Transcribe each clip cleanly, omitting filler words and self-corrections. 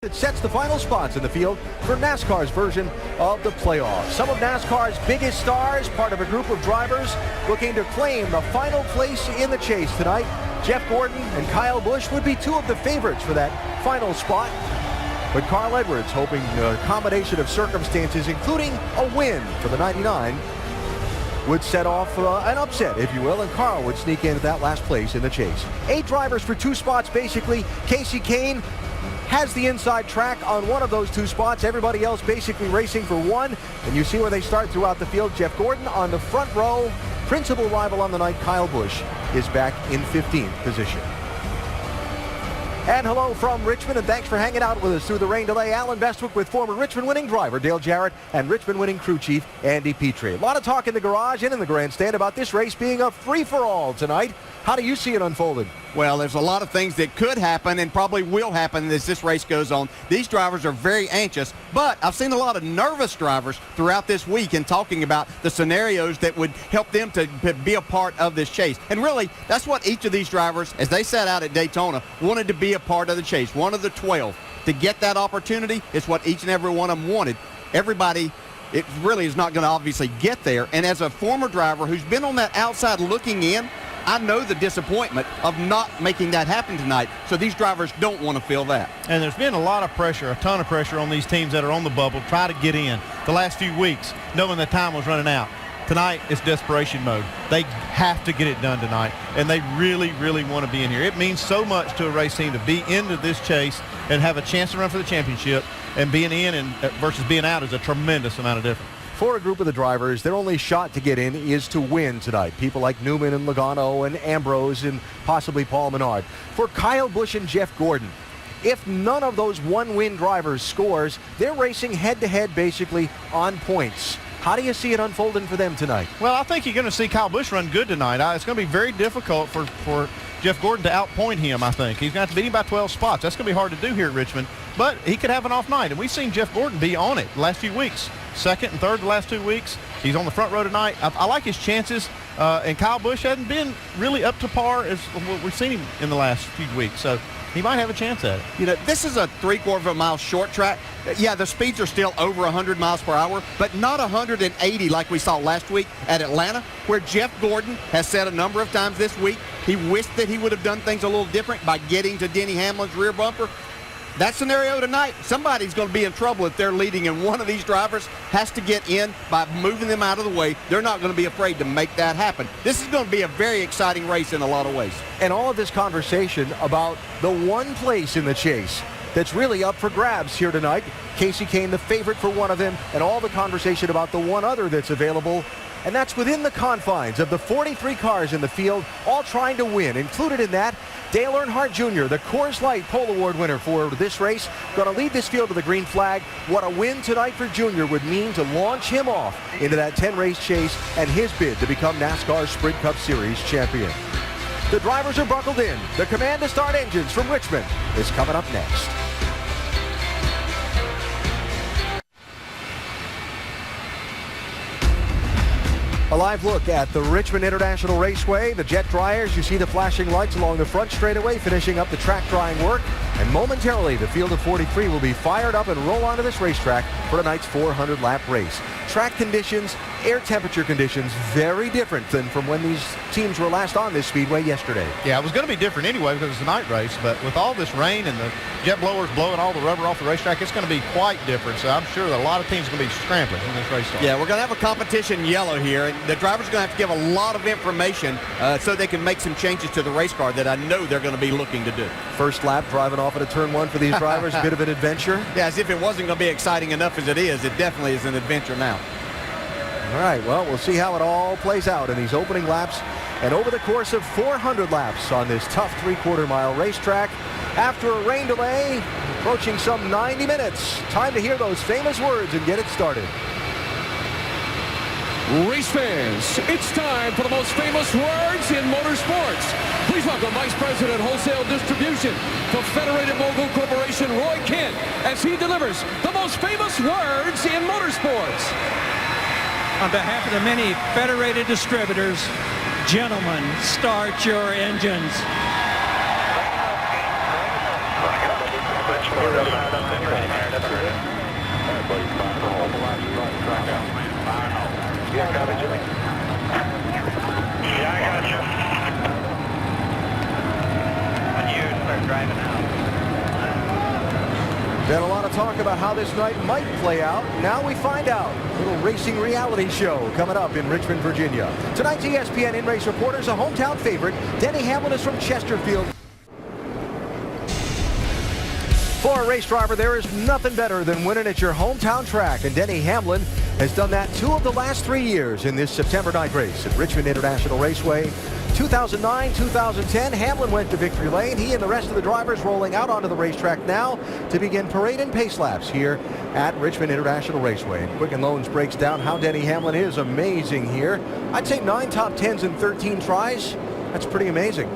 that sets the final spots in the field for NASCAR's version of the playoffs. Some of NASCAR's biggest stars, part of a group of drivers looking to claim the final place in the chase tonight. Jeff Gordon and Kyle Busch would be two of the favorites for that final spot. But Carl Edwards hoping a combination of circumstances, including a win for the 99, would set off an upset, if you will, and Carl would sneak into that last place in the chase. 8 drivers for 2 spots, basically. Casey Kane has the inside track on one of those 2 spots. Everybody else basically racing for 1. And you see where they start throughout the field. Jeff Gordon on the front row. Principal rival on the night, Kyle Busch, is back in 15th position. And hello from Richmond, and thanks for hanging out with us through the rain delay. Alan Bestwick with former Richmond winning driver Dale Jarrett and Richmond winning crew chief Andy Petrie. A lot of talk in the garage and in the grandstand about this race being a free-for-all tonight. How do you see it unfolding? Well, there's a lot of things that could happen and probably will happen as this race goes on. These drivers are very anxious, but I've seen a lot of nervous drivers throughout this week and talking about the scenarios that would help them to be a part of this chase. And really, that's what each of these drivers, as they set out at Daytona, wanted to be a part of the chase, one of the 12. To get that opportunity is what each and every one of them wanted. Everybody, it really is not going to obviously get there. And as a former driver who's been on that outside looking in, I know the disappointment of not making that happen tonight, so these drivers don't want to feel that. And there's been a lot of pressure, a ton of pressure on these teams that are on the bubble, try to get in the last few weeks, knowing that time was running out. Tonight, it's desperation mode. They have to get it done tonight, and they really, really want to be in here. It means so much to a race team to be into this chase and have a chance to run for the championship, and being in and versus being out is a tremendous amount of difference. For a group of the drivers, their only shot to get in is to win tonight. People like Newman and Logano and Ambrose and possibly Paul Menard. For Kyle Busch and Jeff Gordon, if none of those one-win drivers scores, they're racing head-to-head basically on points. How do you see it unfolding for them tonight? Well, I think you're going to see Kyle Busch run good tonight. It's going to be very difficult for Jeff Gordon to outpoint him, I think. He's going to have to beat him by 12 spots. That's going to be hard to do here at Richmond. But he could have an off night, and we've seen Jeff Gordon be on it the last few weeks. Second and third the last 2 weeks. He's on the front row tonight. I like his chances, and Kyle Busch hasn't been really up to par as what we've seen him in the last few weeks. So he might have a chance at it. You know, this is a 3/4 of a mile short track. Yeah, the speeds are still over 100 miles per hour, but not 180 like we saw last week at Atlanta, where Jeff Gordon has said a number of times this week he wished that he would have done things a little different by getting to Denny Hamlin's rear bumper. That scenario tonight, somebody's going to be in trouble if they're leading, and one of these drivers has to get in by moving them out of the way. They're not going to be afraid to make that happen. This is going to be a very exciting race in a lot of ways. And all of this conversation about the one place in the chase that's really up for grabs here tonight. Casey Kane, the favorite for one of them, and all the conversation about the one other that's available. And that's within the confines of the 43 cars in the field, all trying to win. Included in that, Dale Earnhardt Jr., the Coors Light Pole Award winner for this race, going to lead this field to the green flag. What a win tonight for Jr. would mean to launch him off into that 10-race chase and his bid to become NASCAR's Sprint Cup Series champion. The drivers are buckled in. The command to start engines from Richmond is coming up next. A live look at the Richmond International Raceway. The jet dryers, you see the flashing lights along the front straightaway, finishing up the track drying work. And momentarily, the field of 43 will be fired up and roll onto this racetrack for tonight's 400-lap race. Track conditions, air temperature conditions, very different than from when these teams were last on this speedway yesterday. Yeah, it was going to be different anyway because it's a night race, but with all this rain and the jet blowers blowing all the rubber off the racetrack, it's going to be quite different. So I'm sure that a lot of teams are going to be scrambling when this race starts. Yeah, we're going to have a competition yellow here, and the drivers are going to have to give a lot of information so they can make some changes to the race car that I know they're going to be looking to do. First lap driving off at a turn one for these drivers, a bit of an adventure. Yeah, as if it wasn't going to be exciting enough as it is, it definitely is an adventure now. All right, well, we'll see how it all plays out in these opening laps and over the course of 400 laps on this tough 3/4 mile racetrack. After a rain delay, approaching some 90 minutes, time to hear those famous words and get it started. Race fans, it's time for the most famous words in motorsports. Please welcome Vice President Wholesale Distribution for Federated Mogul Corporation, Roy Kent, as he delivers the most famous words in motorsports. On behalf of the many Federated distributors, gentlemen, start your engines. Been a lot of talk about how this night might play out. Now we find out. A little racing reality show coming up in Richmond, Virginia. Tonight's ESPN in-race reporters, a hometown favorite. Denny Hamlin is from Chesterfield. For a race driver, there is nothing better than winning at your hometown track, and Denny Hamlin has done that 2 of the last 3 years in this September night race at Richmond International Raceway. 2009, 2010, Hamlin went to victory lane. He and the rest of the drivers rolling out onto the racetrack now to begin parade and pace laps here at Richmond International Raceway. And Quicken Loans breaks down how Denny Hamlin is amazing here. I'd say 9 top 10s in 13 tries. That's pretty amazing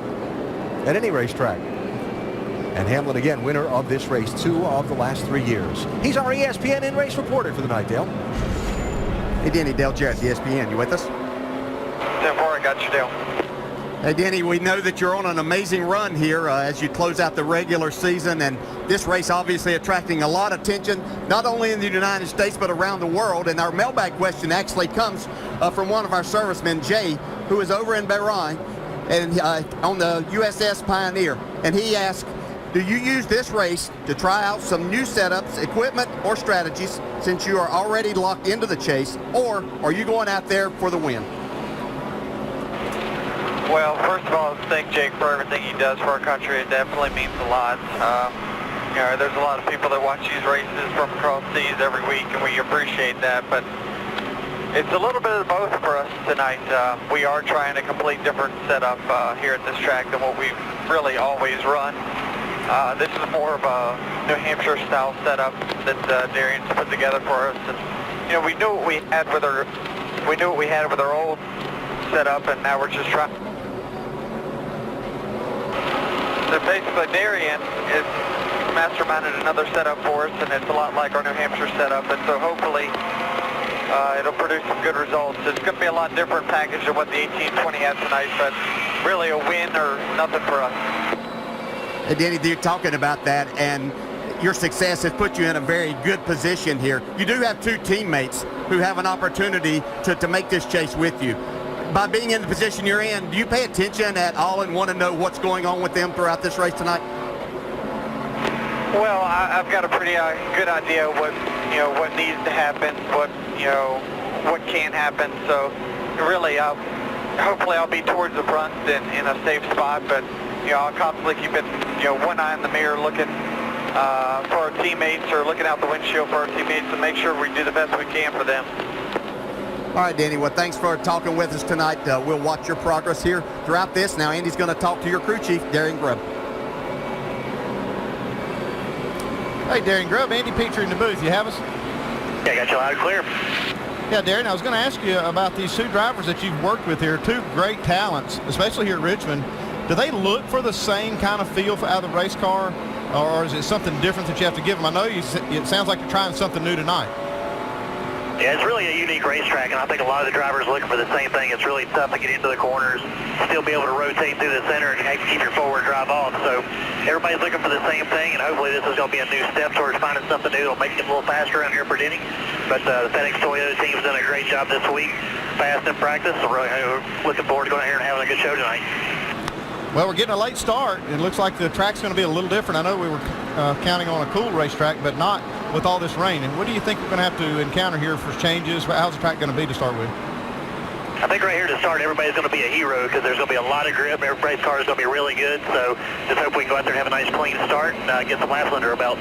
at any racetrack. And Hamlin, again, winner of this race 2 of the last 3 years. He's our ESPN in-race reporter for the night, Dale. Hey, Denny, Dale Jarrett, ESPN. You with us? 10-4, I got you, Dale. Hey, Denny, we know that you're on an amazing run here as you close out the regular season, and this race obviously attracting a lot of attention, not only in the United States, but around the world. And our mailbag question actually comes from one of our servicemen, Jay, who is over in Bahrain and on the USS Pioneer. And he asked, do you use this race to try out some new setups, equipment, or strategies since you are already locked into the chase, or are you going out there for the win? Well, first of all, thank Jake for everything he does for our country. It definitely means a lot. You know, there's a lot of people that watch these races from across seas every week, and we appreciate that. But it's a little bit of both for us tonight. We are trying a complete different setup here at this track than what we've really always run. This is more of a New Hampshire style setup that Darian's put together for us. And you know, we knew what we had with our old setup, and now we're just trying. So basically, Darian is masterminded another setup for us, and it's a lot like our New Hampshire setup. And so hopefully, it'll produce some good results. It's going to be a lot different package than what the 1820 had tonight, but really a win or nothing for us. Hey, Denny, you're talking about that, and your success has put you in a very good position here. You do have 2 teammates who have an opportunity to make this chase with you. By being in the position you're in, do you pay attention at all and want to know what's going on with them throughout this race tonight? Well, I've got a pretty good idea what needs to happen, what can happen. So really, hopefully I'll be towards the front in a safe spot, but I'll constantly keep it, one eye in the mirror looking for our teammates, or looking out the windshield for our teammates to make sure we do the best we can for them. All right, Danny, well, thanks for talking with us tonight. We'll watch your progress here throughout this. Now, Andy's going to talk to your crew chief, Darian Grubb. Hey, Darian Grubb, Andy Petrie in the booth. You have us? Yeah, I got you loud and clear. Yeah, Darian, I was going to ask you about these 2 drivers that you've worked with here, 2 great talents, especially here at Richmond. Do they look for the same kind of feel out of the race car, or is it something different that you have to give them? I know it sounds like you're trying something new tonight. Yeah, it's really a unique racetrack, and I think a lot of the drivers are looking for the same thing. It's really tough to get into the corners, still be able to rotate through the center, and keep your forward drive off. So everybody's looking for the same thing, and hopefully this is going to be a new step towards finding something new that'll make it a little faster around here for Denny. But the FedEx Toyota team's done a great job this week, fast in practice. So we're looking forward to going out here and having a good show tonight. Well, we're getting a late start. It looks like the track's going to be a little different. I know we were counting on a cool racetrack, but not with all this rain. And what do you think we're going to have to encounter here for changes? How's the track going to be to start with? I think right here to start, everybody's going to be a hero because there's going to be a lot of grip. Everybody's car is going to be really good. So just hope we can go out there and have a nice clean start and get some laps under our belt.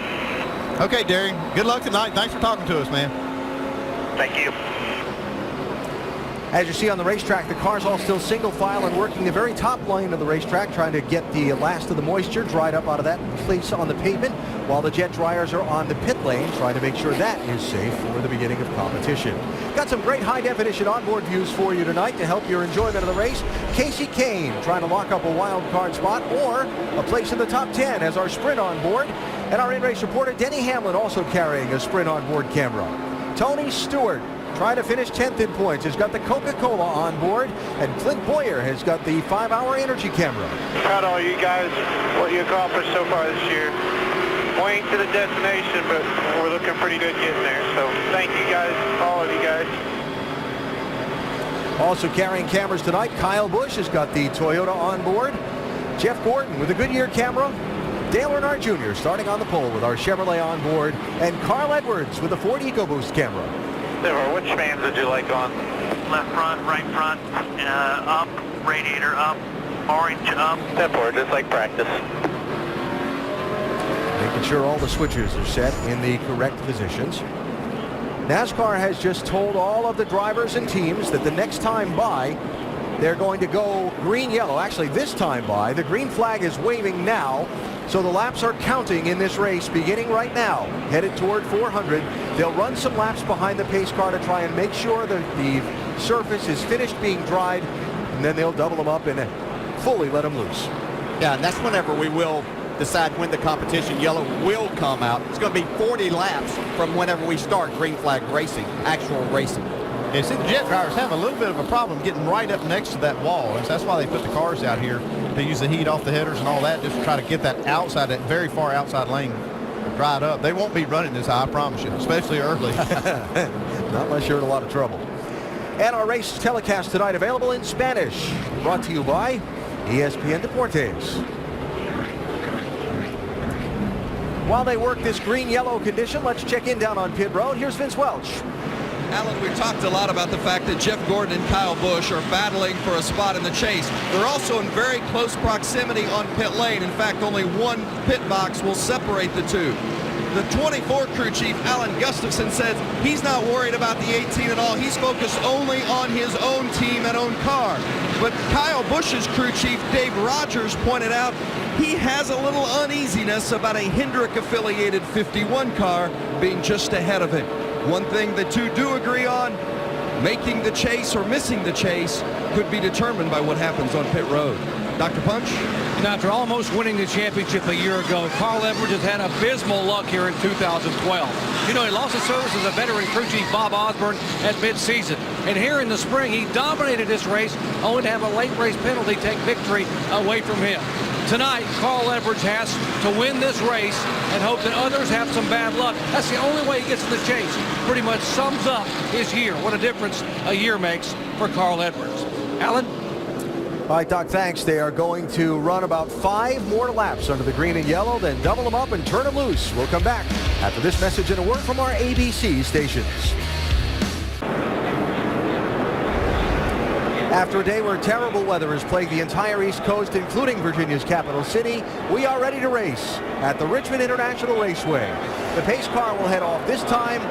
Okay, Darian. Good luck tonight. Thanks for talking to us, man. Thank you. As you see on the racetrack, the cars all still single file and working the very top lane of the racetrack, trying to get the last of the moisture dried up out of that place on the pavement, while the jet dryers are on the pit lane, trying to make sure that is safe for the beginning of competition. Got some great high-definition onboard views for you tonight to help your enjoyment of the race. Casey Kane trying to lock up a wild card spot or a place in the top 10 as our sprint onboard. And our in-race reporter, Denny Hamlin, also carrying a sprint onboard camera. Tony Stewart trying to finish 10th in points, has got the Coca-Cola on board, and Clint Boyer has got the 5-hour energy camera. Proud of all you guys, what you accomplished so far this year. We ain't to the destination, but we're looking pretty good getting there. So thank you guys, all of you guys. Also carrying cameras tonight, Kyle Busch has got the Toyota on board. Jeff Gordon with a Goodyear camera. Dale Earnhardt Jr. starting on the pole with our Chevrolet on board, and Carl Edwards with the Ford EcoBoost camera. Which fans would you like on? Left front, right front, up, radiator up, orange up. Step forward, just like practice. Making sure all the switches are set in the correct positions. NASCAR has just told all of the drivers and teams that the next time by, they're going to go green-yellow. Actually, this time by, the green flag is waving now, so the laps are counting in this race beginning right now, headed toward 400. They'll run some laps behind the pace car to try and make sure that the surface is finished being dried, and then they'll double them up and fully let them loose. Yeah, and that's whenever we will decide when the competition yellow will come out. It's going to be 40 laps from whenever we start green flag racing, actual racing. Yeah, see, the Jet drivers have a little bit of a problem getting right up next to that wall. And that's why they put the cars out here. They use the heat off the headers and all that just to try to get that outside, that very far outside lane dried up. They won't be running this high, I promise you, especially early. Not unless you're in a lot of trouble. And our race telecast tonight available in Spanish. Brought to you by ESPN Deportes. While they work this green-yellow condition, let's check in down on pit road. Here's Vince Welch. Alan, we've talked a lot about the fact that Jeff Gordon and Kyle Busch are battling for a spot in the chase. They're also in very close proximity on pit lane. In fact, only one pit box will separate the two. The 24 crew chief, Alan Gustafson, says he's not worried about the 18 at all. He's focused only on his own team and own car. But Kyle Busch's crew chief, Dave Rogers, pointed out he has a little uneasiness about a Hendrick-affiliated 51 car being just ahead of him. One thing the two do agree on, making the chase or missing the chase could be determined by what happens on pit road. Dr. Punch? And after almost winning the championship a year ago, Carl Edwards has had abysmal luck here in 2012. You know, he lost his service as a veteran crew chief, Bob Osborne, at midseason. And here in the spring, he dominated this race, only to have a late race penalty take victory away from him. Tonight, Carl Edwards has to win this race and hope that others have some bad luck. That's the only way he gets to the chase. Pretty much sums up his year. What a difference a year makes for Carl Edwards. Alan? All right, Doc, thanks. They are going to run about 5 more laps under the green and yellow, then double them up and turn them loose. We'll come back after this message and a word from our ABC stations. After a day where terrible weather has plagued the entire East Coast, including Virginia's capital city, we are ready to race at the Richmond International Raceway. The pace car will head off this time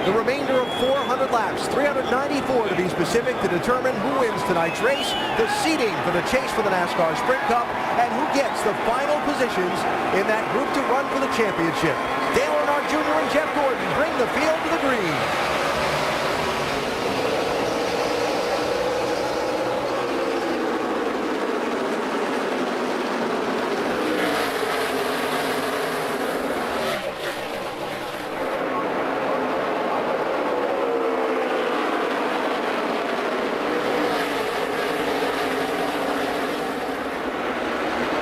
the remainder of 400 laps, 394 to be specific, to determine who wins tonight's race, the seeding for the chase for the NASCAR Sprint Cup, and who gets the final positions in that group to run for the championship. Dale Earnhardt Jr. and Jeff Gordon bring the field to the green.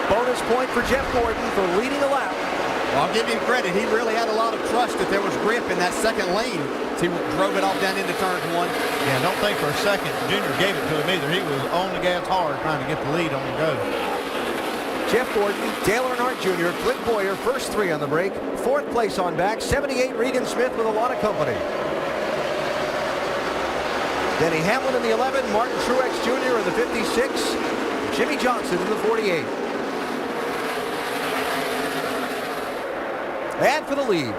Bonus point for Jeff Gordon for leading a lap. Well, I'll give him credit. He really had a lot of trust that there was grip in that second lane. He drove it off down into turn 1. Yeah, don't think for a second Junior gave it to him either. He was on the gas hard trying to get the lead on the go. Jeff Gordon, Dale Earnhardt Jr., Clint Boyer, first 3 on the break. 4th place on back, 78 Regan Smith with a lot of company. Denny Hamlin in the 11, Martin Truex Jr. in the 56, Jimmy Johnson in the 48. And for the lead,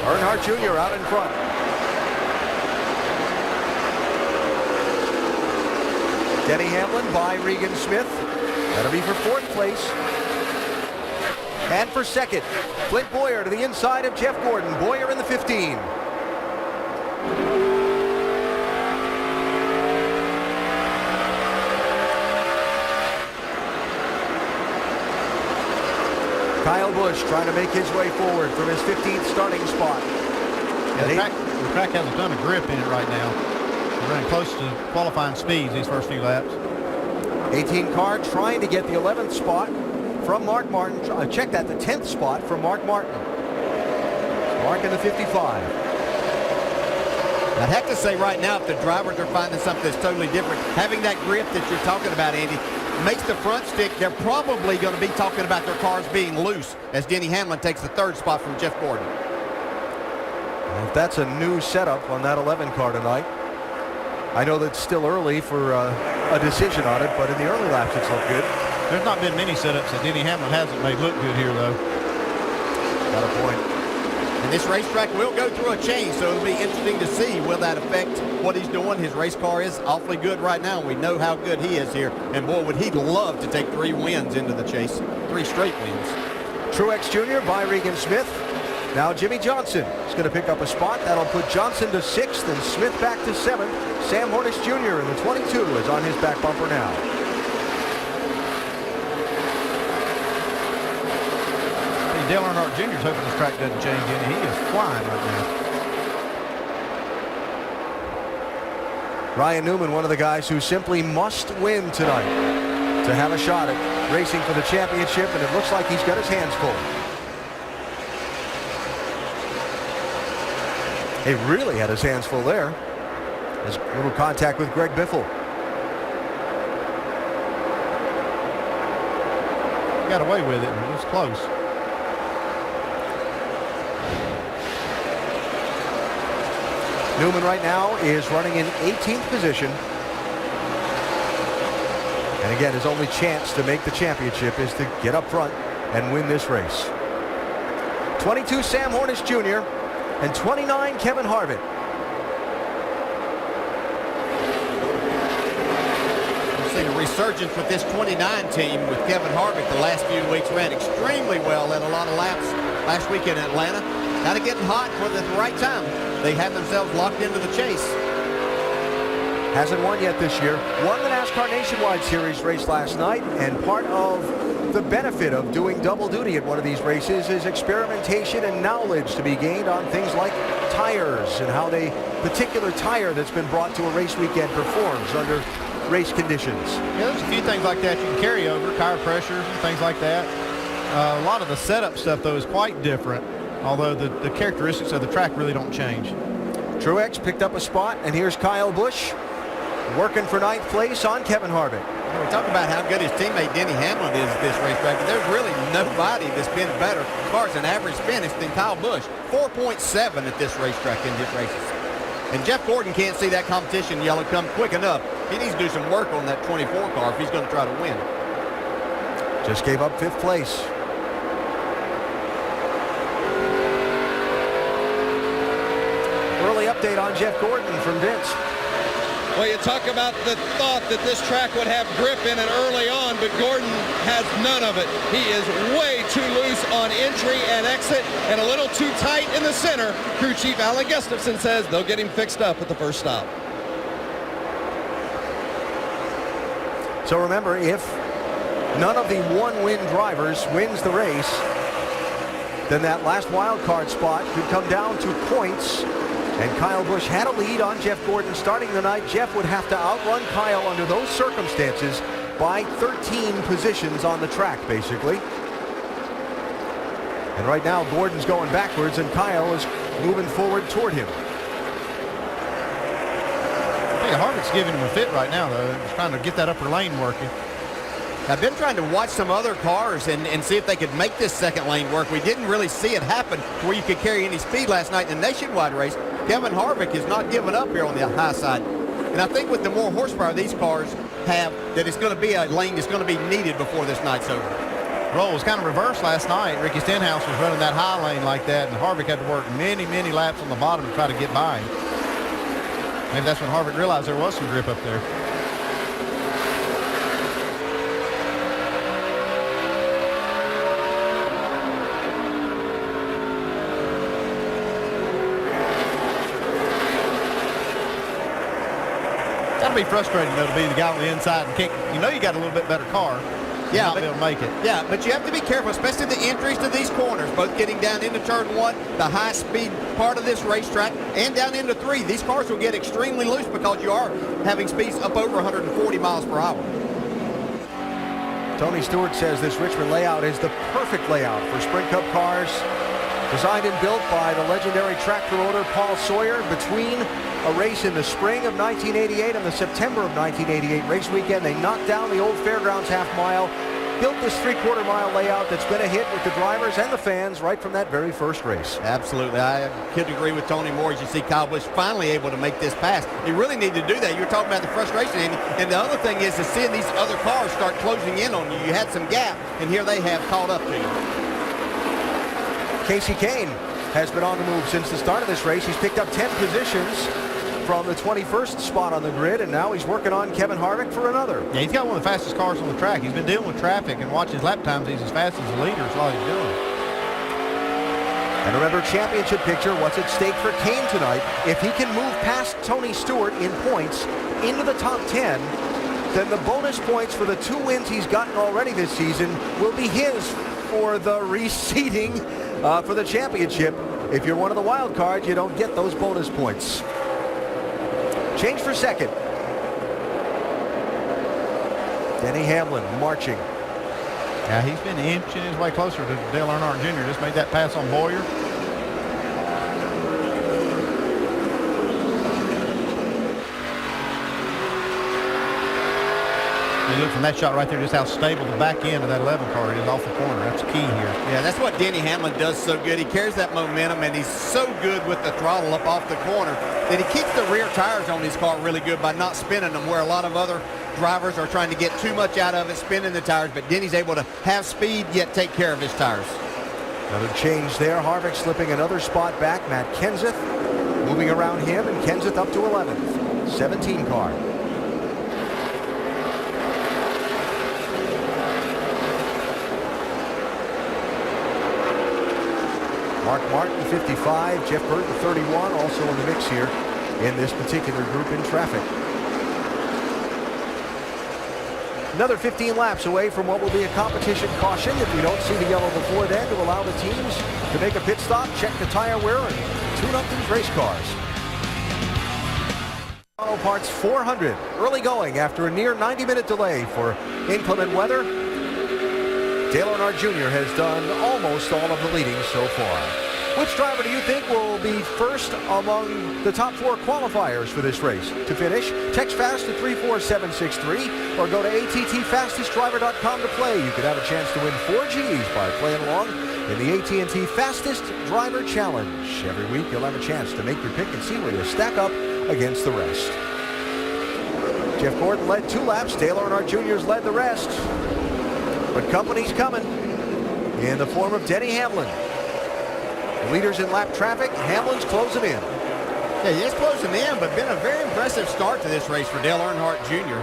Earnhardt Jr. out in front. Denny Hamlin by Regan Smith. That'll be for 4th place. And for 2nd, Clint Boyer to the inside of Jeff Gordon. Boyer in the 15. Kyle Busch trying to make his way forward from his 15th starting spot. Yeah, the track has a ton of grip in it right now. They're running close to qualifying speeds these first few laps. 18 car trying to get the 11th spot from Mark Martin. Check that, the 10th spot from Mark Martin. Mark in the 55. I'd have to say right now, if the drivers are finding something that's totally different, having that grip that you're talking about, Andy, makes the front stick, they're probably going to be talking about their cars being loose as Denny Hamlin takes the 3rd spot from Jeff Gordon. Well, if that's a new setup on that 11 car tonight, I know that's still early for a decision on it, but in the early laps it's looked good. There's not been many setups that Denny Hamlin hasn't made look good here, though. Got a point. And this racetrack will go through a change, so it'll be interesting to see will that affect what he's doing. His race car is awfully good right now. We know how good he is here. And boy, would he love to take 3 wins into the chase. 3 straight wins. Truex Jr. by Regan Smith. Now Jimmy Johnson is going to pick up a spot. That'll put Johnson to 6th and Smith back to 7th. Sam Hornish Jr. in the 22 is on his back bumper now. Dale Earnhardt Jr. is hoping this track doesn't change any. He is flying right now. Ryan Newman, one of the guys who simply must win tonight to have a shot at racing for the championship, and it looks like he's got his hands full. He really had his hands full there. His little contact with Greg Biffle. He got away with it, and it was close. Newman right now is running in 18th position. And again, his only chance to make the championship is to get up front and win this race. 22 Sam Hornish Jr. and 29 Kevin Harvick. We've seen a resurgence with this 29 team with Kevin Harvick the last few weeks. Ran extremely well, led a lot of laps last week in Atlanta. Kind of getting hot for the right time. They have themselves locked into the chase. Hasn't won yet this year. Won the NASCAR Nationwide Series race last night, and part of the benefit of doing double duty at one of these races is experimentation and knowledge to be gained on things like tires and how the particular tire that's been brought to a race weekend performs under race conditions. Yeah, there's a few things like that you can carry over, tire pressures and things like that. A lot of the setup stuff, though, is quite different, although the characteristics of the track really don't change. Truex picked up a spot, and here's Kyle Busch working for 9th place on Kevin Harvick. We talk about how good his teammate Denny Hamlin is at this racetrack, but there's really nobody that's been better as far as an average finish than Kyle Busch. 4.7 at this racetrack in his races. And Jeff Gordon can't see that competition yellow come quick enough. He needs to do some work on that 24 car if he's going to try to win. Just gave up 5th place. Early update on Jeff Gordon from Vince. Well, you talk about the thought that this track would have grip in it early on, but Gordon has none of it. He is way too loose on entry and exit and a little too tight in the center. Crew Chief Alan Gustafson says they'll get him fixed up at the first stop. So remember, if none of the one-win drivers wins the race, then that last wild card spot could come down to points. And Kyle Busch had a lead on Jeff Gordon starting the night. Jeff would have to outrun Kyle under those circumstances by 13 positions on the track, basically. And right now, Gordon's going backwards, and Kyle is moving forward toward him. I think Harvick's giving him a fit right now, though. He's trying to get that upper lane working. I've been trying to watch some other cars and see if they could make this second lane work. We didn't really see it happen where you could carry any speed last night in the nationwide race. Kevin Harvick is not giving up here on the high side. And I think with the more horsepower these cars have, that it's going to be a lane that's going to be needed before this night's over. Role was kind of reversed last night. Ricky Stenhouse was running that high lane like that, and Harvick had to work many, many laps on the bottom to try to get by him. Maybe that's when Harvick realized there was some grip up there. That'll be frustrating, though, to be the guy on the inside and can't, you know, you got a little bit better car. Yeah, not be able to make it. Yeah, but you have to be careful, especially the entries to these corners, both getting down into turn 1, the high-speed part of this racetrack, and down into 3. These cars will get extremely loose because you are having speeds up over 140 miles per hour. Tony Stewart says this Richmond layout is the perfect layout for Sprint Cup cars, designed and built by the legendary track promoter Paul Sawyer between a race in the spring of 1988 and the September of 1988 race weekend. They knocked down the old Fairgrounds half mile, built this 3/4 mile layout that's been a hit with the drivers and the fans right from that very first race. Absolutely. I could agree with Tony Moore as you see Kyle Busch finally able to make this pass. He really needed to do that. You were talking about the frustration, Andy. And the other thing is seeing these other cars start closing in on you. You had some gap, and here they have caught up to you. Kasey Kahne has been on the move since the start of this race. He's picked up 10 positions from the 21st spot on the grid, and now he's working on Kevin Harvick for another. Yeah, he's got one of the fastest cars on the track. He's been dealing with traffic, and watching his lap times, he's as fast as the leaders while he's doing it. And remember, championship picture, what's at stake for Kahne tonight? If he can move past Tony Stewart in points into the top 10, then the bonus points for the 2 wins he's gotten already this season will be his for the reseeding for the championship. If you're one of the wild cards, you don't get those bonus points. Change for second. Denny Hamlin marching. Yeah, he's been inching his way closer to Dale Earnhardt Jr. Just made that pass on Boyer. You look from that shot right there just how stable the back end of that 11 car is off the corner. That's key here. Yeah, that's what Denny Hamlin does so good. He carries that momentum, and he's so good with the throttle up off the corner that he keeps the rear tires on his car really good by not spinning them, where a lot of other drivers are trying to get too much out of it, spinning the tires. But Denny's able to have speed, yet take care of his tires. Another change there. Harvick slipping another spot back. Matt Kenseth moving around him, and Kenseth up to 11th. 17 car. Mark Martin, 55. Jeff Burton, 31, also in the mix here in this particular group in traffic. Another 15 laps away from what will be a competition caution if we don't see the yellow before then, to allow the teams to make a pit stop, check the tire wear, and tune up these race cars. Auto Parts 400, early going after a near 90-minute delay for inclement weather. Dale Earnhardt Jr. has done almost all of the leading so far. Which driver do you think will be first among the top 4 qualifiers for this race? To finish, text FAST to 34763 or go to attfastestdriver.com to play. You could have a chance to win 4 Gs by playing along in the AT&T Fastest Driver Challenge. Every week you'll have a chance to make your pick and see where you stack up against the rest. Jeff Gordon led 2 laps. Dale Earnhardt Jr.'s led the rest. But company's coming in the form of Denny Hamlin. The leaders in lap traffic. Hamlin's closing in. Yeah, he is closing in, but been a very impressive start to this race for Dale Earnhardt Jr.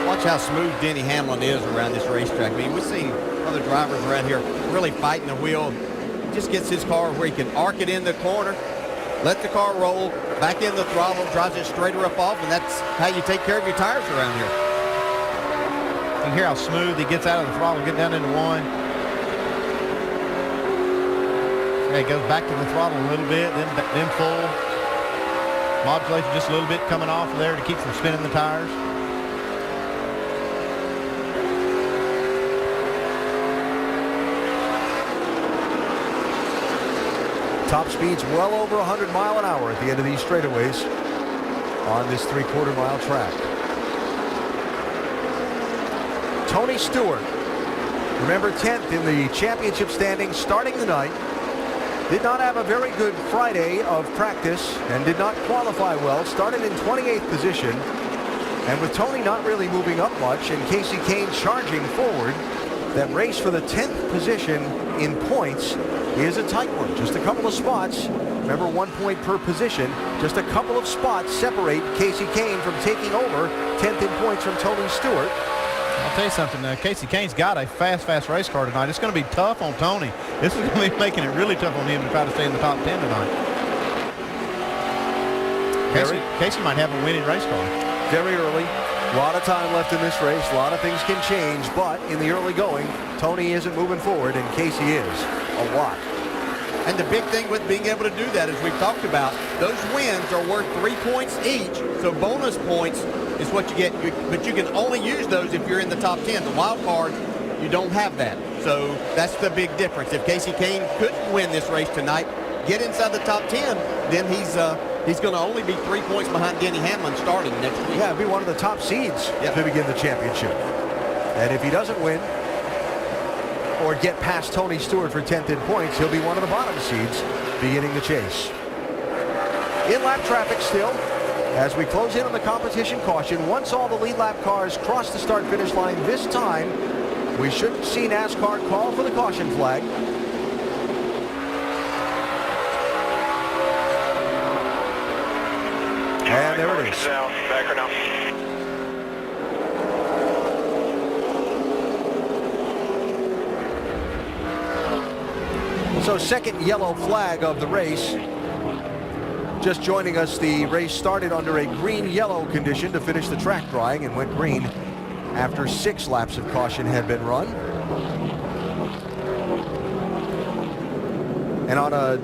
Watch how smooth Denny Hamlin is around this racetrack. I mean, we've seen other drivers around here really fighting the wheel. He just gets his car where he can arc it in the corner, let the car roll, back in the throttle, drives it straighter up off, and that's how you take care of your tires around here. You can hear how smooth he gets out of the throttle, get down into 1. Yeah, he goes back to the throttle a little bit, then full. Modulation just a little bit coming off of there to keep from spinning the tires. Top speed's well over 100 mile an hour at the end of these straightaways on this 3/4 mile track. Tony Stewart, remember 10th in the championship standings starting the night. Did not have a very good Friday of practice and did not qualify well. Started in 28th position. And with Tony not really moving up much and Kasey Kahne charging forward, that race for the 10th position in points is a tight one. Just a couple of spots. Remember, 1 point per position. Just a couple of spots separate Kasey Kahne from taking over 10th in points from Tony Stewart. I'll tell you something. Kasey Kahne's got a fast race car tonight. It's going to be tough on Tony. This is going to be making it really tough on him to try to stay in the top 10 tonight. Kasey might have a winning race car. Very early. A lot of time left in this race. A lot of things can change, but in the early going, Tony isn't moving forward, and Kasey is a lot. And the big thing with being able to do that, as we've talked about, those wins are worth 3 points each. So bonus points is what you get, but you can only use those if you're in the top 10. The wild card, you don't have that. So that's the big difference. If Casey Kane couldn't win this race tonight, get inside the top 10, then he's going to only be 3 points behind Denny Hamlin starting next week. Yeah, be one of the top seeds to begin the championship. And if he doesn't win or get past Tony Stewart for 10th in points, he'll be one of the bottom seeds beginning the chase. In-lap traffic still as we close in on the competition caution. Once all the lead lap cars cross the start-finish line this time, we should see NASCAR call for the caution flag. And there it is. Back or no? So second yellow flag of the race. Just joining us, the race started under a green-yellow condition to finish the track drying and went green after 6 laps of caution had been run. And on a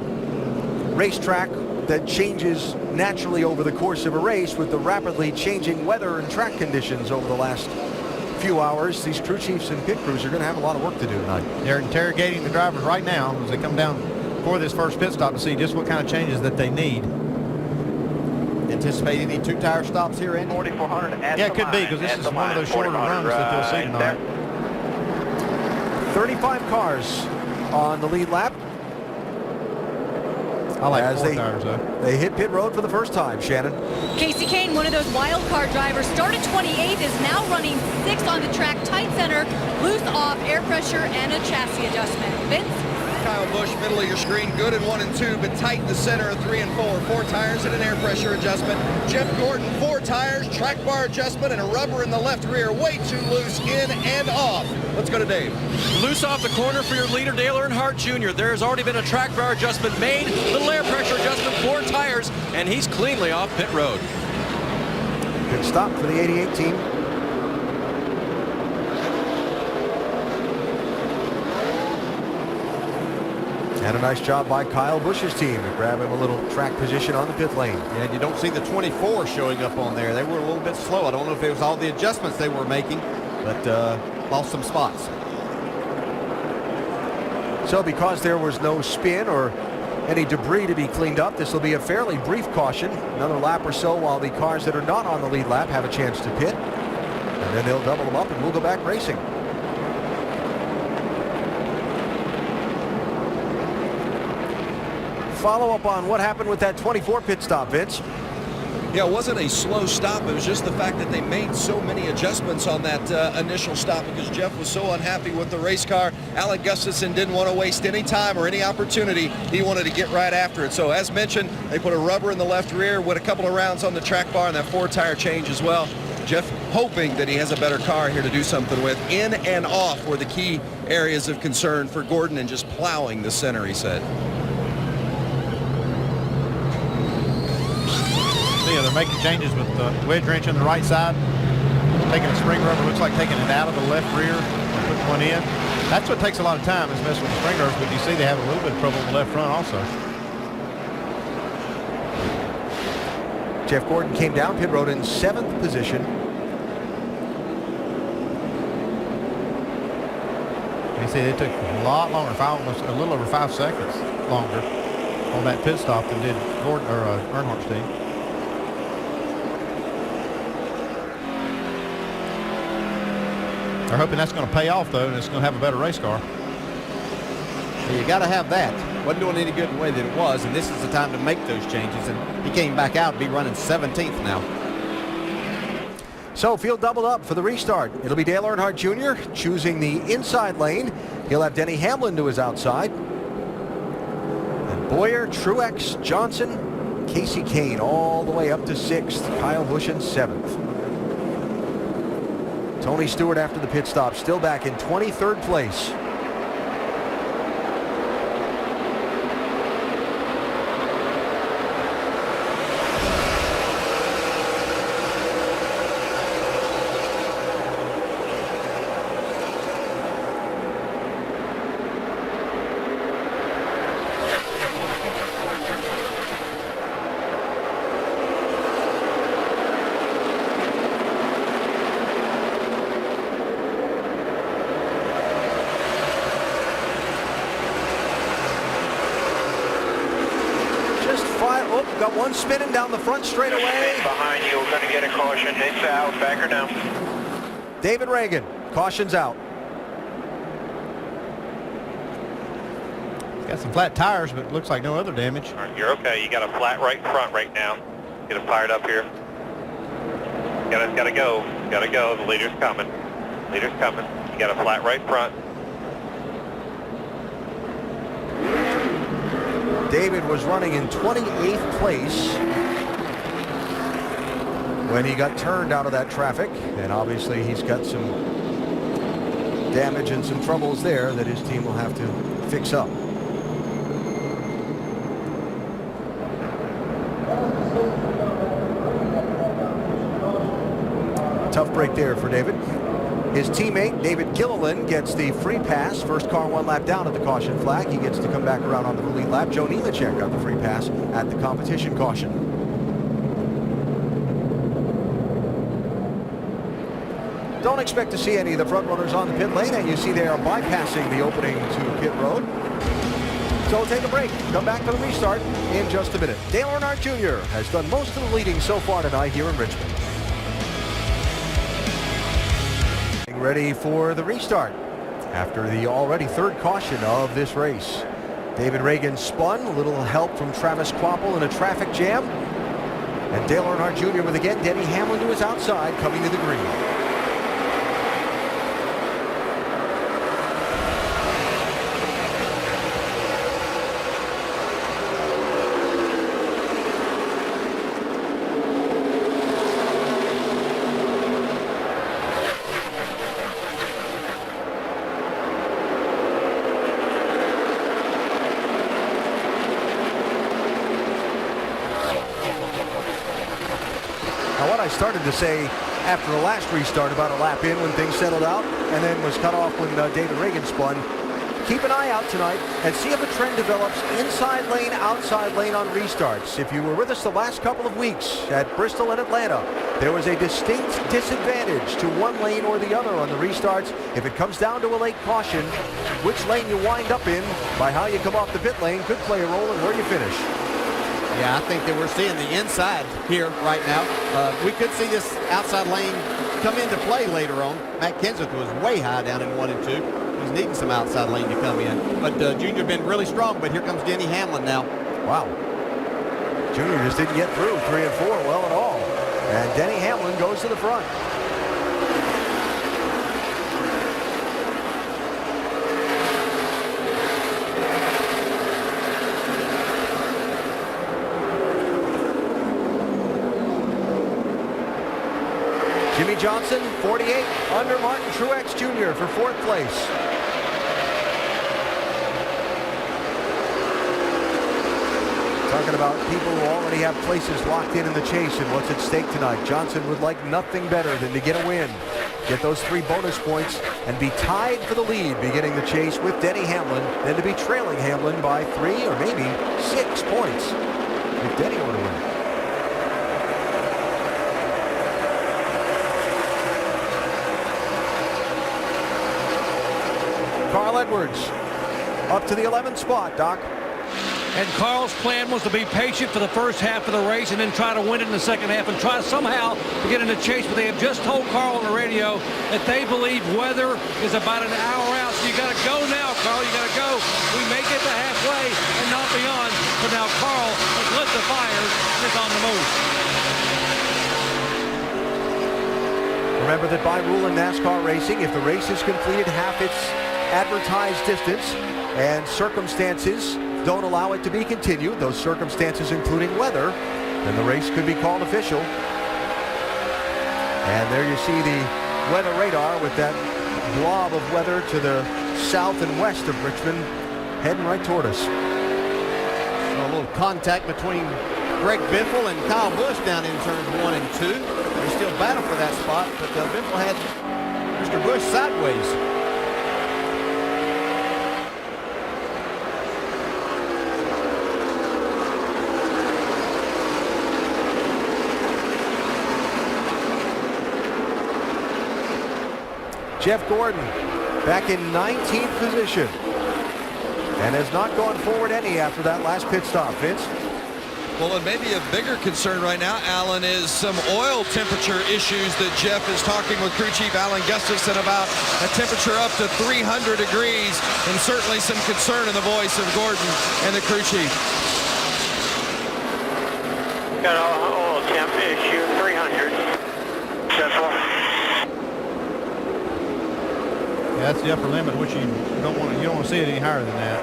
racetrack that changes naturally over the course of a race with the rapidly changing weather and track conditions over the last few hours, these crew chiefs and pit crews are going to have a lot of work to do tonight. They're interrogating the drivers right now as they come down for this first pit stop to see just what kind of changes that they need. Anticipate any 2-tire stops here, Andy? 4,400 at Yeah, it could be, because this is one of those shorter runs that you'll see tonight. 35 cars on the lead lap. I like as 4 tires, though. They hit pit road for the first time, Shannon. Casey Kane, one of those wild card drivers, started 28th, is now running 6th on the track, tight center, loose off, air pressure, and a chassis adjustment. Vince? Kyle Busch, middle of your screen, good in 1 and 2, but tight in the center of 3 and 4. 4 tires and an air pressure adjustment. Jeff Gordon, 4 tires, track bar adjustment, and a rubber in the left rear. Way too loose, in and off. Let's go to Dave. Loose off the corner for your leader, Dale Earnhardt Jr. There has already been a track bar adjustment made, little air pressure adjustment, 4 tires, and he's cleanly off pit road. Good stop for the 88 team. And a nice job by Kyle Busch's team to grab him a little track position on the pit lane. Yeah, and you don't see the 24 showing up on there. They were a little bit slow. I don't know if it was all the adjustments they were making, but lost some spots. So because there was no spin or any debris to be cleaned up, this will be a fairly brief caution. Another lap or so while the cars that are not on the lead lap have a chance to pit. And then they'll double them up and we'll go back racing. Follow up on what happened with that 24 pit stop, Vince. Yeah, it wasn't a slow stop. It was just the fact that they made so many adjustments on that initial stop because Jeff was so unhappy with the race car. Alec Gustafson didn't want to waste any time or any opportunity. He wanted to get right after it. So as mentioned, they put a rubber in the left rear with a couple of rounds on the track bar and that 4-tire change as well. Jeff hoping that he has a better car here to do something with. In and off were the key areas of concern for Gordon and just plowing the center, he said. Yeah, they're making changes with the wedge wrench on the right side. Taking a spring rubber, looks like taking it out of the left rear and putting one in. That's what takes a lot of time, is messing with the spring rubbers, but you see they have a little bit of trouble in the left front also. Jeff Gordon came down pit road in 7th position. You see, it took a lot longer, almost a little over 5 seconds longer on that pit stop than did Gordon or Earnhardt's team. They're hoping that's going to pay off, though, and it's going to have a better race car. You got to have that. Wasn't doing any good in the way that it was, and this is the time to make those changes. And he came back out to be running 17th now. So field doubled up for the restart. It'll be Dale Earnhardt Jr. choosing the inside lane. He'll have Denny Hamlin to his outside. And Boyer, Truex, Johnson, Casey Kane all the way up to 6th. Kyle Busch in 7th. Tony Stewart after the pit stop still back in 23rd place. got one spinning down the front straightaway. Behind you, we're going to get a caution. It's out. Back her down. David Reagan, caution's out. Got some flat tires, but it looks like no other damage. All right, you're okay. You got a flat right front right now. Get it fired up here. Gotta go. Gotta go. The leader's coming. Leader's coming. You got a flat right front. David was running in 28th place when he got turned out of that traffic, and obviously he's got some damage and some troubles there that his team will have to fix up. Tough break there for David. His teammate, David Gilliland, gets the free pass. First car one lap down at the caution flag. He gets to come back around on the lead lap. Joe Nemechek got the free pass at the competition caution. Don't expect to see any of the front runners on the pit lane, and you see they are bypassing the opening to pit road. So we'll take a break. Come back for the restart in just a minute. Dale Earnhardt Jr. has done most of the leading so far tonight here in Richmond. Ready for the restart after the already third caution of this race. David Reagan spun, a little help from Travis Kvapil in a traffic jam, and Dale Earnhardt Jr. with again Denny Hamlin to his outside coming to the green. I started to say after the last restart about a lap in when things settled out, and then was cut off when David Reagan spun. Keep an eye out tonight and see if a trend develops inside lane, outside lane on restarts. If you were with us the last couple of weeks at Bristol and Atlanta, there was a distinct disadvantage to one lane or the other on the restarts. If it comes down to a late caution, which lane you wind up in by how you come off the pit lane could play a role in where you finish. Yeah, I think that we're seeing the inside here right now. We could see this outside lane come into play later on. Matt Kenseth was way high down in 1 and 2. He's needing some outside lane to come in. But Junior been really strong, but here comes Denny Hamlin now. Wow. Junior just didn't get through 3 and 4 well at all. And Denny Hamlin goes to the front. Jimmy Johnson, 48, under Martin Truex Jr. for 4th place. Talking about people who already have places locked in the chase and what's at stake tonight. Johnson would like nothing better than to get a win, get those 3 bonus points, and be tied for the lead beginning the chase with Denny Hamlin, then to be trailing Hamlin by 3 or maybe 6 points if Denny were to win. Carl Edwards up to the 11th spot, Doc. And Carl's plan was to be patient for the first half of the race and then try to win it in the second half and try somehow to get in the chase. But they have just told Carl on the radio that they believe weather is about an hour out. So you got to go now, Carl. You got to go. We may get to halfway and not beyond. But now Carl has lit the fires and is on the move. Remember that by rule in NASCAR racing, if the race is completed half its advertised distance and circumstances don't allow it to be continued, those circumstances including weather, then the race could be called official. And there you see the weather radar with that blob of weather to the south and west of Richmond heading right toward us. So a little contact between Greg Biffle and Kyle Busch down in turns 1 and 2. They still battle for that spot, but Biffle had Mr. Busch sideways. Jeff Gordon back in 19th position and has not gone forward any after that last pit stop. Vince? Well, and maybe a bigger concern right now, Alan, is some oil temperature issues that Jeff is talking with crew chief Alan Gustafson about. A temperature up to 300 degrees, and certainly some concern in the voice of Gordon and the crew chief. Got an oil temp issue, 300. Central. Yeah, that's the upper limit, which you don't want to see it any higher than that.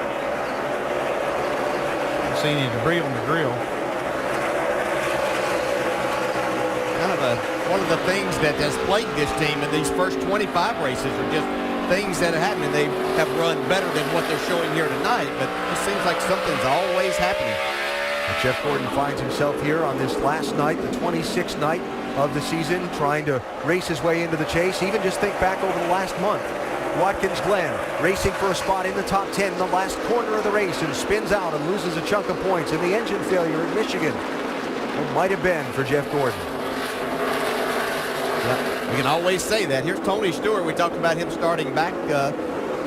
Don't see any debris on the grill. One of the things that has plagued this team in these first 25 races are just things that have happened, and they have run better than what they're showing here tonight, but it seems like something's always happening. Jeff Gordon finds himself here on this last night, the 26th night of the season, trying to race his way into the chase. Even just think back over the last month. Watkins Glen racing for a spot in the top 10 in the last corner of the race and spins out and loses a chunk of points in the engine failure in Michigan. It might have been for Jeff Gordon. Yeah, we can always say that. Here's Tony Stewart. We talked about him starting back,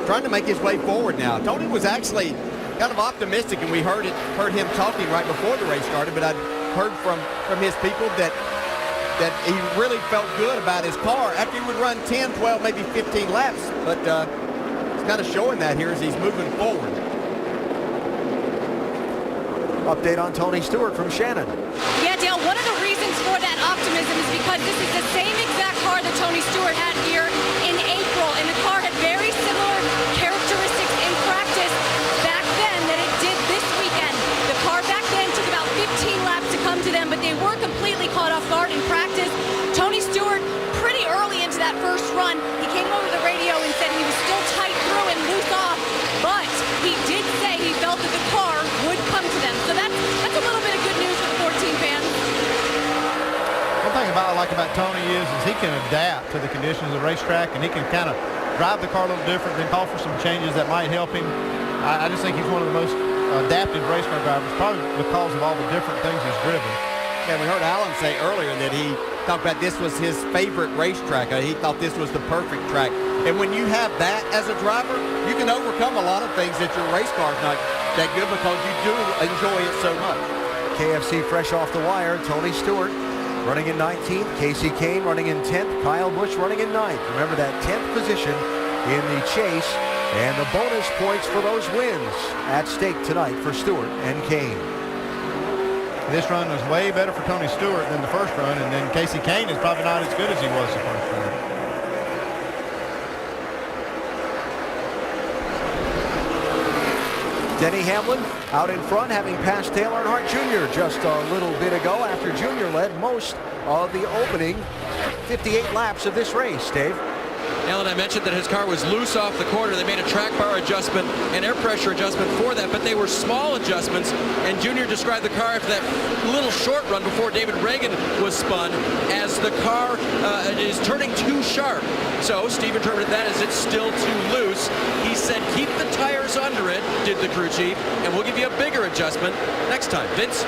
trying to make his way forward now. Tony was actually kind of optimistic, and we heard him talking right before the race started, but I'd heard from his people that he really felt good about his car after he would run 10, 12, maybe 15 laps, but it's kind of showing that here as he's moving forward. Update on Tony Stewart from Shannon. Yeah, Dale, one of the reasons for that optimism is because this is the same exact car that Tony Stewart had here in April, and the car had very similar characteristics in practice back then that it did this weekend. The car back then took about 15 laps to come to them, but they were completely caught off guard in practice. Tony Stewart, pretty early into that first run, he came over the radio and said he was still tight through and loose off, but he did say he felt that the car would come to them. So that's a little bit of good news for the 14 fans. One thing I like about Tony is he can adapt to the conditions of the racetrack, and he can kind of drive the car a little different, then call for some changes that might help him. I just think he's one of the most adaptive race car drivers, probably because of all the different things he's driven. Yeah, we heard Alan say earlier that he talked about this was his favorite racetrack. He thought this was the perfect track. And when you have that as a driver, you can overcome a lot of things that your race car is not that good because you do enjoy it so much. KFC fresh off the wire. Tony Stewart running in 19th. Casey Kane running in 10th. Kyle Busch running in 9th. Remember that 10th position in the chase and the bonus points for those wins at stake tonight for Stewart and Kane. This run was way better for Tony Stewart than the first run, and then Casey Kane is probably not as good as he was the first run. Denny Hamlin out in front, having passed Dale Earnhardt Jr. just a little bit ago after Jr. led most of the opening 58 laps of this race. Dave? Alan, I mentioned that his car was loose off the corner. They made a track bar adjustment and air pressure adjustment for that, but they were small adjustments, and Junior described the car after that little short run before David Reagan was spun as the car is turning too sharp. So Steve interpreted that as it's still too loose. He said keep the tires under it, did the crew chief, and we'll give you a bigger adjustment next time. Vince?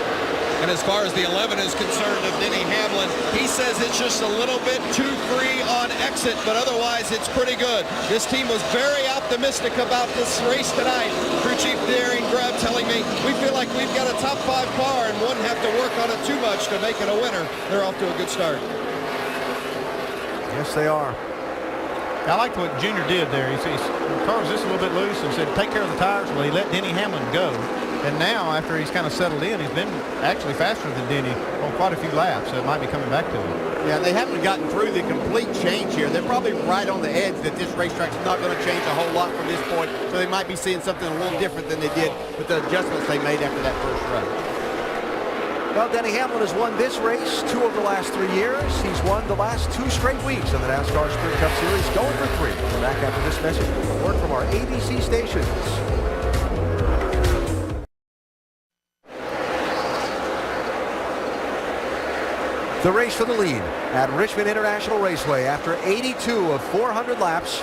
And as far as the 11 is concerned of Denny Hamlin, he says it's just a little bit too free on exit, but otherwise it's pretty good. This team was very optimistic about this race tonight. Crew Chief Daring Grubb telling me we feel like we've got a top 5 car and wouldn't have to work on it too much to make it a winner. They're off to a good start. Yes, they are. I liked what Junior did there. The car was just a little bit loose and said take care of the tires. Well, he let Denny Hamlin go. And now, after he's kind of settled in, he's been actually faster than Denny on quite a few laps, so it might be coming back to him. Yeah, they haven't gotten through the complete change here. They're probably right on the edge that this racetrack's not going to change a whole lot from this point, so they might be seeing something a little different than they did with the adjustments they made after that first run. Well, Denny Hamlin has won this race 2 of the last 3 years. He's won the last 2 straight weeks in the NASCAR Sprint Cup Series, going for 3. We're back after this message with word from our ABC stations. The race for the lead at Richmond International Raceway after 82 of 400 laps.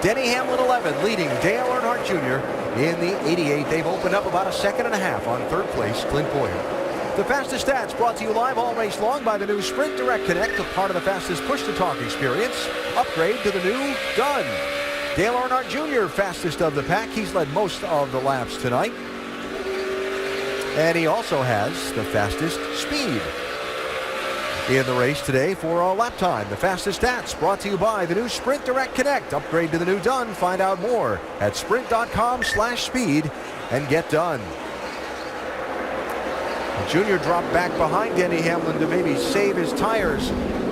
Denny Hamlin 11 leading Dale Earnhardt Jr. in the 88. They've opened up about a second and a half on third place, Clint Boyer. The fastest stats brought to you live all race long by the new Sprint Direct Connect, a part of the fastest push-to-talk experience. Upgrade to the new Done. Dale Earnhardt Jr. fastest of the pack. He's led most of the laps tonight. And he also has the fastest speed in the race today for a lap time. The fastest stats brought to you by the new Sprint Direct Connect. Upgrade to the new Done. Find out more at sprint.com/speed and get done. Junior dropped back behind Denny Hamlin to maybe save his tires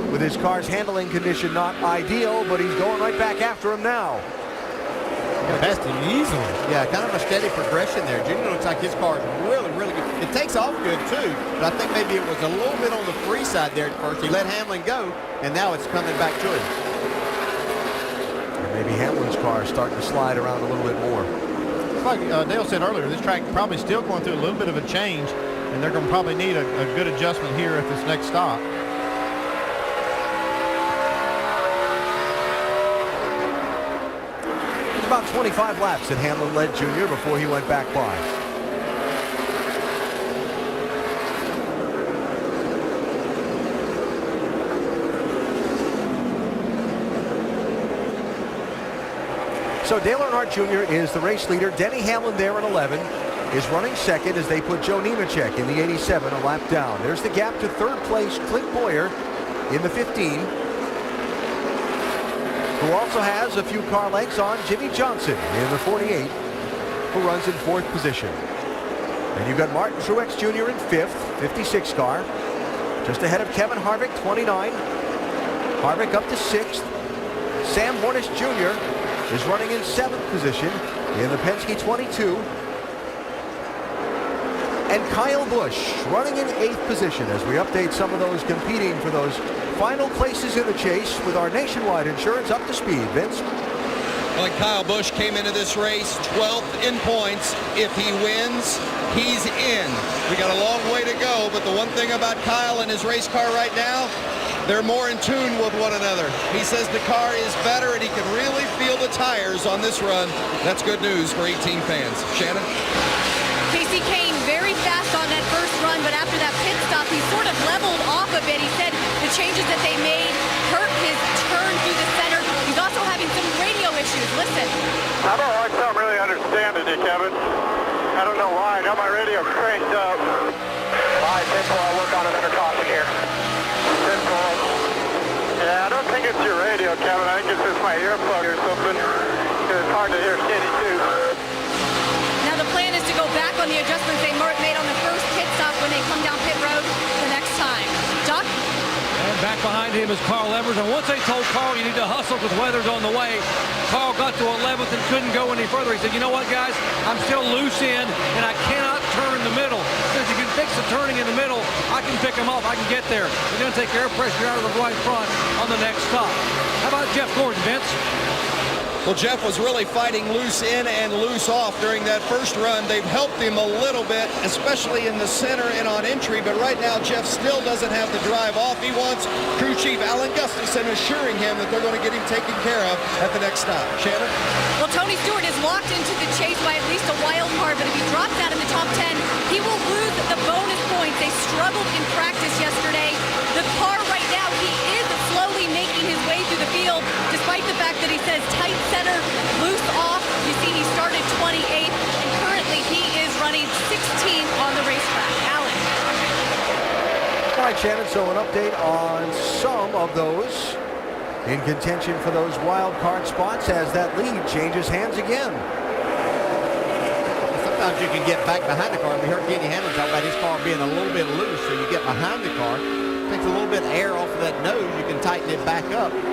with his car's handling condition not ideal, but he's going right back after him now. Passed him easily. Yeah, kind of a steady progression there. Junior looks like his car is really, really good. It takes off good, too, but I think maybe it was a little bit on the free side there at first. He let Hamlin go, and now it's coming back to him. And maybe Hamlin's car is starting to slide around a little bit more. Like Dale said earlier, this track probably still going through a little bit of a change, and they're going to probably need a good adjustment here at this next stop. About 25 laps that Hamlin led Junior before he went back by. So Dale Earnhardt Jr. is the race leader. Denny Hamlin there in 11 is running second as they put Joe Nemechek in the 87 a lap down. There's the gap to third place Clint Boyer in the 15. Who also has a few car lengths on Jimmy Johnson in the 48, who runs in fourth position. And you've got Martin Truex Jr. in fifth, 56 car, just ahead of Kevin Harvick, 29. Harvick up to sixth. Sam Hornish Jr. is running in seventh position in the Penske 22. And Kyle Busch running in eighth position as we update some of those competing for those final places in the chase with our Nationwide insurance up to speed. Vince? Well, Kyle Busch came into this race 12th in points. If he wins, he's in. We got a long way to go, but the one thing about Kyle and his race car right now, they're more in tune with one another. He says the car is better and he can really feel the tires on this run. That's good news for 18 fans. Shannon? Casey Kane very fast on that first run, but after that pit stop, he sort of leveled off a bit. He said the changes that they made hurt his turn through the center. He's also having some radio issues. Listen. I don't like something really understanding it, Kevin. I don't know why. I got my radio cranked up. My tempo, I'll work on it under caution here. Tempo. Yeah, I don't think it's your radio, Kevin. I think it's just my earplug or something. It's hard to hear steady, too. Now the plan is to go back on the adjustments they made on the first pit stop when they come down pit road the next time. Doc? And back behind him is Carl Evers. And once they told Carl you need to hustle because weather's on the way, Carl got to 11th and couldn't go any further. He said, you know what, guys? I'm still loose in, and I cannot turn the middle. He says, you can fix the turning in the middle. I can pick him up. I can get there. We're going to take air pressure out of the right front on the next stop. How about Jeff Gordon, Vince? Well, Jeff was really fighting loose in and loose off during that first run. They've helped him a little bit, especially in the center and on entry, but right now Jeff still doesn't have the drive off. He wants crew chief Alan Gustafson assuring him that they're going to get him taken care of at the next stop. Shannon? Well, Tony Stewart is locked into the chase by at least a wild card, but if he drops out in the top 10, he will lose the bonus points. They struggled in practice yesterday. The car right now, he is slowly making his way through the field, despite the fact that he says tight center, loose off. You see he started 28th, and currently he is running 16th on the racetrack. Alan. All right, Shannon, so an update on some of those in contention for those wild card spots as that lead changes hands again. Sometimes you can get back behind the car. We heard Denny Hamlin talk about his car being a little bit loose, so you get behind the car, takes a little bit of air off of that nose, you can tighten it back up. Makes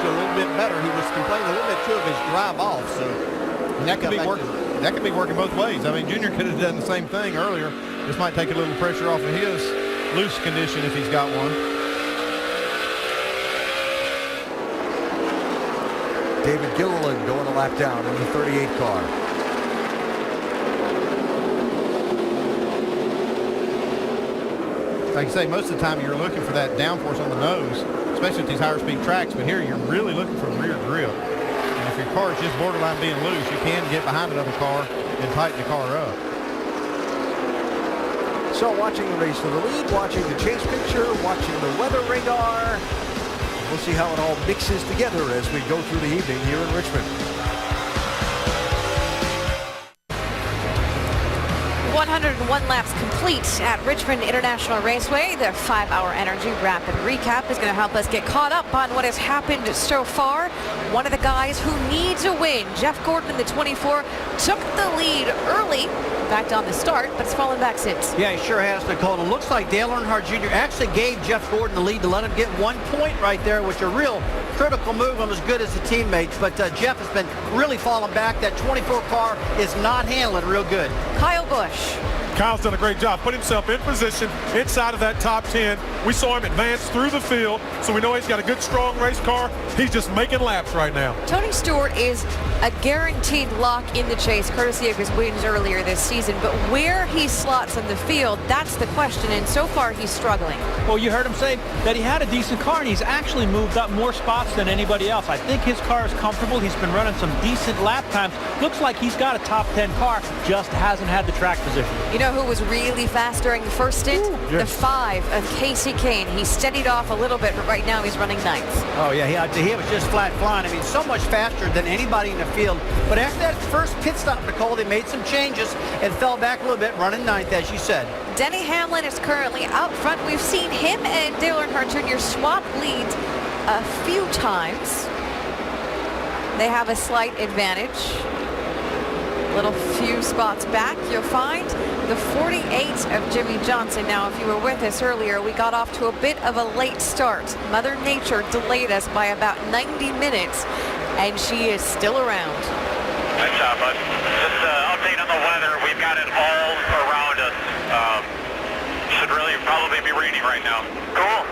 you a little bit better. He was complaining a little bit too of his drive off, so that could be working. That could be working both ways. I mean, Junior could have done the same thing earlier. This might take a little pressure off of his loose condition if he's got one. David Gilliland going a lap down in the 38 car. Like I say, most of the time you're looking for that downforce on the nose, especially at these higher speed tracks, but here you're really looking for rear grip. And if your car is just borderline being loose, you can get behind another car and tighten the car up. So watching the race to the lead, watching the chase picture, watching the weather radar. We'll see how it all mixes together as we go through the evening here in Richmond. 101 laps complete at Richmond International Raceway. The 5-hour energy rapid recap is going to help us get caught up on what has happened so far. One of the guys who needs a win, Jeff Gordon in the 24, took the lead early, backed on the start, but it's fallen back since. Yeah, he sure has, Nicole. And it looks like Dale Earnhardt Jr. actually gave Jeff Gordon the lead to let him get 1 point right there, which a real critical move on as good as the teammates. But Jeff has been really falling back. That 24 car is not handling real good. Kyle Busch. Kyle's done a great job. Put himself in position inside of that top 10. We saw him advance through the field, so we know he's got a good, strong race car. He's just making laps right now. Tony Stewart is a guaranteed lock in the chase, courtesy of his wins earlier this season. But where he slots in the field, that's the question, and so far he's struggling. Well, you heard him say that he had a decent car, and he's actually moved up more spots than anybody else. I think his car is comfortable. He's been running some decent lap times. Looks like he's got a top 10 car, just hasn't had the track position. You know who was really fast during the first stint? The 5 of Casey Kane. He steadied off a little bit, but right now he's running 9th. Oh, yeah, he was just flat flying. I mean, so much faster than anybody in the field. But after that first pit stop, Nicole, they made some changes and fell back a little bit, running 9th, as you said. Denny Hamlin is currently out front. We've seen him and Dale Earnhardt Jr. swap leads a few times. They have a slight advantage. Little few spots back, you'll find the 48 of Jimmy Johnson. Now, if you were with us earlier, we got off to a bit of a late start. Mother Nature delayed us by about 90 minutes, and she is still around. Nice job, bud. Just update on the weather. We've got it all around us. Should really probably be raining right now. Cool.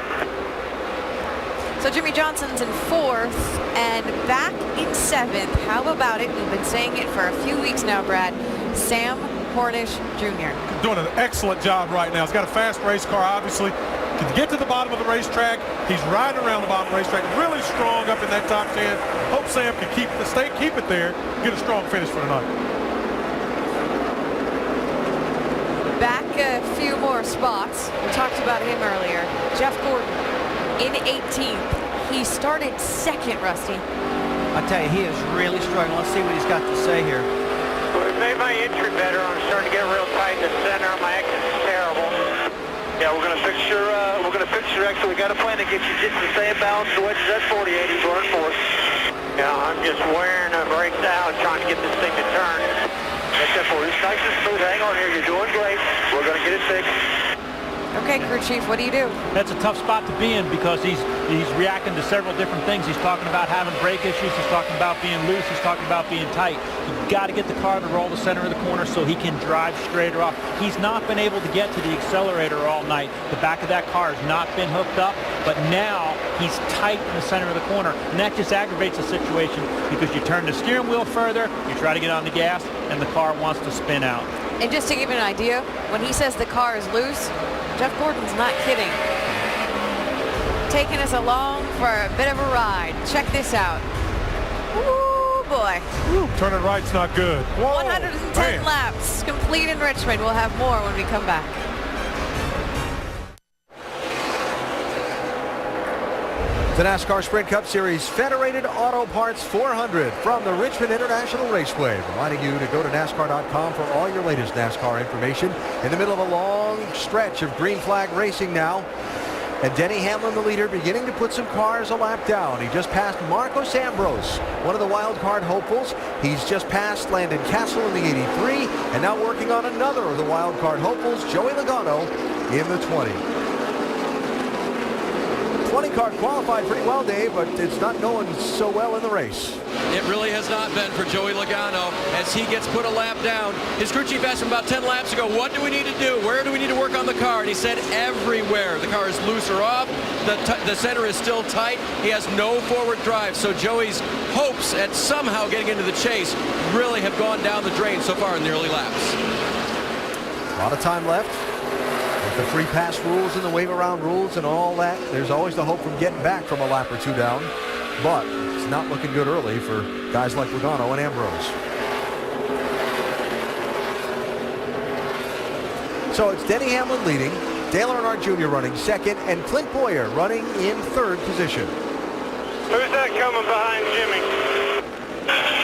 So Jimmy Johnson's in 4th and back in 7th. How about it? We've been saying it for a few weeks now, Brad. Sam Hornish Jr. Doing an excellent job right now. He's got a fast race car, obviously. To get to the bottom of the racetrack, he's riding around the bottom of the racetrack, really strong up in that top 10. Hope Sam can keep it there, get a strong finish for tonight. Back a few more spots. We talked about him earlier. Jeff Gordon in 18th. He started 2nd, Rusty. I tell you, he is really struggling. Let's see what he's got to say here. Well, we've made my entry better. I'm starting to get real tight in the center. My exit is terrible. Yeah, we're gonna fix your exit. We got a plan to get you just the same balance. The wedge is at 48. He's running 4th. Yeah, I'm just wearing a brakes out, trying to get this thing to turn. That's it for you. Nice and smooth. Hang on here. You're doing great. We're gonna get it fixed. Okay, crew chief, what do you do? That's a tough spot to be in because he's reacting to several different things. He's talking about having brake issues. He's talking about being loose. He's talking about being tight. You've got to get the car to roll the center of the corner so he can drive straighter off. He's not been able to get to the accelerator all night. The back of that car has not been hooked up, but now he's tight in the center of the corner, and that just aggravates the situation because you turn the steering wheel further, you try to get on the gas, and the car wants to spin out. And just to give you an idea, when he says the car is loose, Jeff Gordon's not kidding. Taking us along for a bit of a ride. Check this out. Ooh, boy. Ooh, turning right's not good. Whoa, 110 man. laps complete in Richmond. We'll have more when we come back. The NASCAR Sprint Cup Series Federated Auto Parts 400 from the Richmond International Raceway. Reminding you to go to NASCAR.com for all your latest NASCAR information. In the middle of a long stretch of green flag racing now. And Denny Hamlin, the leader, beginning to put some cars a lap down. He just passed Marcos Ambrose, one of the wild card hopefuls. He's just passed Landon Castle in the 83, and now working on another of the wild card hopefuls, Joey Logano, in the 20. 20 car qualified pretty well, Dave, but it's not going so well in the race. It really has not been for Joey Logano as he gets put a lap down. His crew chief asked him about 10 laps ago, what do we need to do? Where do we need to work on the car? And he said everywhere. The car is loose or off. The center is still tight. He has no forward drive. So Joey's hopes at somehow getting into the chase really have gone down the drain so far in the early laps. A lot of time left. With the free pass rules and the wave around rules and all that, there's always the hope from getting back from a lap or two down. But it's not looking good early for guys like Logano and Ambrose. So it's Denny Hamlin leading, Dale Earnhardt Jr. running second, and Clint Boyer running in third position. Who's that coming behind Jimmy?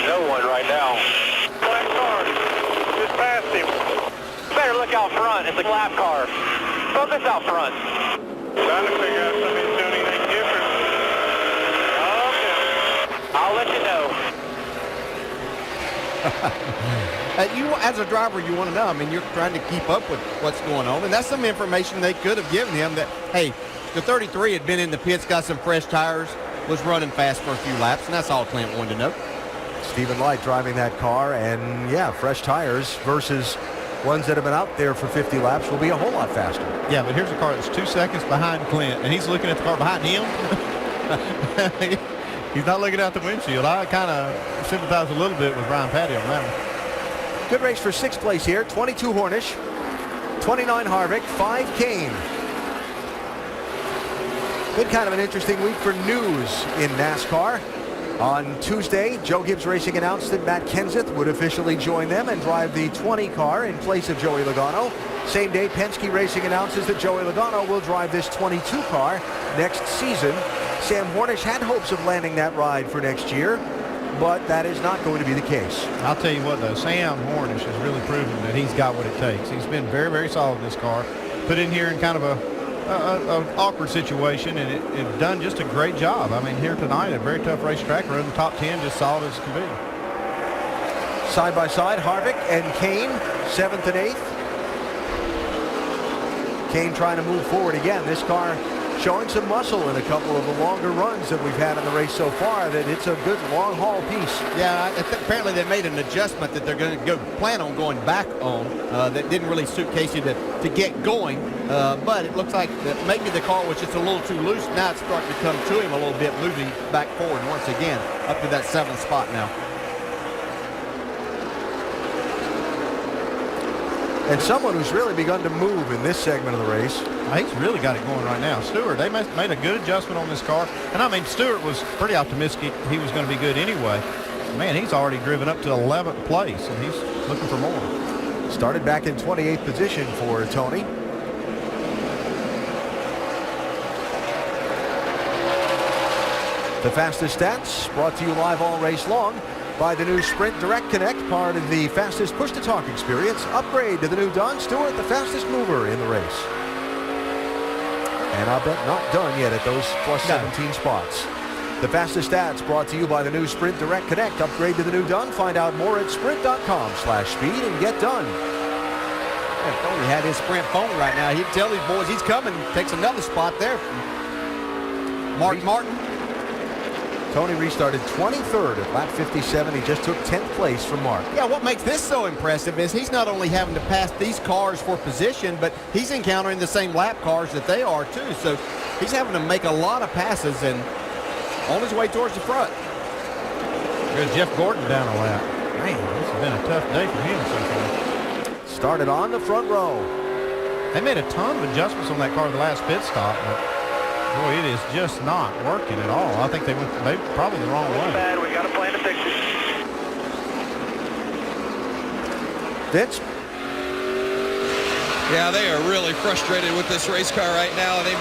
No one right now. Black car. Just past him. better look out front. It's a lap car. Focus out front. Trying to figure out if he's doing anything different. Okay. I'll let you know. You, as a driver, you want to know. I mean, you're trying to keep up with what's going on, and that's some information they could have given him that, hey, the 33 had been in the pits, got some fresh tires, was running fast for a few laps, and that's all Clint wanted to know. Stephen Light driving that car, and yeah, fresh tires versus ones that have been out there for 50 laps will be a whole lot faster. Yeah, but here's a car that's 2 seconds behind Clint, and he's looking at the car behind him. He's not looking out the windshield. I kind of sympathize a little bit with Ryan Patty on that one. Good race for 6th place here. 22 Hornish, 29 Harvick, 5 Kane. Been kind of an interesting week for news in NASCAR. On Tuesday, Joe Gibbs Racing announced that Matt Kenseth would officially join them and drive the 20 car in place of Joey Logano. Same day, Penske Racing announces that Joey Logano will drive this 22 car next season. Sam Hornish had hopes of landing that ride for next year, but that is not going to be the case. I'll tell you what, though, Sam Hornish has really proven that he's got what it takes. He's been very, very solid in this car. Put in here in kind of an awkward situation, and it done just a great job. I mean, here tonight, a very tough racetrack, running the top 10, just solid as can be. Side by side, Harvick and Kane, 7th and 8th. Kane trying to move forward again. This car showing some muscle in a couple of the longer runs that we've had in the race so far, that it's a good long haul piece. Yeah, apparently they made an adjustment that they're going to plan on going back on that didn't really suit Casey to get going, but it looks like that maybe the car was just a little too loose. Now it's starting to come to him a little bit, moving back forward once again up to that 7th spot now. And someone who's really begun to move in this segment of the race. He's really got it going right now. Stewart, they made a good adjustment on this car. And I mean, Stewart was pretty optimistic he was going to be good anyway. Man, he's already driven up to 11th place, and he's looking for more. Started back in 28th position for Tony. The fastest stats brought to you live all race long by the new Sprint Direct Connect, part of the fastest push-to-talk experience. Upgrade to the new Don Stewart, the fastest mover in the race. And I'll bet not done yet at those plus 17 spots. The fastest stats brought to you by the new Sprint Direct Connect. Upgrade to the new Done. Find out more at sprint.com/speed and get done. If Tony had his Sprint phone right now, he'd tell these boys he's coming. Takes another spot there. Martin. Tony restarted 23rd at lap 57. He just took 10th place from Mark. Yeah, what makes this so impressive is he's not only having to pass these cars for position, but he's encountering the same lap cars that they are too. So he's having to make a lot of passes and on his way towards the front. There's Jeff Gordon down a lap. Man, this has been a tough day for him so far. Started on the front row. They made a ton of adjustments on that car the last pit stop, but boy, it is just not working at all. I think they went probably the wrong way. Bad. We got a plan to fix it. Vince? Yeah, they are really frustrated with this race car right now. They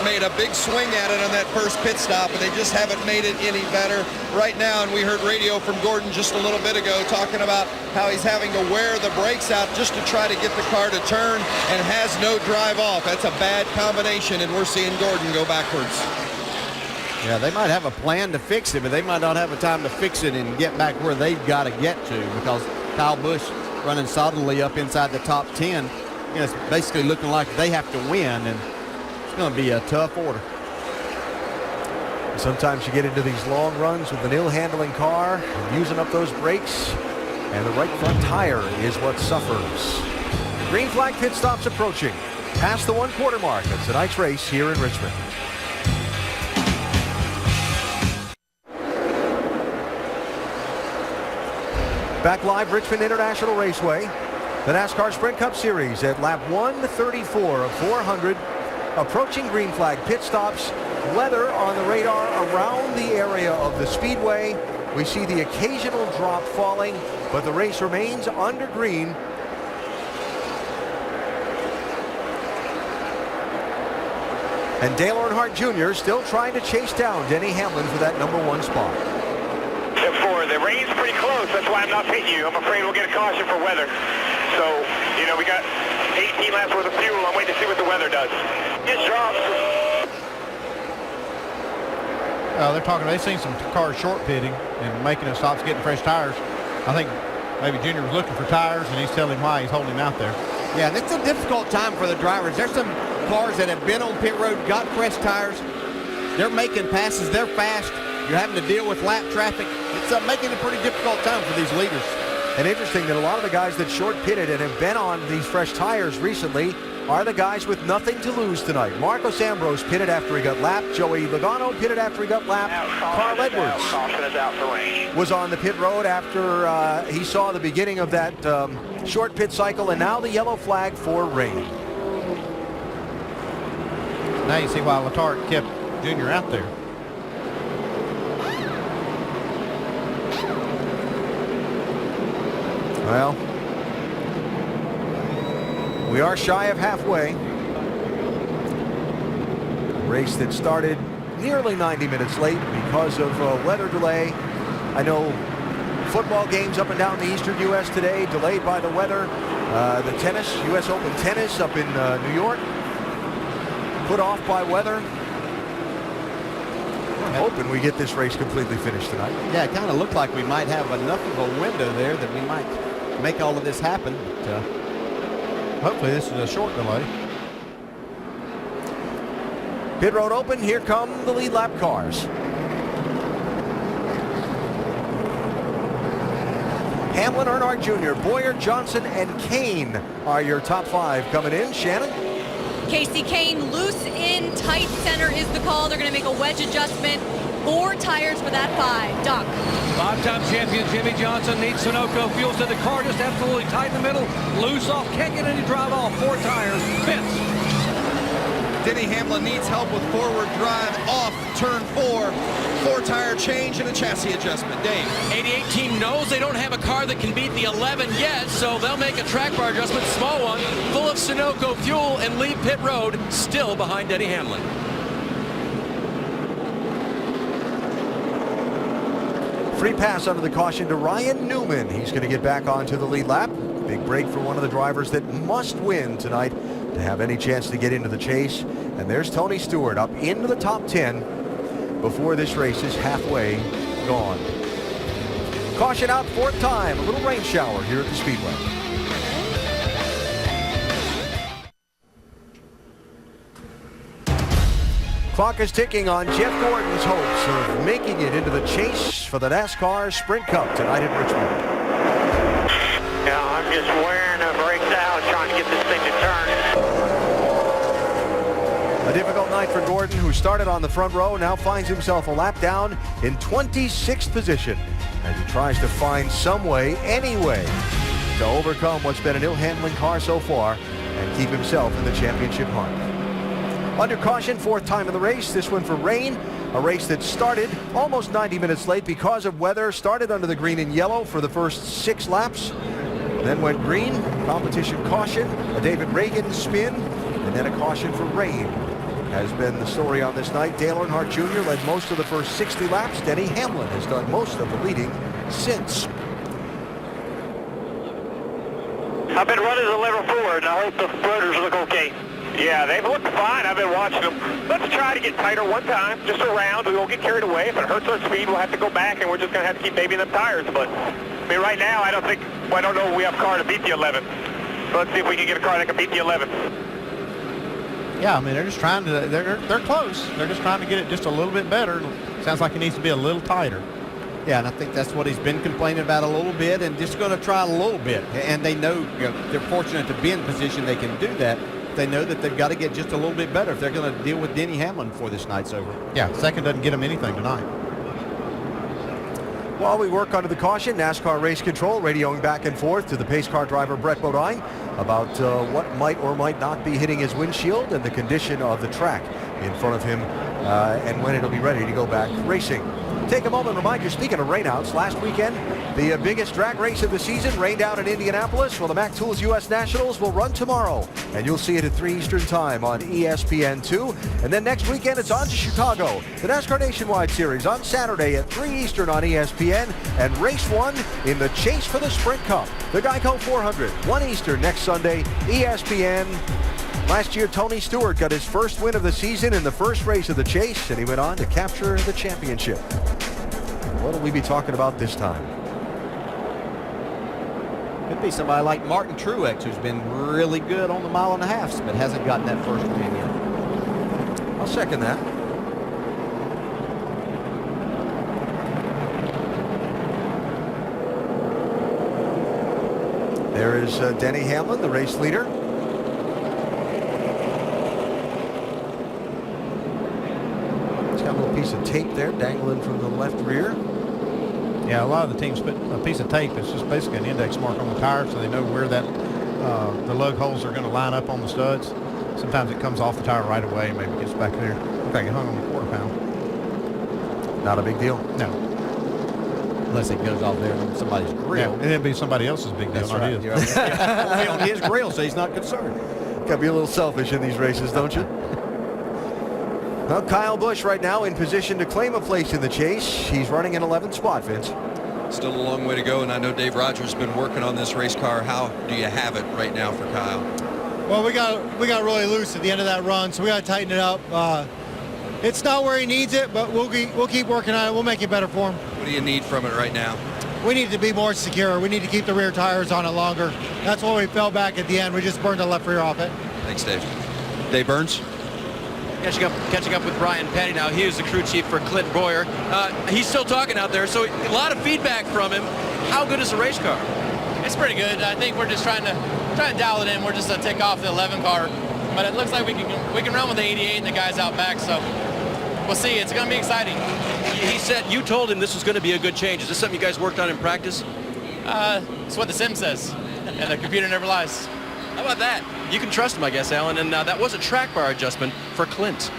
made a big swing at it on that first pit stop, and they just haven't made it any better right now. And we heard radio from Gordon just a little bit ago talking about how he's having to wear the brakes out just to try to get the car to turn and has no drive off. That's a bad combination, and we're seeing Gordon go backwards. Yeah, they might have a plan to fix it, but they might not have a time to fix it and get back where they've got to get to, because Kyle Busch running solidly up inside the top 10. You know, it's basically looking like they have to win, and it's going to be a tough order. Sometimes you get into these long runs with an ill-handling car, using up those brakes, and the right front tire is what suffers. Green flag pit stops approaching. Past the 1/4 mark of tonight's race here in Richmond. Back live, Richmond International Raceway. The NASCAR Sprint Cup Series at lap 134 of 400. Approaching green flag pit stops. Weather on the radar around the area of the speedway. We see the occasional drop falling, but the race remains under green. And Dale Earnhardt Jr. still trying to chase down Denny Hamlin for that #1 spot. The rain's pretty close. That's why I'm not pitting you. I'm afraid we'll get a caution for weather. So, you know, we got 18 laps worth of fuel. I'm waiting to see what the weather does. It drops. They're talking, they've seen some cars short pitting and making it stops getting fresh tires. I think maybe Junior was looking for tires, and he's telling him why he's holding him out there. Yeah, it's a difficult time for the drivers. There's some cars that have been on pit road, got fresh tires. They're making passes. They're fast. You're having to deal with lap traffic. It's making it a pretty difficult time for these leaders. And interesting that a lot of the guys that short pitted and have been on these fresh tires recently are the guys with nothing to lose tonight. Marcos Ambrose pitted after he got lapped. Joey Logano pitted after he got lapped. Carl Edwards was on the pit road after he saw the beginning of that short pit cycle, and now the yellow flag for rain. Now you see why Letarte kept Junior out there. Well, we are shy of halfway. A race that started nearly 90 minutes late because of weather delay. I know football games up and down the eastern U.S. today delayed by the weather. The tennis, U.S. Open tennis up in New York, put off by weather. We're hoping we get this race completely finished tonight. Yeah, it kind of looked like we might have enough of a window there that we might make all of this happen. But, hopefully this is a short delay. Pit road open. Here come the lead lap cars. Hamlin, Earnhardt Jr., Boyer, Johnson, and Kane are your top five coming in. Shannon? Casey Kane loose in tight center is the call. They're going to make a wedge adjustment. 4 tires for that 5. Doc. 5-time champion Jimmy Johnson needs Sunoco fuel. So the car just absolutely tight in the middle. Loose off. Can't get any drive off. 4 tires. Fits. Denny Hamlin needs help with forward drive off turn 4. 4-tire change and a chassis adjustment. Dave. 88 team knows they don't have a car that can beat the 11 yet, so they'll make a track bar adjustment, small one, full of Sunoco fuel, and leave pit road still behind Denny Hamlin. Free pass under the caution to Ryan Newman. He's going to get back onto the lead lap. Big break for one of the drivers that must win tonight to have any chance to get into the chase. And there's Tony Stewart up into the top 10 before this race is halfway gone. Caution out, 4th time. A little rain shower here at the Speedway. Clock is ticking on Jeff Gordon's hopes of making it into the chase for the NASCAR Sprint Cup tonight in Richmond. Yeah, I'm just wearing the brakes out, trying to get this thing to turn. A difficult night for Gordon, who started on the front row, now finds himself a lap down in 26th position as he tries to find some way, any way, to overcome what's been an ill-handling car so far and keep himself in the championship hunt. Under caution, 4th time in the race, this one for rain, a race that started almost 90 minutes late because of weather, started under the green and yellow for the first 6 laps, then went green, competition caution, a David Reagan spin, and then a caution for rain has been the story on this night. Dale Earnhardt Jr. led most of the first 60 laps. Denny Hamlin has done most of the leading since. I've been running the lever forward, and I hope the rotors look okay. Yeah, they've looked fine. I've been watching them. Let's try to get tighter one time, just around. We won't get carried away. If it hurts our speed, we'll have to go back, and we're just going to have to keep babying them tires. But, I mean, right now, I don't know if we have a car to beat the 11. So let's see if we can get a car that can beat the 11. Yeah, I mean, they're just trying to, they're close. They're just trying to get it just a little bit better. Sounds like it needs to be a little tighter. Yeah, and I think that's what he's been complaining about a little bit, and just going to try a little bit. And they know, they're fortunate to be in position they can do that. They know that they've got to get just a little bit better if they're going to deal with Denny Hamlin before this night's over. Yeah, second doesn't get them anything tonight. While we work under the caution, NASCAR Race Control radioing back and forth to the pace car driver Brett Bodine about what might or might not be hitting his windshield and the condition of the track in front of him and when it'll be ready to go back racing. Take a moment, remind you, speaking of rainouts, last weekend The biggest drag race of the season rained out in Indianapolis. Well, the Mac Tools U.S. Nationals will run tomorrow, and you'll see it at 3 Eastern time on ESPN2. And then next weekend, it's on to Chicago. The NASCAR Nationwide Series on Saturday at 3 Eastern on ESPN, and race 1 in the chase for the Sprint Cup. The Geico 400, 1 Eastern next Sunday, ESPN. Last year, Tony Stewart got his first win of the season in the first race of the chase, and he went on to capture the championship. What will we be talking about this time? Could be somebody like Martin Truex, who's been really good on the mile and a half, but hasn't gotten that first win yet. I'll second that. There is Denny Hamlin, the race leader. He's got a little piece of tape there dangling from the left rear. Yeah, a lot of the teams put a piece of tape. It's just basically an index mark on the tire so they know where that the lug holes are going to line up on the studs. Sometimes it comes off the tire right away and maybe gets back there. Looks like it hung on the quarter pound. Not a big deal. No. Unless it goes off there on somebody's grill. Yeah, and it'd be somebody else's big deal, That's not right. his. You're right. Yeah. It'll be on his grill, so he's not concerned. Got to be a little selfish in these races, don't you? Well, Kyle Busch right now in position to claim a place in the chase. He's running an 11th spot, Vince. Still a long way to go, and I know Dave Rogers has been working on this race car. How do you have it right now for Kyle? Well, we got really loose at the end of that run, so we got to tighten it up. It's not where he needs it, but we'll keep working on it. We'll make it better for him. What do you need from it right now? We need to be more secure. We need to keep the rear tires on it longer. That's why we fell back at the end. We just burned the left rear off it. Thanks, Dave. Dave Burns? Catching up with Brian Petty now. He is the crew chief for Clinton Boyer. He's still talking out there, so a lot of feedback from him. How good is the race car? It's pretty good. I think we're just trying to dial it in. We're just to take off the 11 car, but it looks like we can run with the 88 and the guys out back. So we'll see. It's going to be exciting. He said you told him this was going to be a good change. Is this something you guys worked on in practice? It's what the sim says, and the computer never lies. How about that? You can trust him, I guess, Alan. And that was a track bar adjustment for Clint.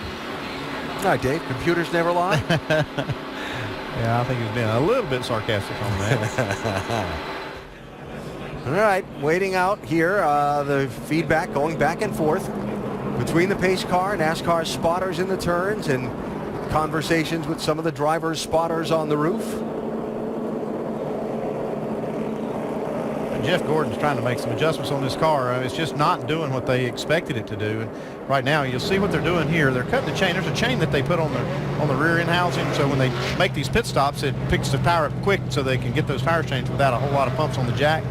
All right, Dave. Computers never lie. Yeah, I think he's been a little bit sarcastic on that. All right, waiting out here. The feedback going back and forth between the pace car, NASCAR spotters in the turns, and conversations with some of the drivers' spotters on the roof. Jeff Gordon's trying to make some adjustments on this car. It's just not doing what they expected it to do. And right now, you'll see what they're doing here. They're cutting the chain. There's a chain that they put on the rear end housing. So when they make these pit stops, it picks the tire up quick so they can get those tires changed without a whole lot of pumps on the jack.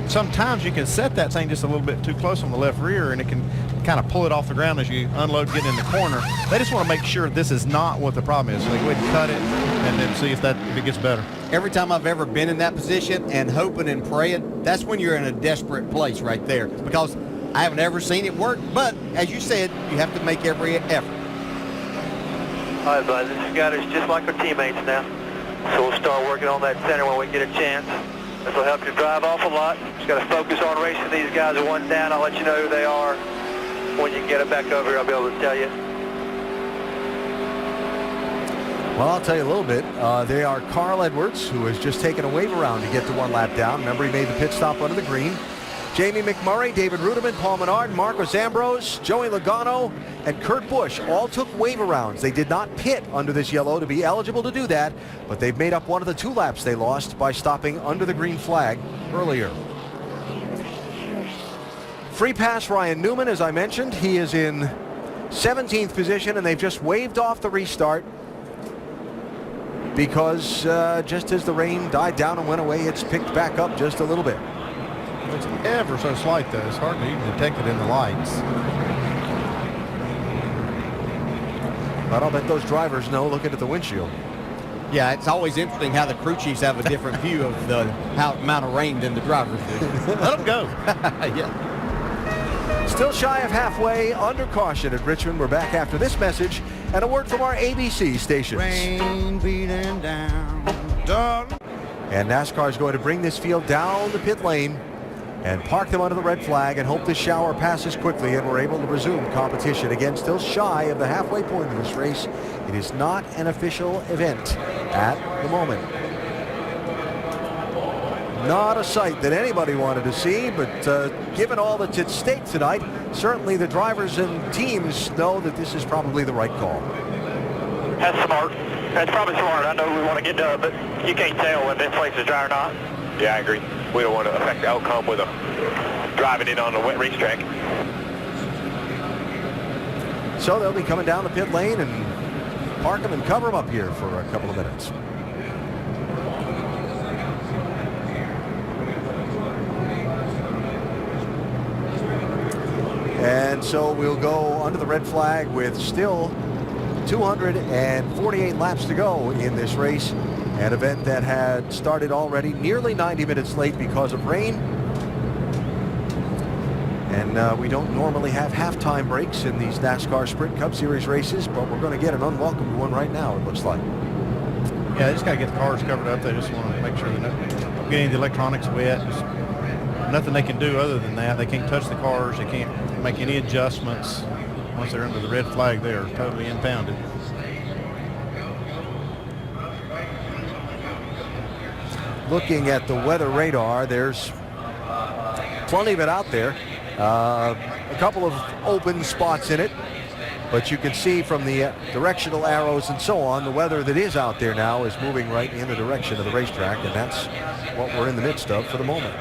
Sometimes you can set that thing just a little bit too close on the left rear, and it can kind of pull it off the ground as you unload, get in the corner. They just want to make sure this is not what the problem is. So they go ahead and cut it and then see if it gets better. Every time I've ever been in that position and hoping and praying, that's when you're in a desperate place right there, because I haven't ever seen it work. But as you said, you have to make every effort. All right, bud, this guy is just like our teammates now. So we'll start working on that center when we get a chance. This will help you drive off a lot. Just got to focus on racing these guys at one down. I'll let you know who they are. When you get them back over here, I'll be able to tell you. Well, I'll tell you a little bit. They are Carl Edwards, who has just taken a wave around to get to one lap down. Remember, he made the pit stop under the green. Jamie McMurray, David Rudiman, Paul Menard, Marcos Ambrose, Joey Logano, and Kurt Busch all took wave arounds. They did not pit under this yellow to be eligible to do that, but they've made up one of the 2 laps they lost by stopping under the green flag earlier. Free pass Ryan Newman, as I mentioned. He is in 17th position, and they've just waved off the restart because just as the rain died down and went away, it's picked back up just a little bit. It's ever so slight, though. It's hard to even detect it in the lights. But I'll bet those drivers know looking at the windshield. Yeah, it's always interesting how the crew chiefs have a different view of the amount of rain than the drivers do. Let them go. Yeah. Still shy of halfway, under caution at Richmond. We're back after this message and a word from our ABC stations. Rain beating down. And NASCAR is going to bring this field down the pit lane and park them under the red flag and hope this shower passes quickly and we're able to resume competition. Again, still shy of the halfway point of this race. It is not an official event at the moment. Not a sight that anybody wanted to see, but given all that's at stake tonight, certainly the drivers and teams know that this is probably the right call. That's smart. That's probably smart. I know we want to get done, but you can't tell when this place is dry or not. Yeah, I agree. We don't want to affect the outcome with driving it on a wet racetrack. So they'll be coming down the pit lane and park them and cover them up here for a couple of minutes. And so we'll go under the red flag with still 248 laps to go in this race, an event that had started already nearly 90 minutes late because of rain. And we don't normally have halftime breaks in these NASCAR Sprint Cup Series races, but we're going to get an unwelcome one right now, it looks like. Yeah, they just got to get the cars covered up. They just want to make sure they're not getting the electronics wet. Just nothing they can do other than that. They can't touch the cars. They can't make any adjustments. Once they're under the red flag, they are totally impounded. Looking at the weather radar, there's plenty of it out there. A couple of open spots in it, but you can see from the directional arrows and so on, the weather that is out there now is moving right in the direction of the racetrack, and that's what we're in the midst of for the moment.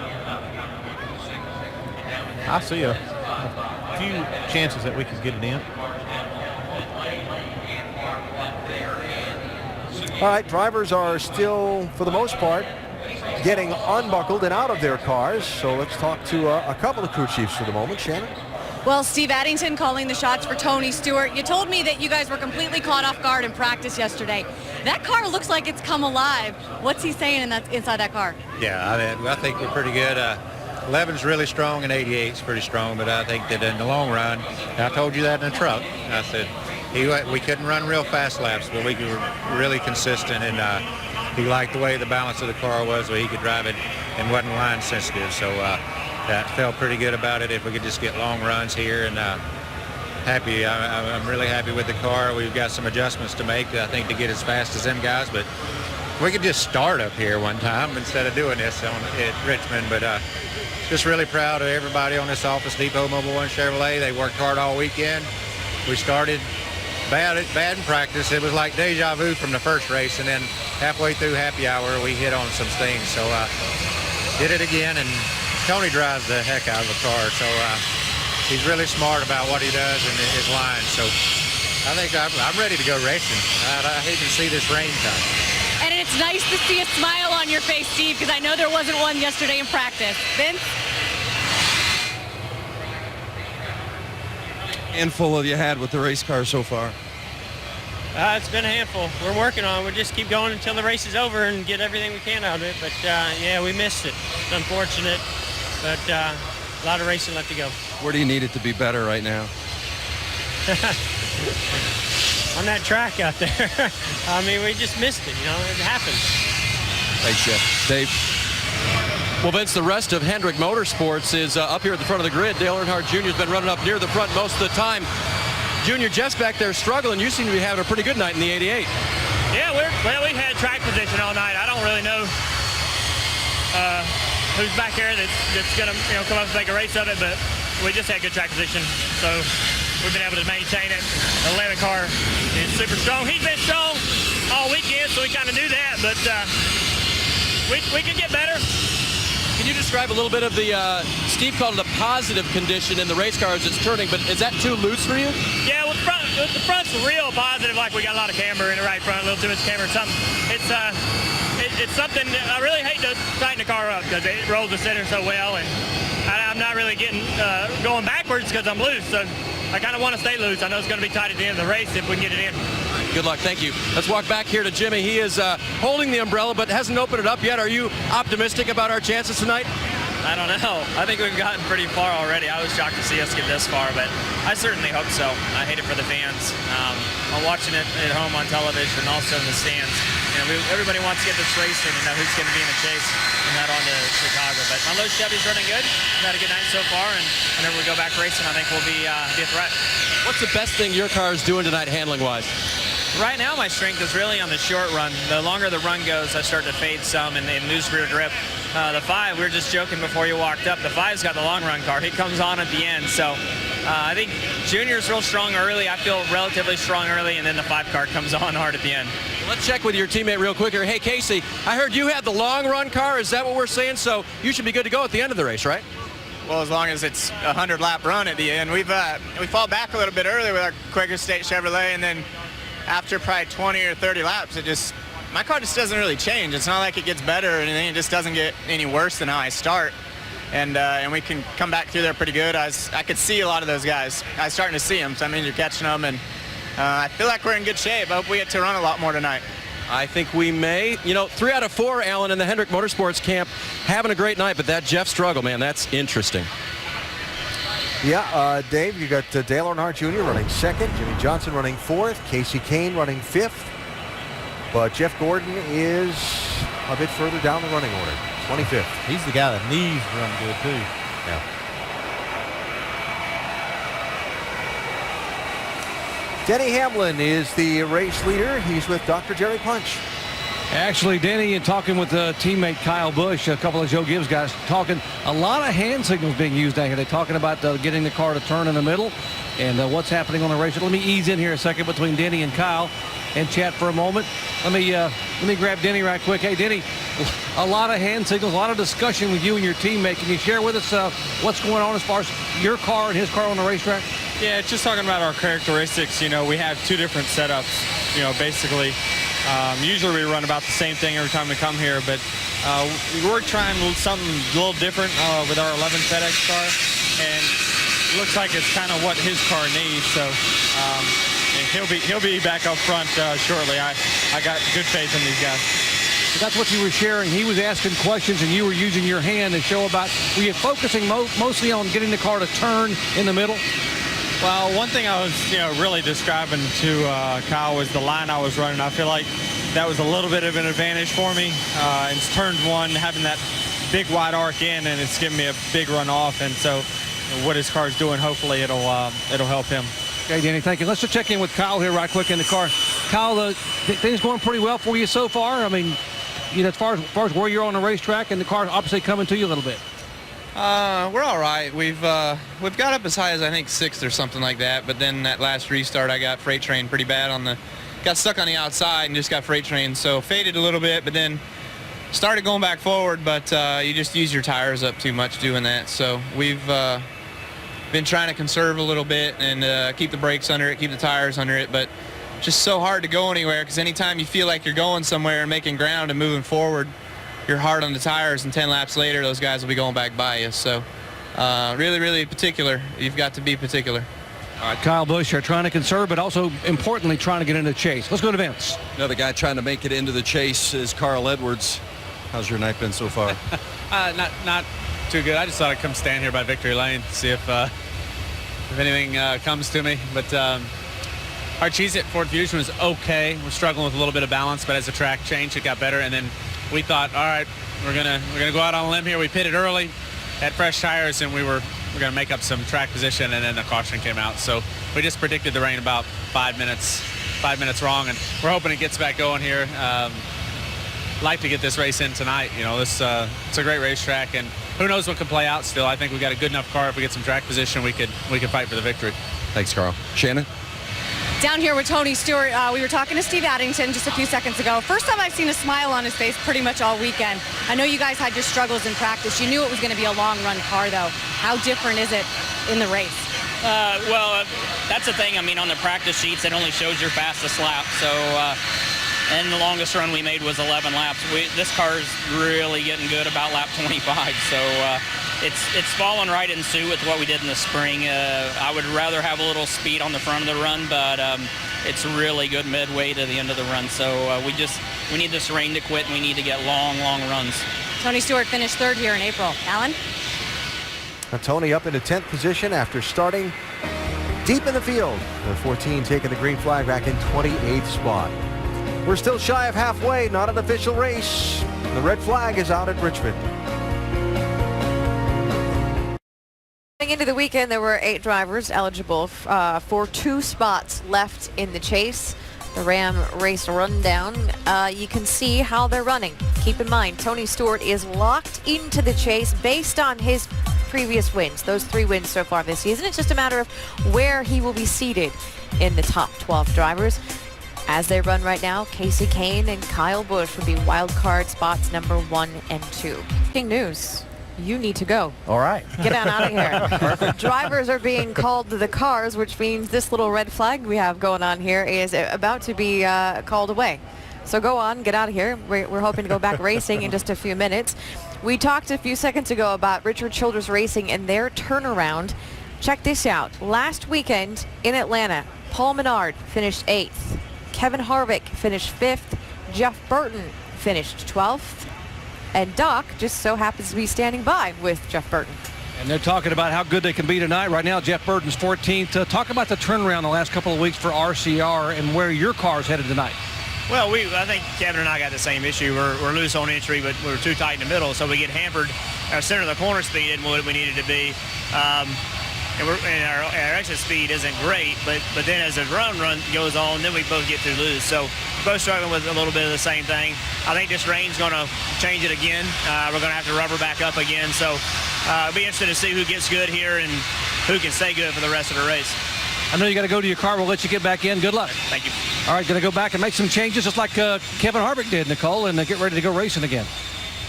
I see a few chances that we could get it in. All right, drivers are still, for the most part, getting unbuckled and out of their cars. So let's talk to a couple of crew chiefs for the moment. Shannon? Well, Steve Addington calling the shots for Tony Stewart. You told me that you guys were completely caught off guard in practice yesterday. That car looks like it's come alive. What's he saying inside that car? Yeah, I think we're pretty good. 11's really strong and 88's pretty strong, but I think that in the long run, I told you that in the truck. I said we couldn't run real fast laps, but we were really consistent, and he liked the way the balance of the car was, so he could drive it and wasn't line sensitive. So that felt pretty good about it. If we could just get long runs here, and happy. I'm really happy with the car. We've got some adjustments to make, I think, to get as fast as them guys, but we could just start up here one time instead of doing this at Richmond. But just really proud of everybody on this Office Depot Mobile One Chevrolet. They worked hard all weekend. We started bad in practice. It was like deja vu from the first race, and then halfway through happy hour we hit on some things. So did it again, and Tony drives the heck out of the car. So he's really smart about what he does in his line. So I think I'm ready to go racing. I hate to see this rain come. And it's nice to see a smile on your face, Steve, because I know there wasn't one yesterday in practice. Vince? Handful have you had with the race car so far? It's been a handful. We're working on it. We'll just keep going until the race is over and get everything we can out of it. But, yeah, we missed it. It's unfortunate, but a lot of racing left to go. Where do you need it to be better right now? On that track out there. I mean, we just missed it, it happens. Thanks, Jeff. Dave? Well, Vince, the rest of Hendrick Motorsports is up here at the front of the grid. Dale Earnhardt Jr. has been running up near the front most of the time. Junior, Jeff's back there struggling. You seem to be having a pretty good night in the 88. Yeah, we've had track position all night. I don't really know who's back there that's going to come up and make a race of it, but we just had good track position. So we've been able to maintain it. The 11 car is super strong. He's been strong all weekend, so we kind of knew that, but we can get better. Can you describe a little bit of the, Steve called it a positive condition in the race car as it's turning, but is that too loose for you? Yeah, the front's real positive, like we got a lot of camber in the right front, a little too much camber or something. It's something, I really hate to tighten the car up because it rolls the center so well, and I'm not really going backwards because I'm loose, so I kind of want to stay loose. I know it's going to be tight at the end of the race if we can get it in. Good luck. Thank you. Let's walk back here to Jimmy. He is holding the umbrella but hasn't opened it up yet. Are you optimistic about our chances tonight? I don't know. I think we've gotten pretty far already. I was shocked to see us get this far, but I certainly hope so. I hate it for the fans. I'm watching it at home on television and also in the stands. Everybody wants to get this race in and know who's going to be in the chase and head on to Chicago. But my low Chevy's running good. We've had a good night so far, and whenever we go back racing, I think we'll be a threat. What's the best thing your car is doing tonight handling-wise? Right now, my strength is really on the short run. The longer the run goes, I start to fade some and lose rear grip. The 5, we were just joking before you walked up. The 5's got the long run car. He comes on at the end. So I think Junior's real strong early. I feel relatively strong early, and then the 5 car comes on hard at the end. Let's check with your teammate real quick here. Hey, Casey, I heard you had the long run car. Is that what we're saying? So you should be good to go at the end of the race, right? Well, as long as it's a 100-lap run at the end. We fall back a little bit early with our Quaker State Chevrolet, and then after probably 20 or 30 laps, my car just doesn't really change. It's not like it gets better or anything. It just doesn't get any worse than how I start. And we can come back through there pretty good. I could see a lot of those guys. I was starting to see them, so I mean, you're catching them, and I feel like we're in good shape. I hope we get to run a lot more tonight. I think we may. 3 out of 4, Alan, in the Hendrick Motorsports camp having a great night, but that Jeff struggle, man, that's interesting. Yeah, Dave, you got Dale Earnhardt Jr. running 2nd, Jimmy Johnson running 4th, Casey Kane running 5th, but Jeff Gordon is a bit further down the running order, 25th. He's the guy that needs to run good, too. Yeah. Denny Hamlin is the race leader. He's with Dr. Jerry Punch. Actually, Denny, and talking with teammate Kyle Busch, a couple of Joe Gibbs guys, talking a lot of hand signals being used down here. They're talking about getting the car to turn in the middle and what's happening on the race. Let me ease in here a second between Denny and Kyle and chat for a moment. Let me grab Denny right quick. Hey, Denny, a lot of hand signals, a lot of discussion with you and your teammate. Can you share with us what's going on as far as your car and his car on the racetrack? Yeah, it's just talking about our characteristics. We have 2 different setups, basically. Usually we run about the same thing every time we come here, but we're trying something a little different with our 11 FedEx car, and it looks like it's kind of what his car needs. So he'll be back up front shortly. I got good faith in these guys. So that's what you were sharing. He was asking questions, and you were using your hand to show about. Were you focusing mostly on getting the car to turn in the middle? Well, one thing I was, really describing to Kyle was the line I was running. I feel like that was a little bit of an advantage for me. It's turn 1, having that big wide arc in, and it's giving me a big run off. And so, what his car's doing, hopefully it'll help him. Okay, Danny, thank you. Let's just check in with Kyle here right quick in the car. Kyle, things going pretty well for you so far. I mean, as far as where you're on the racetrack, and the car obviously coming to you a little bit. We're all right. We've got up as high as I think 6th or something like that, but then that last restart I got freight trained pretty bad got stuck on the outside and just got freight trained, so faded a little bit, but then started going back forward, but you just use your tires up too much doing that. So we've been trying to conserve a little bit and keep the brakes under it, keep the tires under it, but just so hard to go anywhere, because anytime you feel like you're going somewhere and making ground and moving forward, you're hard on the tires, and 10 laps later, those guys will be going back by you. So really, really particular. You've got to be particular. All right, Kyle Busch are trying to conserve, but also importantly trying to get into the chase. Let's go to Vince. Another guy trying to make it into the chase is Carl Edwards. How's your night been so far? Not too good. I just thought I'd come stand here by Victory Lane, see if anything comes to me. But our cheese at Ford Fusion was okay. We're struggling with a little bit of balance, but as the track changed, it got better. And then we thought, all right, we're gonna go out on a limb here. We pitted early, had fresh tires, and we're gonna make up some track position, and then the caution came out. So we just predicted the rain about 5 minutes wrong, and we're hoping it gets back going here. Like to get this race in tonight. It's a great racetrack, and who knows what could play out still. I think we got a good enough car. If we get some track position, we could fight for the victory. Thanks, Carl. Shannon? Down here with Tony Stewart, we were talking to Steve Addington just a few seconds ago. First time I've seen a smile on his face pretty much all weekend. I know you guys had your struggles in practice. You knew it was going to be a long-run car, though. How different is it in the race? Well, that's the thing. I mean, on the practice sheets, it only shows your fastest lap. So, and the longest run we made was 11 laps. This car is really getting good about lap 25. So it's fallen right in suit with what we did in the spring. I would rather have a little speed on the front of the run, but it's really good midway to the end of the run. So we need this rain to quit, and we need to get long runs. Tony Stewart finished 3rd here in April. Alan? Tony up into 10th position after starting deep in the field. The 14 taking the green flag back in 28th spot. We're still shy of halfway, not an official race. The red flag is out at Richmond. Going into the weekend, there were 8 drivers eligible for 2 spots left in the chase. The Ram race rundown. You can see how they're running. Keep in mind, Tony Stewart is locked into the chase based on his previous wins, those 3 wins so far this season. It's just a matter of where he will be seated in the top 12 drivers. As they run right now, Casey Kane and Kyle Busch would be wild card spots number 1 and 2. Breaking news. You need to go. All right. Get on out of here. Drivers are being called to the cars, which means this little red flag we have going on here is about to be called away. So go on, get out of here. We're hoping to go back racing in just a few minutes. We talked a few seconds ago about Richard Childress Racing and their turnaround. Check this out. Last weekend in Atlanta, Paul Menard finished 8th. Kevin Harvick finished 5th. Jeff Burton finished 12th. And Doc just so happens to be standing by with Jeff Burton. And they're talking about how good they can be tonight. Right now, Jeff Burton's 14th. Talk about the turnaround the last couple of weeks for RCR and where your car's headed tonight. Well, I think Kevin and I got the same issue. We're loose on entry, but we're too tight in the middle, so we get hampered. Our center of the corner speed isn't what we needed to be. And our exit speed isn't great, but then as the run goes on, then we both get too loose. So we're both struggling with a little bit of the same thing. I think this rain's going to change it again. We're going to have to rubber back up again. So it'll be interesting to see who gets good here and who can stay good for the rest of the race. I know you got to go to your car. We'll let you get back in. Good luck. Thank you. All right, going to go back and make some changes just like Kevin Harvick did, Nicole, and get ready to go racing again.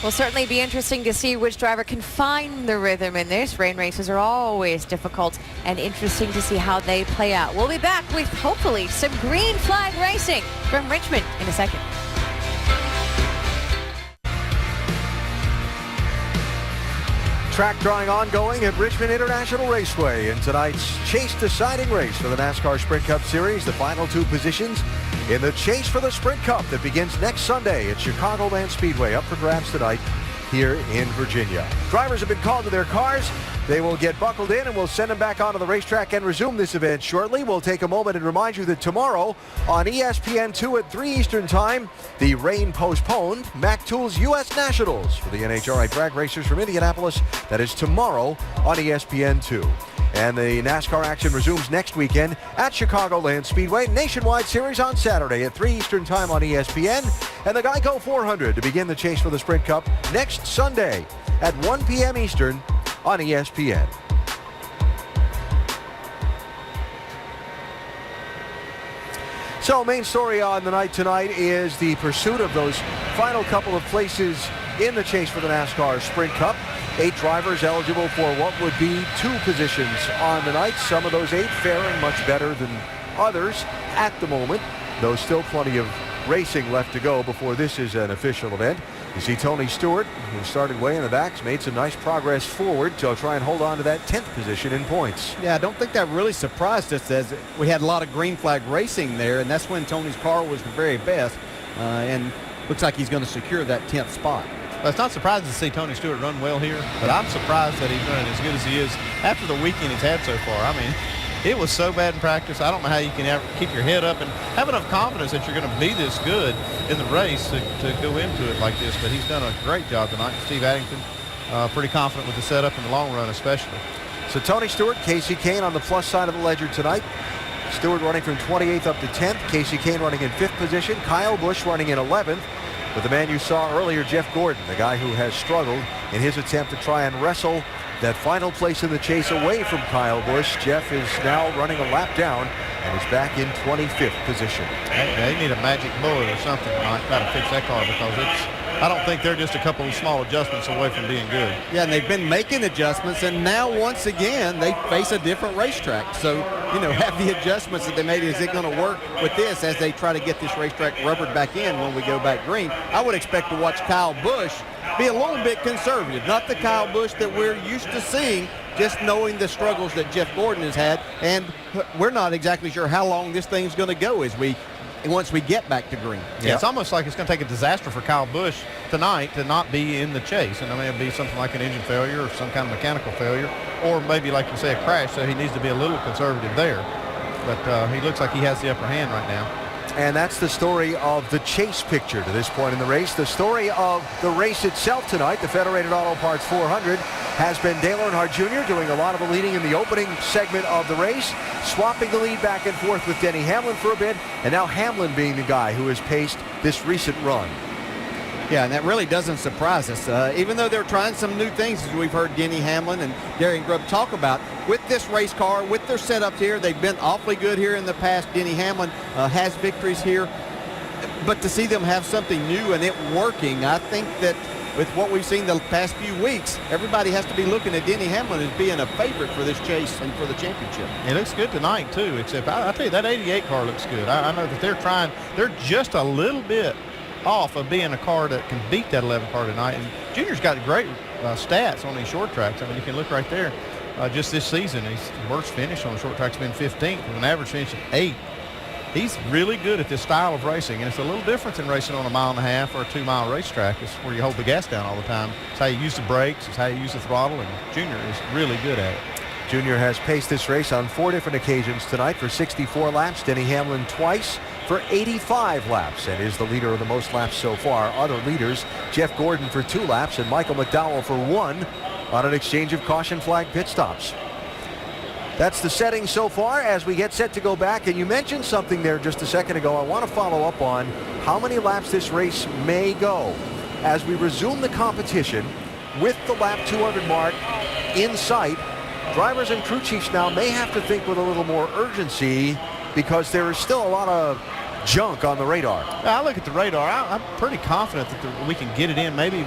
Will certainly be interesting to see which driver can find the rhythm in this. Rain races are always difficult and interesting to see how they play out. We'll be back with hopefully some green flag racing from Richmond in a second. Track drawing ongoing at Richmond International Raceway in tonight's chase deciding race for the NASCAR Sprint Cup Series. The final 2 positions in the chase for the Sprint Cup that begins next Sunday at Chicagoland Speedway, up for grabs tonight here in Virginia. Drivers have been called to their cars. They will get buckled in and we'll send them back onto the racetrack and resume this event shortly. We'll take a moment and remind you that tomorrow on ESPN2 at 3 Eastern Time, the rain postponed, Mac Tool's U.S. Nationals for the NHRA drag racers from Indianapolis. That is tomorrow on ESPN2. And the NASCAR action resumes next weekend at Chicagoland Speedway. Nationwide series on Saturday at 3 Eastern Time on ESPN. And the Geico 400 to begin the chase for the Sprint Cup next Sunday at 1 p.m. Eastern on ESPN. So main story on the night tonight is the pursuit of those final couple of places in the chase for the NASCAR Sprint Cup. 8 drivers eligible for what would be 2 positions on the night. Some of those 8 faring much better than others at the moment, though still plenty of racing left to go before this is an official event. You see Tony Stewart, who started way in the back, made some nice progress forward to try and hold on to that 10th position in points. Yeah, I don't think that really surprised us, as we had a lot of green flag racing there, and that's when Tony's car was the very best, and looks like he's going to secure that 10th spot. Well, it's not surprising to see Tony Stewart run well here, but I'm surprised that he's running as good as he is after the weekend he's had so far. I mean, it was so bad in practice. I don't know how you can ever keep your head up and have enough confidence that you're going to be this good in the race to go into it like this. But he's done a great job tonight. Steve Addington, pretty confident with the setup in the long run especially. So Tony Stewart, Casey Kane on the plus side of the ledger tonight. Stewart running from 28th up to 10th. Casey Kane running in 5th position. Kyle Busch running in 11th. But the man you saw earlier, Jeff Gordon, the guy who has struggled in his attempt to try and wrestle that final place in the chase away from Kyle Busch. Jeff is now running a lap down and is back in 25th position. They need a magic bullet or something tonight, try to fix that car, because I don't think they're just a couple of small adjustments away from being good. Yeah, and they've been making adjustments, and now once again they face a different racetrack. So, you know, have the adjustments that they made. Is it going to work with this as they try to get this racetrack rubbered back in when we go back green? I would expect to watch Kyle Busch be a little bit conservative. Not the Kyle Busch that we're used to seeing, just knowing the struggles that Jeff Gordon has had. And we're not exactly sure how long this thing's going to go once we get back to green. Yeah, it's almost like it's going to take a disaster for Kyle Busch tonight to not be in the chase. And I mean, it'll be something like an engine failure or some kind of mechanical failure, or maybe, like you say, a crash, so he needs to be a little conservative there. But he looks like he has the upper hand right now. And that's the story of the chase picture to this point in the race. The story of the race itself tonight, the Federated Auto Parts 400, has been Dale Earnhardt Jr. doing a lot of the leading in the opening segment of the race, swapping the lead back and forth with Denny Hamlin for a bit, and now Hamlin being the guy who has paced this recent run. Yeah, and that really doesn't surprise us. Even though they're trying some new things, as we've heard Denny Hamlin and Darian Grubb talk about, with this race car, with their setups here, they've been awfully good here in the past. Denny Hamlin has victories here. But to see them have something new and it working, I think that with what we've seen the past few weeks, everybody has to be looking at Denny Hamlin as being a favorite for this chase and for the championship. It looks good tonight, too, except I tell you, that 88 car looks good. I know that they're just a little bit off of being a car that can beat that 11 car tonight. And Junior's got great stats on these short tracks. I mean, you can look right there. Just this season, his worst finish on the short track's been 15th with an average finish of 8. He's really good at this style of racing, and it's a little different than racing on a 1.5 or a 2-mile racetrack. It's where you hold the gas down all the time. It's how you use the brakes. It's how you use the throttle, and Junior is really good at it. Junior has paced this race on 4 different occasions tonight for 64 laps. Denny Hamlin twice for 85 laps and is the leader of the most laps so far. Other leaders, Jeff Gordon for 2 laps and Michael McDowell for 1 on an exchange of caution flag pit stops. That's the setting so far as we get set to go back. And you mentioned something there just a second ago. I want to follow up on how many laps this race may go as we resume the competition with the lap 200 mark in sight. Drivers and crew chiefs now may have to think with a little more urgency because there is still a lot of junk on the radar. I look at the radar. I'm pretty confident that we can get it in maybe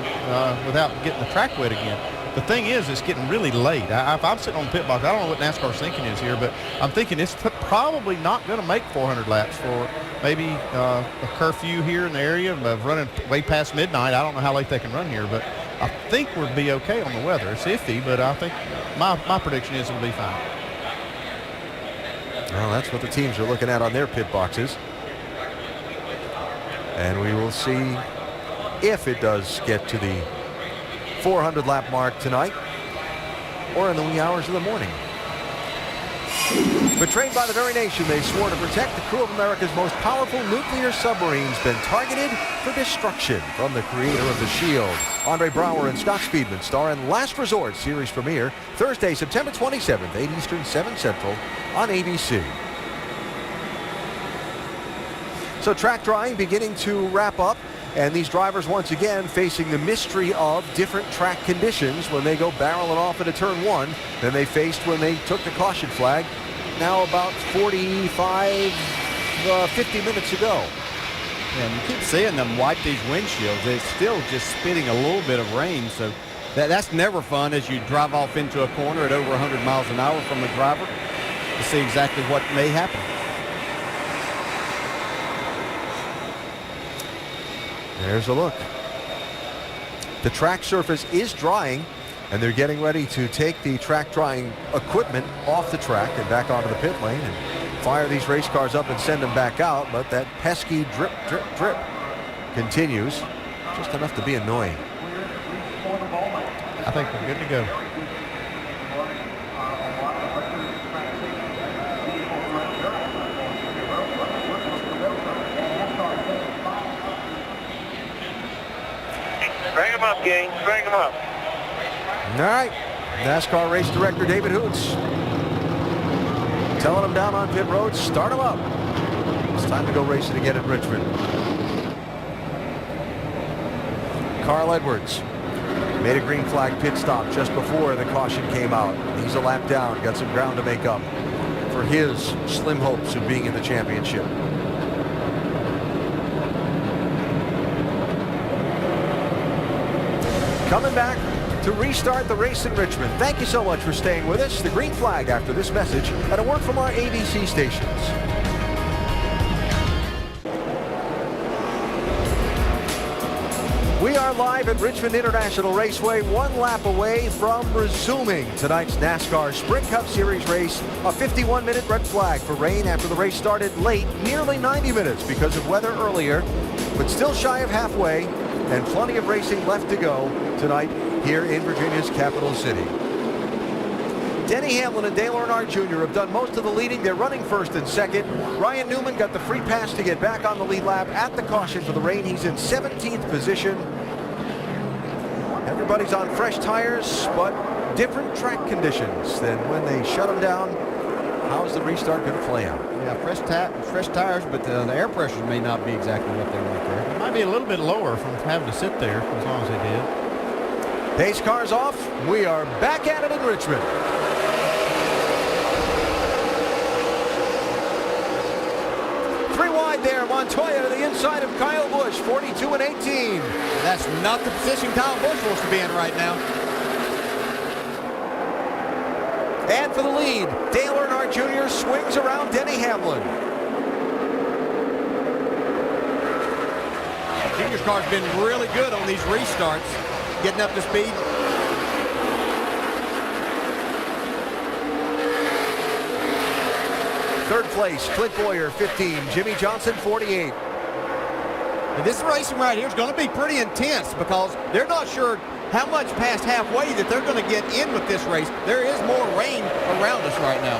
without getting the track wet again. The thing is, it's getting really late. If I'm sitting on the pit box, I don't know what NASCAR's thinking is here, but I'm thinking it's probably not going to make 400 laps for maybe a curfew here in the area of running way past midnight. I don't know how late they can run here, but I think we'll be okay on the weather. It's iffy, but I think my prediction is it'll be fine. Well, that's what the teams are looking at on their pit boxes. And we will see if it does get to the 400 lap mark tonight or in the wee hours of the morning. Betrayed by the very nation they swore to protect, the crew of America's most powerful nuclear submarine's been targeted for destruction. From the creator of the Shield, Andre Brower and Scott Speedman star in Last Resort series premiere Thursday, September 27th, 8 Eastern, 7 Central on ABC. So track drying beginning to wrap up. And these drivers once again facing the mystery of different track conditions when they go barreling off into turn 1 than they faced when they took the caution flag now about 45, 50 minutes ago. And you keep seeing them wipe these windshields. It's still just spitting a little bit of rain, so that's never fun as you drive off into a corner at over 100 miles an hour from the driver to see exactly what may happen. There's a look. The track surface is drying, and they're getting ready to take the track drying equipment off the track and back onto the pit lane and fire these race cars up and send them back out. But that pesky drip, drip, drip continues, just enough to be annoying. I think we're good to go. Bring him up, gang. Bring him up. All right. NASCAR race director David Hoots telling them down on pit road, start them up. It's time to go racing again at Richmond. Carl Edwards made a green flag pit stop just before the caution came out. He's a lap down, got some ground to make up for his slim hopes of being in the championship. Coming back to restart the race in Richmond. Thank you so much for staying with us. The green flag after this message and a word from our ABC stations. We are live at Richmond International Raceway, 1 lap away from resuming tonight's NASCAR Sprint Cup Series race. A 51-minute red flag for rain after the race started late, nearly 90 minutes because of weather earlier, but still shy of halfway and plenty of racing left to go tonight here in Virginia's capital city. Denny Hamlin and Dale Earnhardt Jr. have done most of the leading. They're running first and second. Ryan Newman got the free pass to get back on the lead lap at the caution for the rain. He's in 17th position. Everybody's on fresh tires, but different track conditions than when they shut them down. How's the restart going to play out? Yeah, Got fresh tires, but the air pressures may not be exactly what they want there. It might be a little bit lower from having to sit there as long as they did. Pace cars off. We are back at it in Richmond. Three wide there. Montoya to the inside of Kyle Busch, 42 and 18. That's not the position Kyle Busch wants to be in right now. And for the lead, Dale Earnhardt Jr. swings around Denny Hamlin. Junior's car's been really good on these restarts, getting up to speed. Third place, Clint Boyer, 15. Jimmy Johnson, 48. And this racing right here is going to be pretty intense because they're not sure how much past halfway that they're going to get in with this race. There is more rain around us right now.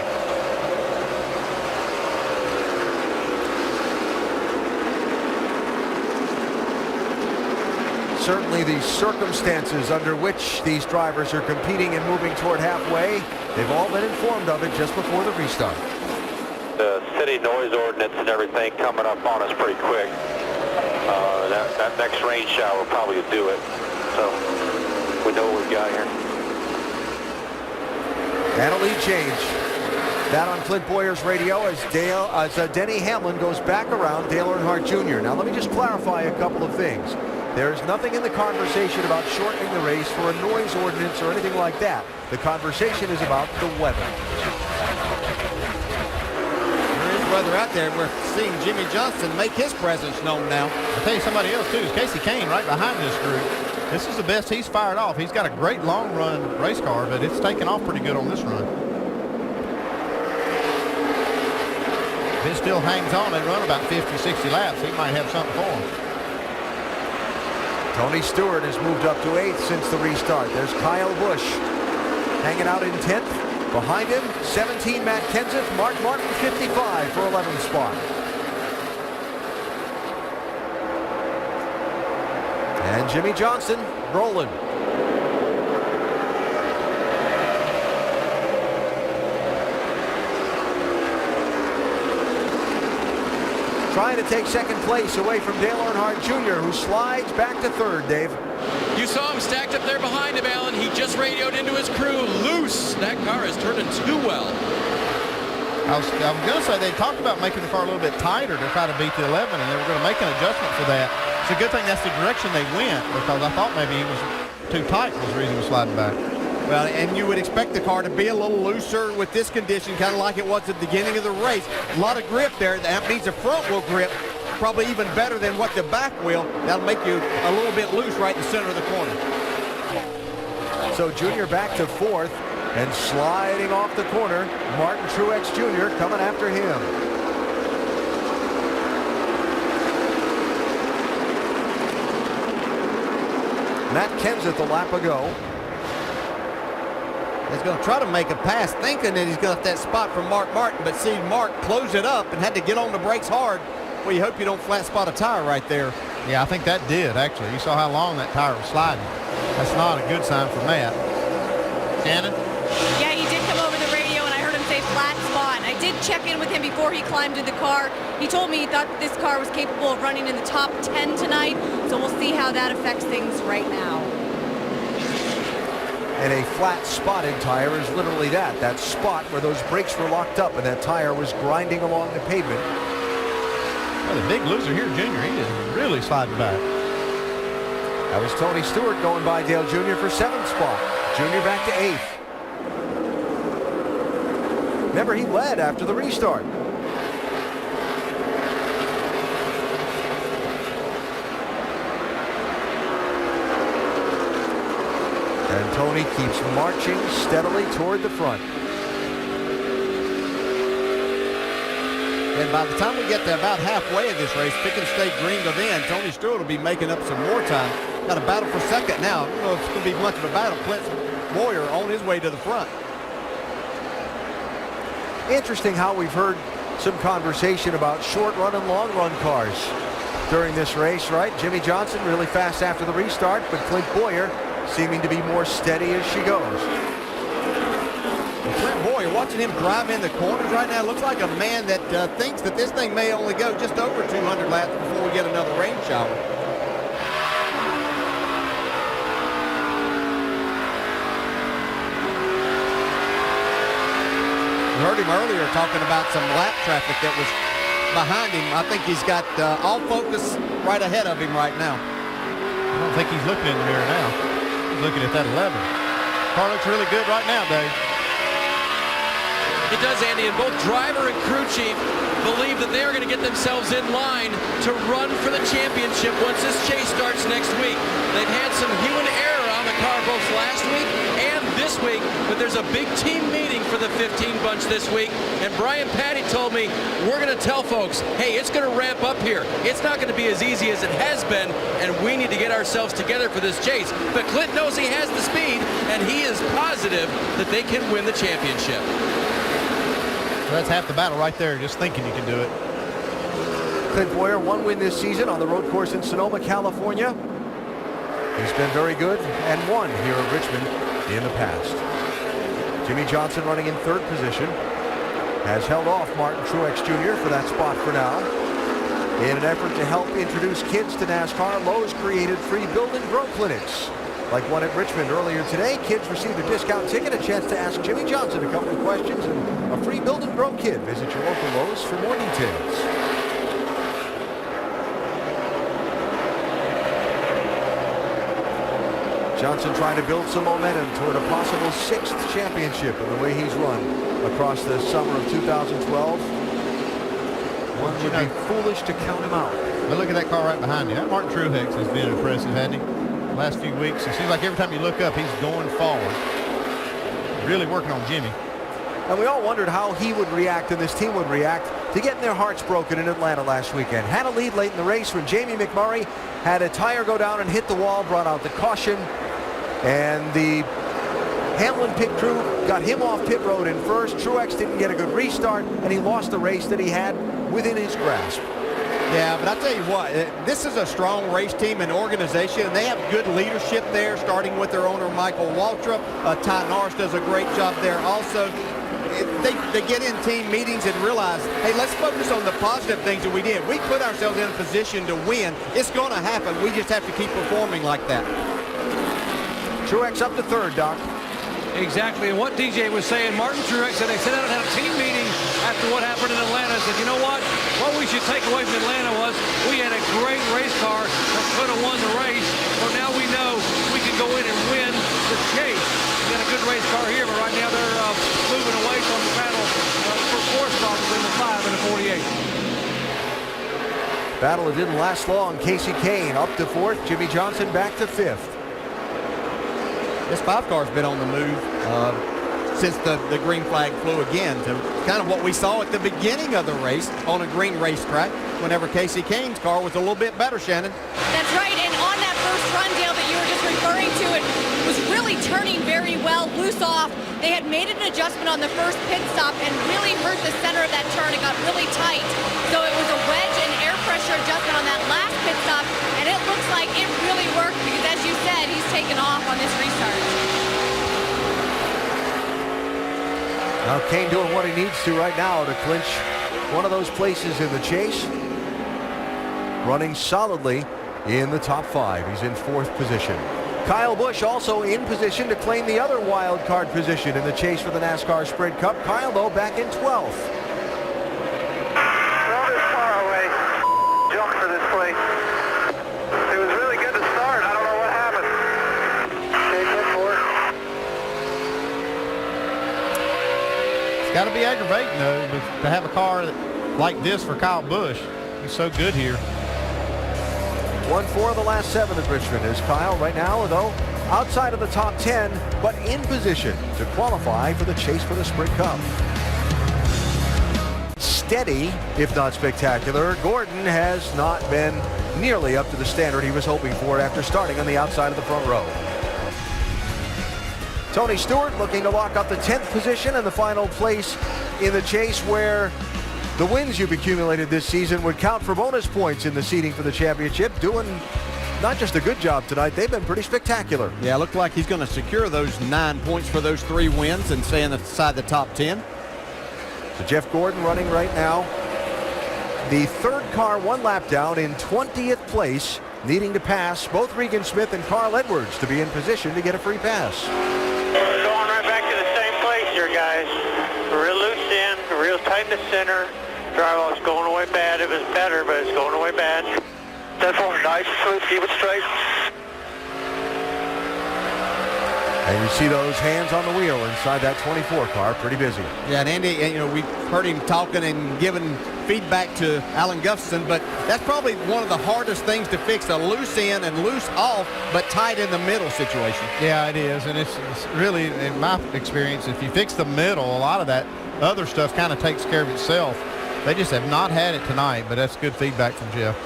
Certainly the circumstances under which these drivers are competing and moving toward halfway, they've all been informed of it just before the restart. The city noise ordinance and everything coming up on us pretty quick. That next rain shower will probably do it. So we know what we've got here. And a lead change. That on Clint Boyer's radio as Denny Hamlin goes back around Dale Earnhardt Jr. Now let me just clarify a couple of things. There's nothing in the conversation about shortening the race for a noise ordinance or anything like that. The conversation is about the weather. There is weather out there. We're seeing Jimmy Johnson make his presence known now. I'll tell you somebody else too is Casey Kane right behind this group. This is the best he's fired off. He's got a great long run race car, but it's taken off pretty good on this run. If it still hangs on and run about 50, 60 laps, he might have something for him. Tony Stewart has moved up to 8th since the restart. There's Kyle Busch hanging out in 10th. Behind him, 17, Matt Kenseth. Mark Martin, 55 for 11th spot. And Jimmy Johnson rolling. Trying to take second place away from Dale Earnhardt Jr., who slides back to third, Dave. You saw him stacked up there behind him, Alan. He just radioed into his crew. Loose. That car is turning too well. I was going to say they talked about making the car a little bit tighter to try to beat the 11, and they were going to make an adjustment for that. It's a good thing that's the direction they went, because I thought maybe he was too tight was the reason he was sliding back. Well, and you would expect the car to be a little looser with this condition, kind of like it was at the beginning of the race. A lot of grip there. That means the front wheel grip probably even better than what the back wheel. That'll make you a little bit loose right in the center of the corner. So Junior back to 4th and sliding off the corner. Martin Truex Jr. coming after him. Matt Kenseth a lap ago. He's going to try to make a pass thinking that he's got that spot from Mark Martin, but see Mark close it up and had to get on the brakes hard. Well, you hope you don't flat spot a tire right there. Yeah, I think that did, actually. You saw how long that tire was sliding. That's not a good sign for Matt. Shannon? Yeah, he did come over the radio, and I heard him say flat spot. I did check in with him before he climbed in the car. He told me he thought that this car was capable of running in the top 10 tonight, so we'll see how that affects things right now. And a flat spotted tire is literally that spot where those brakes were locked up and that tire was grinding along the pavement. Well, the big loser here, Junior, he is really sliding back. That was Tony Stewart going by Dale Jr. for 7th spot. Junior back to 8th. Remember, he led after the restart. And Tony keeps marching steadily toward the front. And by the time we get to about halfway of this race, pick and stay green to then, Tony Stewart will be making up some more time. Got a battle for second now. I don't know if it's going to be much of a battle. Clint Boyer on his way to the front. Interesting how we've heard some conversation about short run and long run cars during this race, right? Jimmy Johnson really fast after the restart, but Clint Boyer seeming to be more steady as she goes. Clint Boyer watching him drive in the corners right now, looks like a man that thinks that this thing may only go just over 200 laps before we get another rain shower. We heard him earlier talking about some lap traffic that was behind him. I think he's got all focus right ahead of him right now. I don't think he's looking in the mirror now. He's looking at that 11. Car looks really good right now, Dave. It does, Andy, and both driver and crew chief believe that they are going to get themselves in line to run for the championship once this chase starts next week. They've had some human error on the car both last week and this week, but there's a big team meeting for the 15 bunch this week, and Brian Patty told me, we're going to tell folks, hey, it's going to ramp up here. It's not going to be as easy as it has been, and we need to get ourselves together for this chase. But Clint knows he has the speed, and he is positive that they can win the championship. So that's half the battle right there, just thinking you can do it. Clint Boyer, one win this season on the road course in Sonoma, California. He's been very good and won here at Richmond in the past. Jimmy Johnson running in third position has held off Martin Truex Jr. for that spot for now. In an effort to help introduce kids to NASCAR, Lowe's created free build and grow clinics. Like one at Richmond earlier today, kids received a discount ticket, a chance to ask Jimmy Johnson a couple of questions, and a free build and grow kit. Visit your local Lowe's for more details. Johnson trying to build some momentum toward a possible 6th championship in the way he's run across the summer of 2012. One would be foolish to count him out. But look at that car right behind you. That Martin Truex has been impressive, hasn't he? The last few weeks, it seems like every time you look up, he's going forward. Really working on Jimmy. And we all wondered how he would react and this team would react to getting their hearts broken in Atlanta last weekend. Had a lead late in the race when Jamie McMurray had a tire go down and hit the wall, brought out the caution. And the Hamlin pit crew got him off pit road in first. Truex didn't get a good restart, and he lost the race that he had within his grasp. Yeah, but I tell you what, this is a strong race team and organization, and they have good leadership there, starting with their owner, Michael Waltrip. Ty Norris does a great job there also. They get in team meetings and realize, hey, let's focus on the positive things that we did. We put ourselves in a position to win. It's going to happen. We just have to keep performing like that. Truex up to third, Doc. Exactly, and what DJ was saying, Martin Truex said they sat down and had a team meeting after what happened in Atlanta. Said, you know what we should take away from Atlanta was we had a great race car that could have won the race, so now we know we can go in and win the chase. We got a good race car here, but right now they're moving away from the battle for fourth spot between the 5 and the 48. Battle that didn't last long. Casey Kane up to fourth, Jimmy Johnson back to fifth. This 5 car's been on the move since the green flag flew again, to kind of what we saw at the beginning of the race on a green racetrack whenever Casey Kane's car was a little bit better, Shannon. That's right, and on that first run, Dale, that you were just referring to, it was really turning very well, loose off. They had made an adjustment on the first pit stop and really hurt the center of that turn. It got really tight, so it was a wedge and air pressure adjustment on that last pit stop, and it looks like it really worked because, as you said, he's taken off on this restart. Now Kane doing what he needs to right now to clinch one of those places in the chase. Running solidly in the top 5. He's in 4th position. Kyle Busch also in position to claim the other wild card position in the chase for the NASCAR Sprint Cup. Kyle, though, back in 12th. Well, this far away. Jump for this place. It was really good to start. I don't know what happened. Okay, good for it. It's got to be aggravating, though, to have a car like this for Kyle Busch. He's so good here. Won 4 of the last 7 at Richmond is Kyle right now, though outside of the top 10, but in position to qualify for the chase for the Sprint Cup. Steady, if not spectacular, Gordon has not been nearly up to the standard he was hoping for after starting on the outside of the front row. Tony Stewart looking to lock up the 10th position and the final place in the chase, where the wins you've accumulated this season would count for bonus points in the seeding for the championship, doing not just a good job tonight, they've been pretty spectacular. Yeah, looked like he's going to secure those 9 points for those 3 wins and stay inside the top 10. So Jeff Gordon running right now. The third car 1 lap down in 20th place, needing to pass both Regan Smith and Carl Edwards to be in position to get a free pass. We're going right back to the same place here, guys. Real loose in, real tight in the center. Drywall is going away bad. It was better, but it's going away bad. 10-4, nice, smooth, keep it straight. And you see those hands on the wheel inside that 24 car, pretty busy. Yeah, and Andy, you know, we've heard him talking and giving feedback to Alan Gustafson, but that's probably one of the hardest things to fix, a loose in and loose off, but tight in the middle situation. Yeah, it is, and it's really, in my experience, if you fix the middle, a lot of that other stuff kind of takes care of itself. They just have not had it tonight, but that's good feedback from Jeff.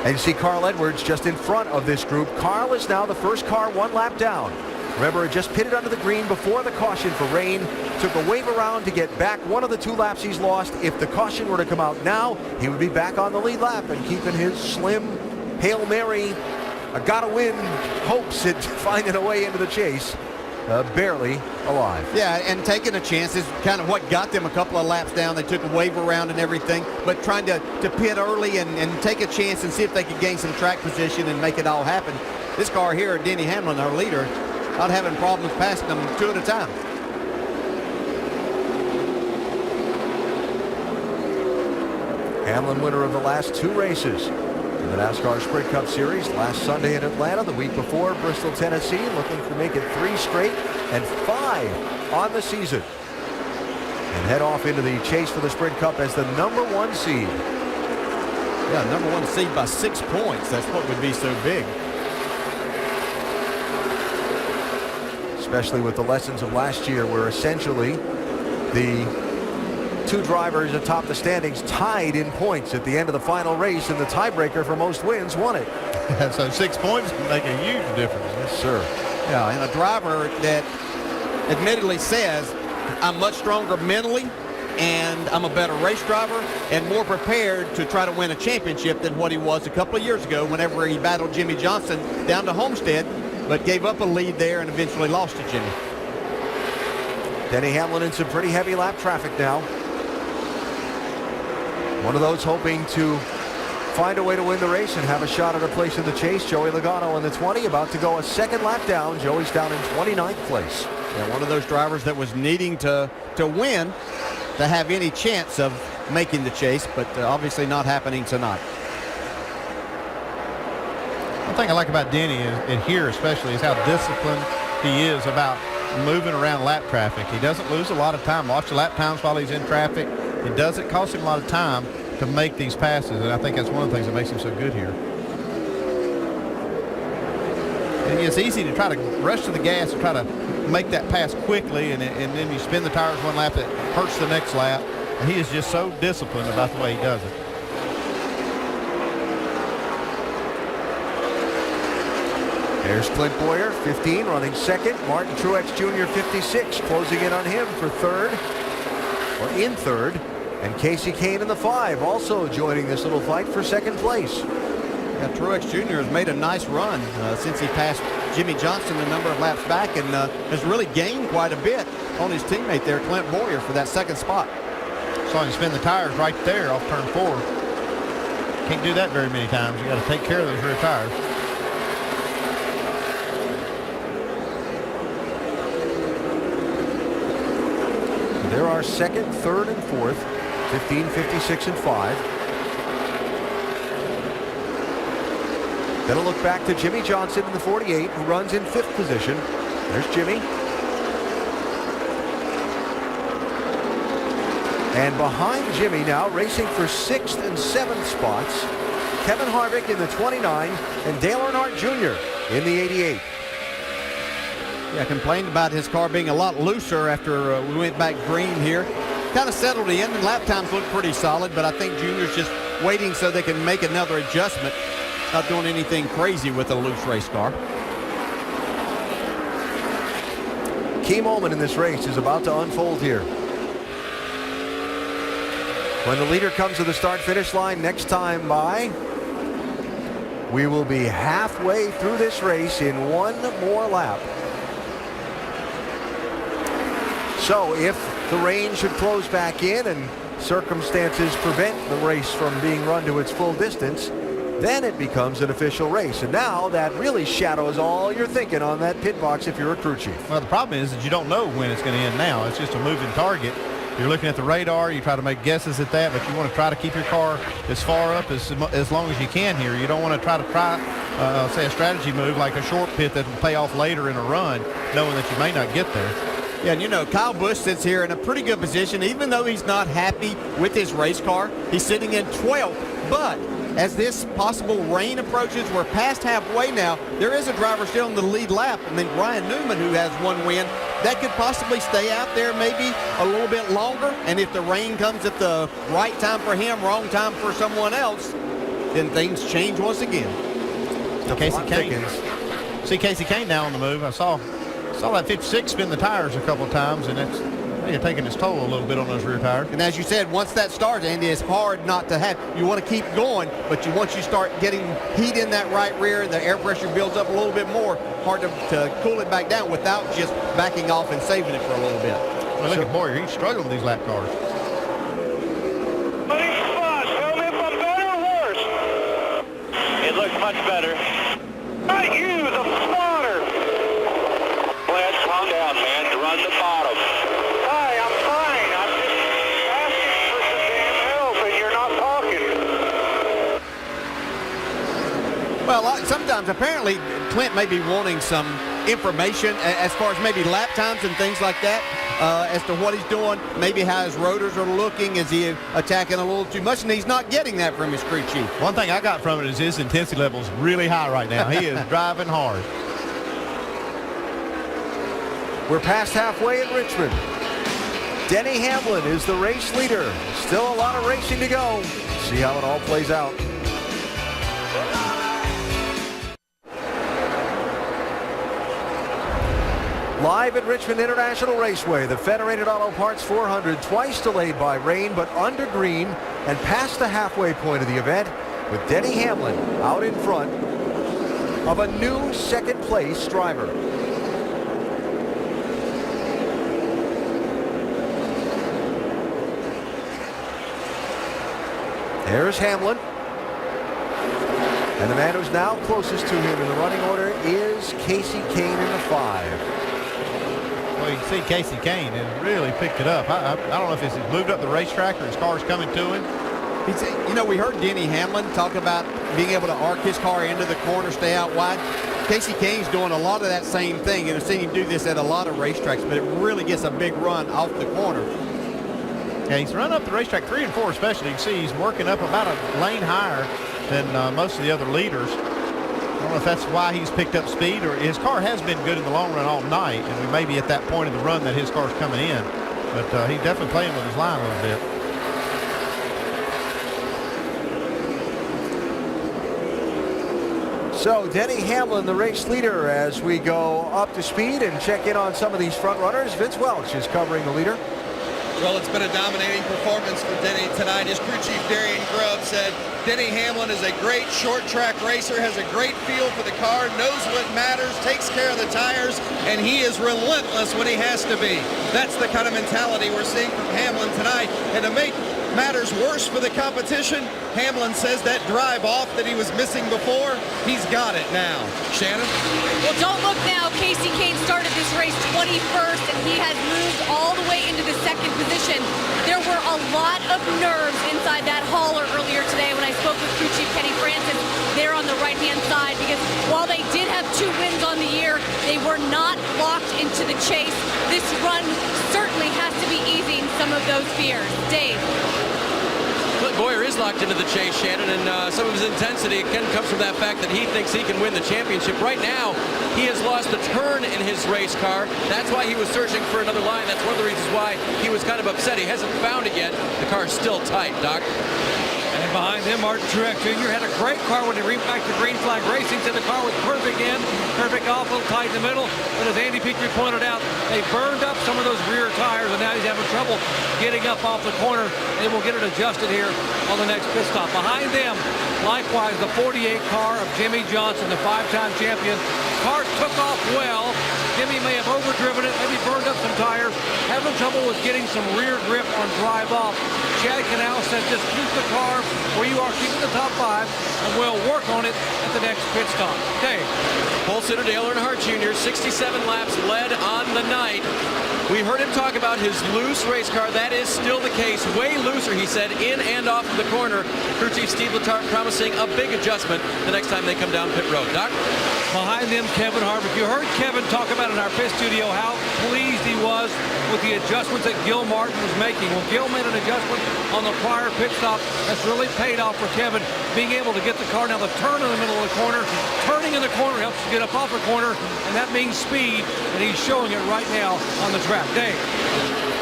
And you see Carl Edwards just in front of this group. Carl is now the first car 1 lap down. Remember, it just pitted under the green before the caution for rain. Took a wave around to get back one of the 2 laps he's lost. If the caution were to come out now, he would be back on the lead lap and keeping his slim Hail Mary, gotta win hopes at finding a way into the chase. Barely alive. Yeah, and taking a chance is kind of what got them a couple of laps down. They took a wave around and everything, but trying to pit early and take a chance and see if they could gain some track position and make it all happen. This car here, Denny Hamlin, our leader, not having problems passing them 2 at a time. Hamlin, winner of the last 2 races in the NASCAR Sprint Cup Series. Last Sunday in Atlanta, the week before, Bristol, Tennessee, looking to make it 3 straight and 5 on the season. And head off into the chase for the Sprint Cup as the #1 seed. Yeah, #1 seed by 6 points. That's what would be so big. Especially with the lessons of last year, where essentially the 2 drivers atop the standings tied in points at the end of the final race, and the tiebreaker for most wins won it. So 6 points can make a huge difference. Yes, sir. Yeah, and a driver that admittedly says, I'm much stronger mentally, and I'm a better race driver and more prepared to try to win a championship than what he was a couple of years ago whenever he battled Jimmy Johnson down to Homestead, but gave up a lead there and eventually lost to Jimmy. Denny Hamlin in some pretty heavy lap traffic now. One of those hoping to find a way to win the race and have a shot at a place in the chase. Joey Logano in the 20, about to go a 2nd lap down. Joey's down in 29th place. Yeah, one of those drivers that was needing to win to have any chance of making the chase, but obviously not happening tonight. One thing I like about Denny and here especially is how disciplined he is about moving around lap traffic. He doesn't lose a lot of time. Watch the lap times while he's in traffic. It doesn't cost him a lot of time to make these passes, and I think that's one of the things that makes him so good here. And it's easy to try to rush to the gas and try to make that pass quickly, and then you spin the tires 1 lap that hurts the next lap. And he is just so disciplined about the way he does it. There's Clint Boyer, 15, running 2nd. Martin Truex Jr., 56, closing in on him for 3rd, or in 3rd. And Casey Kane in the 5, also joining this little fight for 2nd place. Yeah, Truex Jr. has made a nice run since he passed Jimmy Johnson a number of laps back, and has really gained quite a bit on his teammate there, Clint Boyer, for that 2nd spot. Saw him spin the tires right there off turn 4. Can't do that very many times. You got to take care of those rear tires. There are 2nd, 3rd, and 4th, 15, 56, and 5. Then a look back to Jimmy Johnson in the 48, who runs in 5th position. There's Jimmy. And behind Jimmy now, racing for 6th and 7th spots, Kevin Harvick in the 29 and Dale Earnhardt Jr. in the 88. Yeah, complained about his car being a lot looser after we went back green here. Kind of settled in, and lap times look pretty solid, but I think Junior's just waiting so they can make another adjustment. Not doing anything crazy with a loose race car. Key moment in this race is about to unfold here. When the leader comes to the start-finish line next time by We will be halfway through this race in one more lap. So if the rain should close back in and circumstances prevent the race from being run to its full distance, then it becomes an official race. And now that really shadows all your thinking on that pit box if you're a crew chief. Well, the problem is that you don't know when it's going to end now. It's just a moving target. You're looking at the radar. You try to make guesses at that, but you want to try to keep your car as far up as long as you can here. You don't want to try, say, a strategy move like a short pit that will pay off later in a run, knowing that you may not get there. Yeah, and you know, Kyle Busch sits here in a pretty good position. Even though he's not happy with his race car, he's sitting in 12th. But as this possible rain approaches, we're past halfway now. There is a driver still in the lead lap, and then Ryan Newman, who has one win, that could possibly stay out there maybe a little bit longer. And if the rain comes at the right time for him, wrong time for someone else, then things change once again. Casey Kane. See Casey Kane now on the move. I saw that 56 spin the tires a couple of times, and it's taking its toll a little bit on those rear tires. And as you said, once that starts, Andy, it's hard not to have. You want to keep going, but once you start getting heat in that right rear, the air pressure builds up a little bit more. Hard to cool it back down without just backing off and saving it for a little bit. Well, look at Boyer. He's struggling with these lap cars. Tell me if I'm better or worse. It looks much better. Not you, the spotter. Let's calm down, man. Run the bottom. Hi, I'm fine. I'm just asking for some damn help, and you're not talking. Well, sometimes apparently Clint may be wanting some information as far as maybe lap times and things like that, as to what he's doing, maybe how his rotors are looking. Is he attacking a little too much? And he's not getting that from his crew chief. One thing I got from it is his intensity level is really high right now. He is driving hard. We're past halfway at Richmond. Denny Hamlin is the race leader. Still a lot of racing to go. See how it all plays out. Live at Richmond International Raceway, the Federated Auto Parts 400, twice delayed by rain, but under green and past the halfway point of the event, with Denny Hamlin out in front of a new second place driver. There's Hamlin. And the man who's now closest to him in the running order is Casey Kane in the 5. Well, you can see Casey Kane has really picked it up. I don't know if he's moved up the racetrack or his car's coming to him. We heard Denny Hamlin talk about being able to arc his car into the corner, stay out wide. Casey Kane's doing a lot of that same thing, and I've seen him do this at a lot of racetracks, but it really gets a big run off the corner. Yeah, he's run up the racetrack 3 and 4 especially. You can see he's working up about a lane higher than most of the other leaders. I don't know if that's why he's picked up speed, or his car has been good in the long run all night, and we may be at that point in the run that his car's coming in. But he's definitely playing with his line a little bit. So Denny Hamlin, the race leader, as we go up to speed and check in on some of these front runners. Vince Welch is covering the leader. Well, it's been a dominating performance for Denny tonight. His crew chief, Darian Grubb, said Denny Hamlin is a great short track racer, has a great feel for the car, knows what matters, takes care of the tires, and he is relentless when he has to be. That's the kind of mentality we're seeing from Hamlin tonight. And to make matters worse for the competition, Hamlin says that drive off that he was missing before, he's got it now. Shannon? Well, don't look now. Casey Kane started this race 21st, and he has moved all the way into the second position. There were a lot of nerves inside that hauler earlier today when I spoke with crew chief Kenny Francis there on the right-hand side, because while they did have 2 wins on the year, they were not locked into the chase. This run certainly has to be easing some of those fears. Dave? Clint Boyer is locked into the chase, Shannon, and some of his intensity again comes from that fact that he thinks he can win the championship. Right now, he has lost a turn in his race car. That's why he was searching for another line. That's one of the reasons why he was kind of upset. He hasn't found it yet. The car is still tight, Doc. And And behind him, Martin Truex Jr. had a great car when he repacked the Green Flag Racing. Said the car was perfect in, perfect off, a little tight in the middle. But as Andy Peeker pointed out, they burned up some of those rear tires, and now he's having trouble getting up off the corner. They will get it adjusted here on the next pit stop. Behind them, likewise, the 48 car of Jimmy Johnson, the 5-time champion. Car took off well. Jimmy may have overdriven it, maybe burned up some tires, having trouble with getting some rear grip on drive off. Chad Canal said just keep the car where you are, keep it in the top 5, and we'll work on it at the next pit stop. Dave. Pole sitter Dale Earnhardt Jr., 67 laps led on the night. We heard him talk about his loose race car. That is still the case. Way looser, he said, in and off of the corner. Crew Chief Steve Letarte promising a big adjustment the next time they come down pit road. Doc? Behind them, Kevin Harvick. You heard Kevin talk about in our pit studio how pleased he was with the adjustments that Gil Martin was making. Well, Gil made an adjustment on the prior pit stop that's really paid off for Kevin, being able to get the car now the turn in the middle of the corner. Turning in the corner helps you get up off the corner, and that means speed, and he's showing it right now on the track. Dave.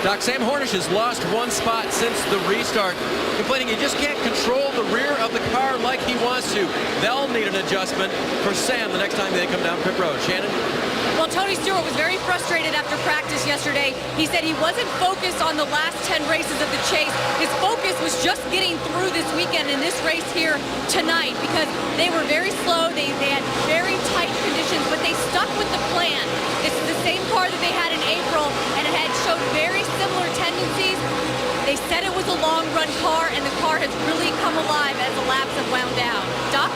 Doc, Sam Hornish has lost one spot since the restart, complaining he just can't control the rear of the car like he wants to. They'll need an adjustment for Sam the next time they come down pit road. Shannon? Well, Tony Stewart was very frustrated after practice yesterday. He said he wasn't focused on the last 10 races of the chase. His focus was just getting through this weekend and this race here tonight, because they were very slow. They had very tight conditions, but they stuck with the plan. This is the same car that they had in April, and it had showed very similar tendencies. They said it was a long-run car, and the car has really come alive as the laps have wound down. Doc?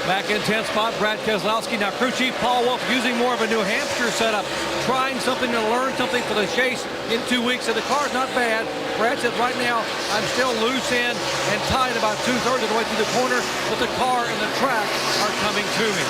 Back in 10th spot, Brad Keselowski. Now, crew chief Paul Wolf using more of a New Hampshire setup, trying something to learn something for the chase in 2 weeks. So the car's not bad. Brad said, right now, I'm still loose in and tied about 2/3 of the way through the corner, but the car and the track are coming to me.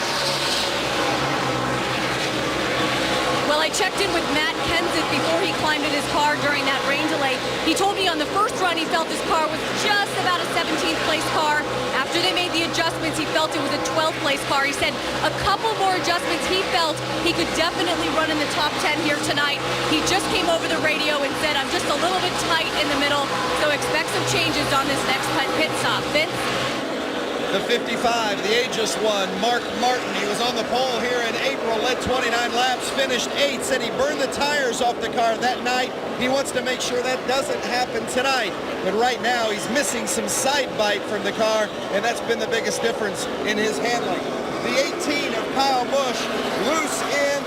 Well, I checked in with Matt Kenseth before he climbed in his car during that rain delay. He told me on the first run he felt his car was just about a 17th place car. After they made the adjustments, he felt it was a 12th place car. He said a couple more adjustments, he felt he could definitely run in the top 10 here tonight. He just came over the radio and said, I'm just a little bit tight in the middle, so expect some changes on this next pit stop. Vince? The 55, the ageless one, Mark Martin. He was on the pole here in April, led 29 laps, finished 8th, said he burned the tires off the car that night. He wants to make sure that doesn't happen tonight. But right now, he's missing some side bite from the car, and that's been the biggest difference in his handling. The 18 of Kyle Busch, loose in,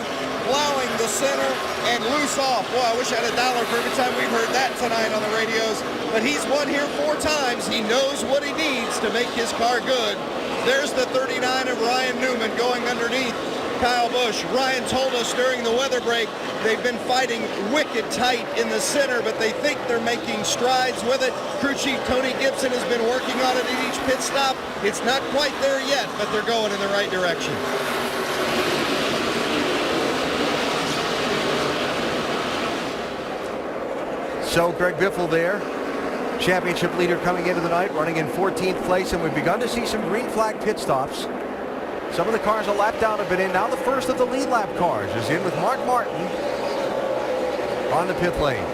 plowing the center, and loose off. Boy, I wish I had $1 for every time we've heard that tonight on the radios. But he's won here 4 times. He knows what he needs to make his car good. There's the 39 of Ryan Newman going underneath Kyle Busch. Ryan told us during the weather break they've been fighting wicked tight in the center, but they think they're making strides with it. Crew Chief Tony Gibson has been working on it at each pit stop. It's not quite there yet, but they're going in the right direction. So Greg Biffle there, championship leader coming into the night, running in 14th place, and we've begun to see some green flag pit stops. Some of the cars a lap down have been in. Now the first of the lead lap cars is in with Mark Martin on the pit lane.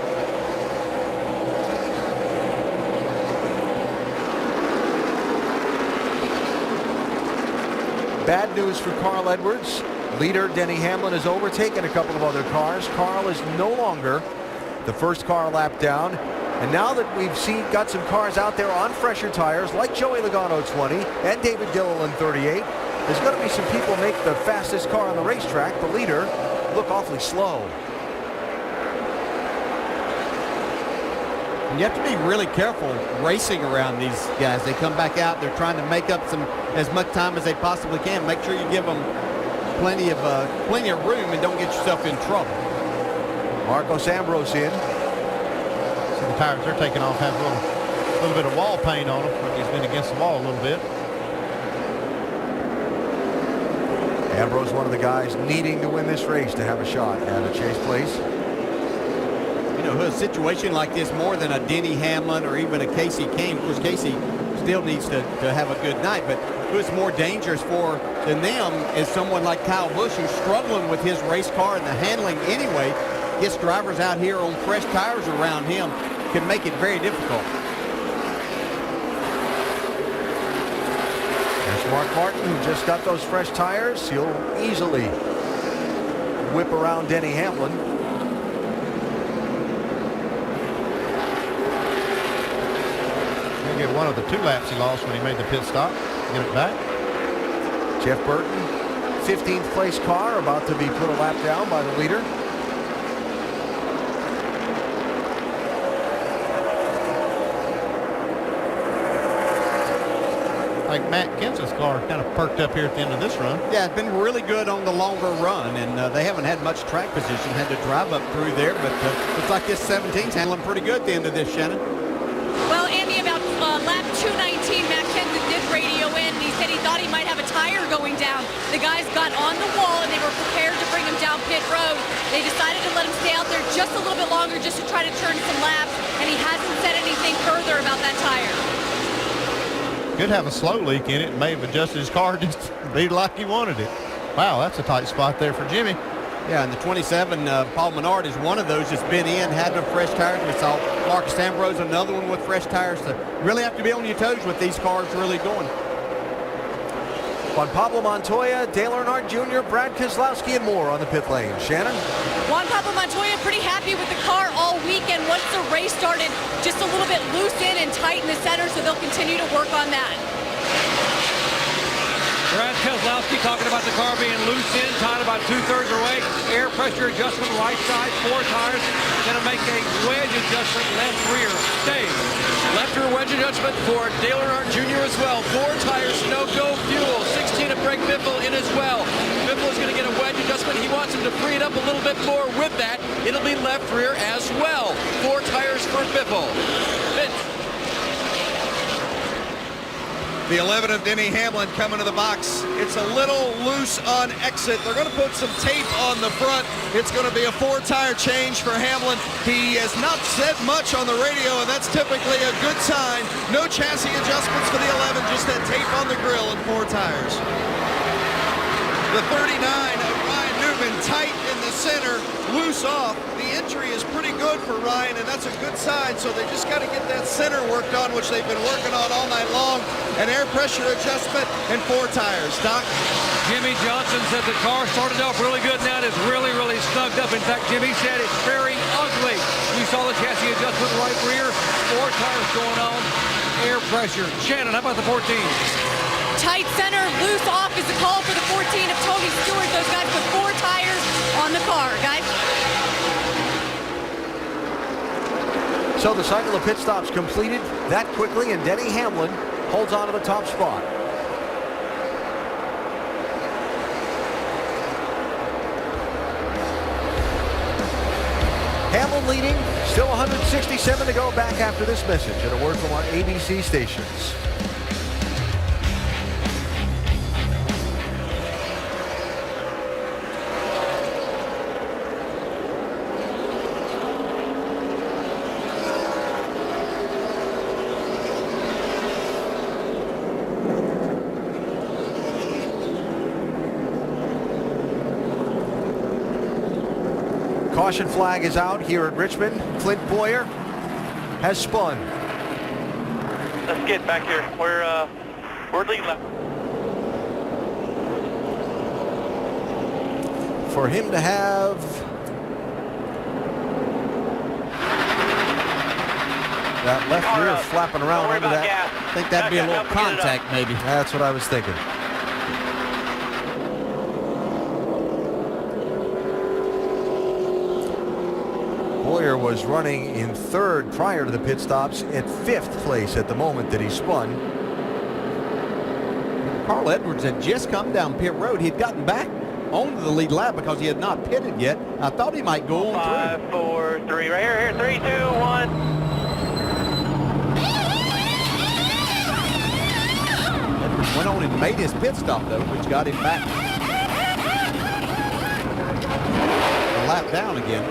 Bad news for Carl Edwards. Leader Denny Hamlin has overtaken a couple of other cars. Carl is no longer the first car a lap down. And now that we've got some cars out there on fresher tires, like Joey Logano 20 and David Gilliland 38, there's going to be some people make the fastest car on the racetrack, the leader, look awfully slow. You have to be really careful racing around these guys. They come back out, they're trying to make up as much time as they possibly can. Make sure you give them plenty of room and don't get yourself in trouble. Marcos Ambrose in. So the tires they're taking off have a little bit of wall paint on them. He's been against the wall a little bit. Ambrose, one of the guys needing to win this race to have a shot at a chase place. You know, a situation like this, more than a Denny Hamlin or even a Casey Kane, of course Casey still needs to have a good night, but who's more dangerous for than them is someone like Kyle Busch, who's struggling with his race car and the handling anyway. Gets drivers out here on fresh tires around him, can make it very difficult. Mark Martin, who just got those fresh tires, he'll easily whip around Denny Hamlin. He'll get one of the 2 laps he lost when he made the pit stop. Get it back. Jeff Burton, 15th place car, about to be put a lap down by the leader. Like Matt Kenseth's car kind of perked up here at the end of this run. Yeah, it's been really good on the longer run, and they haven't had much track position, had to drive up through there, but looks like this 17's handling pretty good at the end of this, Shannon. Well, Andy, about lap 219, Matt Kenseth did radio in, and he said he thought he might have a tire going down. The guys got on the wall, and they were prepared to bring him down pit road. They decided to let him stay out there just a little bit longer just to try to turn some laps, and he hasn't said anything further about that tire. Could have a slow leak in it and may have adjusted his car just to be like he wanted it. Wow, that's a tight spot there for Jimmy. Yeah, and the 27, Paul Menard is one of those that's been in, had no fresh tires. We saw Marcus Ambrose, another one with fresh tires. So you really have to be on your toes with these cars really going. Juan Pablo Montoya, Dale Earnhardt Jr., Brad Keselowski, and more on the pit lane. Shannon? Juan Pablo Montoya pretty happy with the car all weekend. Once the race started, just a little bit loose in and tight in the center, so they'll continue to work on that. Brad Keselowski talking about the car being loose in, tied about 2/3 away. Air pressure adjustment right side, 4 tires. Going to make a wedge adjustment left rear. Stay. Left rear wedge adjustment for Dale Earnhardt Jr. as well. 4 tires, no go fuel. 16 of Greg Biffle in as well. Biffle is going to get a wedge adjustment. He wants him to free it up a little bit more. With that, it'll be left rear as well. 4 tires for Biffle. The 11 of Denny Hamlin coming to the box. It's a little loose on exit. They're going to put some tape on the front. It's going to be a 4-tire change for Hamlin. He has not said much on the radio, and that's typically a good sign. No chassis adjustments for the 11, just that tape on the grill and 4 tires. The 39 of Ryan Newman, tight in the center, loose off. The entry is pretty good for Ryan, and that's a good sign, so they just got to get that center worked on, which they've been working on all night long. An air pressure adjustment and 4 tires. Doc? Jimmy Johnson said the car started off really good. Now it is really, really snugged up. In fact, Jimmy said it's very ugly. You saw the chassis adjustment right rear. 4 tires going on. Air pressure. Shannon, how about the 14? Tight center, loose off is the call for the 14 of Tony Stewart. Those guys put 4 tires on the car, guys. So the cycle of pit stops completed that quickly, and Denny Hamlin holds on to the top spot. Hamlin leading, still 167 to go back after this message and a word from our ABC stations. Caution flag is out here at Richmond. Clint Boyer has spun. Let's get back here. We're leading lap. For him to have that left rear flapping around under that. I think that'd be a little contact maybe. That's what I was thinking. Boyer was running in 3rd prior to the pit stops, at 5th place at the moment that he spun. Carl Edwards had just come down pit road. He'd gotten back onto the lead lap because he had not pitted yet. I thought he might go on 5, 4, 3, right here, 3, 2, 1. Edwards went on and made his pit stop though, which got him back a lap down again.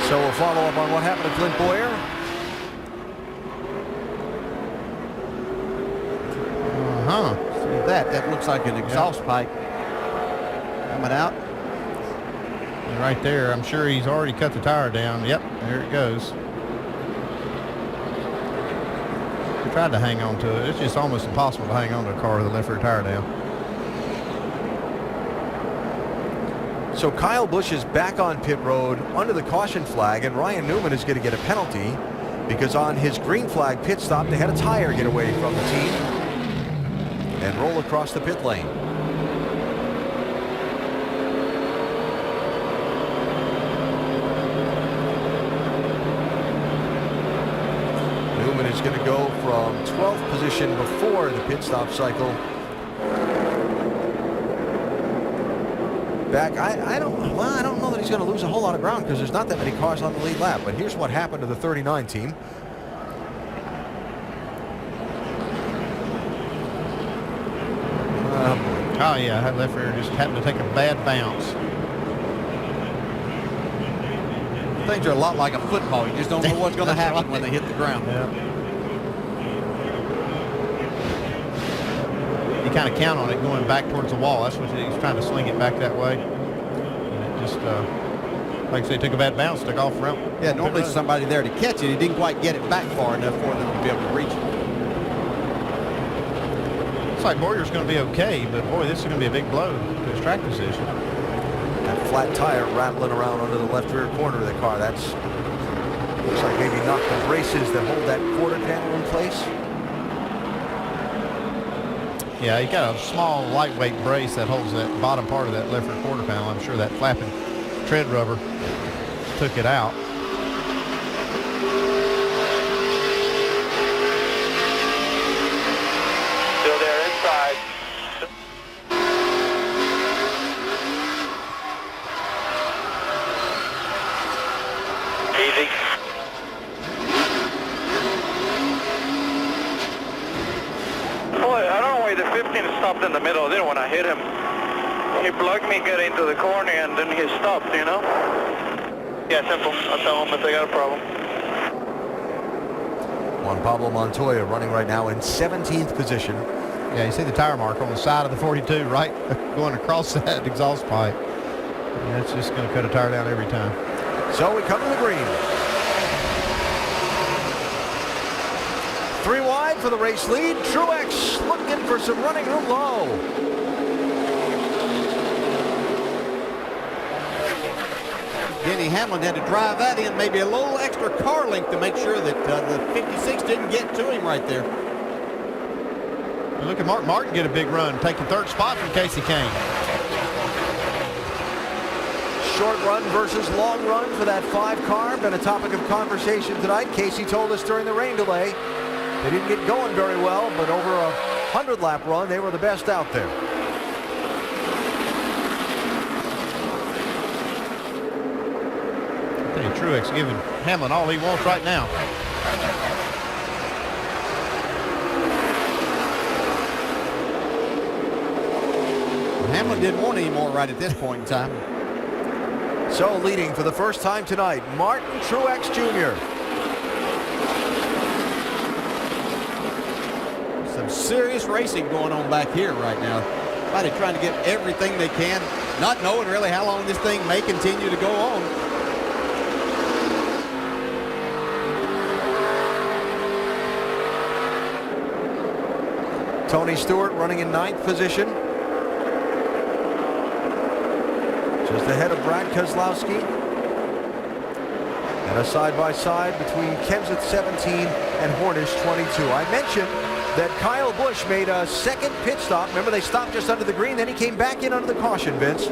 So we'll follow up on what happened to Clint Boyer. See that looks like an exhaust pipe coming out. And right there, I'm sure he's already cut the tire down. Yep, there it goes. He tried to hang on to it. It's just almost impossible to hang on to a car with a left rear tire down. So Kyle Busch is back on pit road under the caution flag, and Ryan Newman is going to get a penalty because on his green flag pit stop, they had a tire get away from the team and roll across the pit lane. Newman is going to go from 12th position before the pit stop cycle back. I don't know that he's going to lose a whole lot of ground because there's not that many cars on the lead lap. But here's what happened to the 39 team. Oh yeah, that left rear just happened to take a bad bounce. Things are a lot like a football. You just don't know what's going to happen when they hit the ground. Yeah. You kind of count on it going back towards the wall. That's what he's trying to swing it back that way. And it just, like I say, took a bad bounce, took off front. Yeah, normally there's somebody there to catch it. He didn't quite get it back far enough for them to be able to reach it. Looks like Boyer's going to be okay, but boy, this is going to be a big blow to his track position. That flat tire rattling around under the left rear corner of the car. That's looks like maybe knocked the braces that hold that quarter panel in place. Yeah, he got a small lightweight brace that holds that bottom part of that left rear quarter panel. I'm sure that flapping tread rubber took it out. Still there inside. Easy. Boy, I don't know why the 15 stopped in the middle. Then when I hit him, he blocked me getting into the corner and then he stopped, you know? Yeah, simple. I'll tell him if they got a problem. Juan Pablo Montoya running right now in 17th position. Yeah, you see the tire mark on the side of the 42, right? Going across that exhaust pipe. And that's just going to cut a tire down every time. So we come to the green. 3 wide for the race lead. Truex looking for some running room low. Denny Hamlin had to drive that in, maybe a little extra car length to make sure that the 56 didn't get to him right there. And look at Mark Martin get a big run, taking 3rd spot from Casey Kane. Short run versus long run for that 5 car. Been a topic of conversation tonight. Casey told us during the rain delay they didn't get going very well, but over a 100-lap run, they were the best out there. I tell you, Truex giving Hamlin all he wants right now. Hamlin didn't want any more right at this point in time. So leading for the first time tonight, Martin Truex Jr. Some serious racing going on back here right now. Everybody trying to get everything they can, not knowing really how long this thing may continue to go on. Tony Stewart running in 9th position. Just ahead of Brad Keselowski. And a side-by-side between Kenseth 17 and Hornish 22. I mentioned that Kyle Busch made a second pit stop. Remember, they stopped just under the green, then he came back in under the caution, Vince.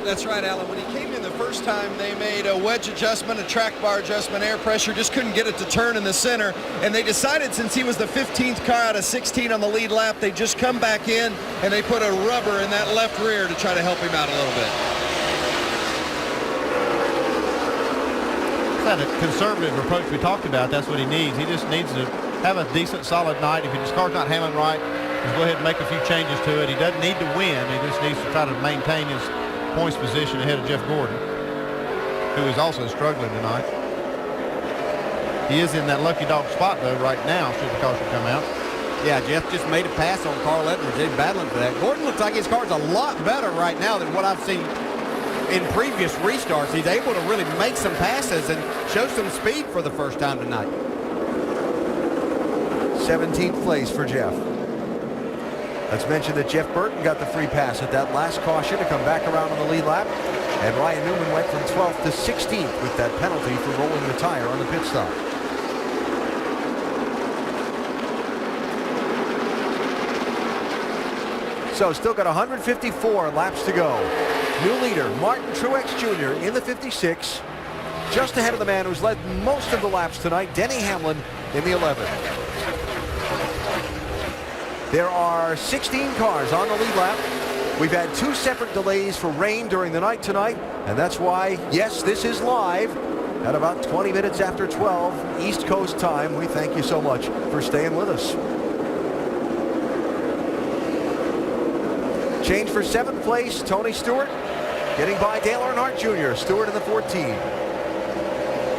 That's right, Alan. When he came in the first time, they made a wedge adjustment, a track bar adjustment, air pressure, just couldn't get it to turn in the center. And they decided, since he was the 15th car out of 16 on the lead lap, they just come back in and they put a rubber in that left rear to try to help him out a little bit. That conservative approach we talked about, that's what he needs. He just needs to have a decent, solid night. If his car's not handling right, just go ahead and make a few changes to it. He doesn't need to win. He just needs to try to maintain his points position ahead of Jeff Gordon, who is also struggling tonight. He is in that lucky dog spot, though, right now, should the caution come out. Yeah, Jeff just made a pass on Carl Edwards. They're battling for that. Gordon looks like his car's a lot better right now than what I've seen in previous restarts. He's able to really make some passes and show some speed for the first time tonight. 17th place for Jeff. Let's mention that Jeff Burton got the free pass at that last caution to come back around on the lead lap. And Ryan Newman went from 12th to 16th with that penalty for rolling the tire on the pit stop. So still got 154 laps to go. New leader, Martin Truex Jr. in the 56. Just ahead of the man who's led most of the laps tonight, Denny Hamlin in the 11. There are 16 cars on the lead lap. We've had 2 separate delays for rain during the night tonight, and that's why, yes, this is live at about 20 minutes after 12 East Coast time. We thank you so much for staying with us. Change for 7th place, Tony Stewart getting by Dale Earnhardt Jr. Stewart in the 14.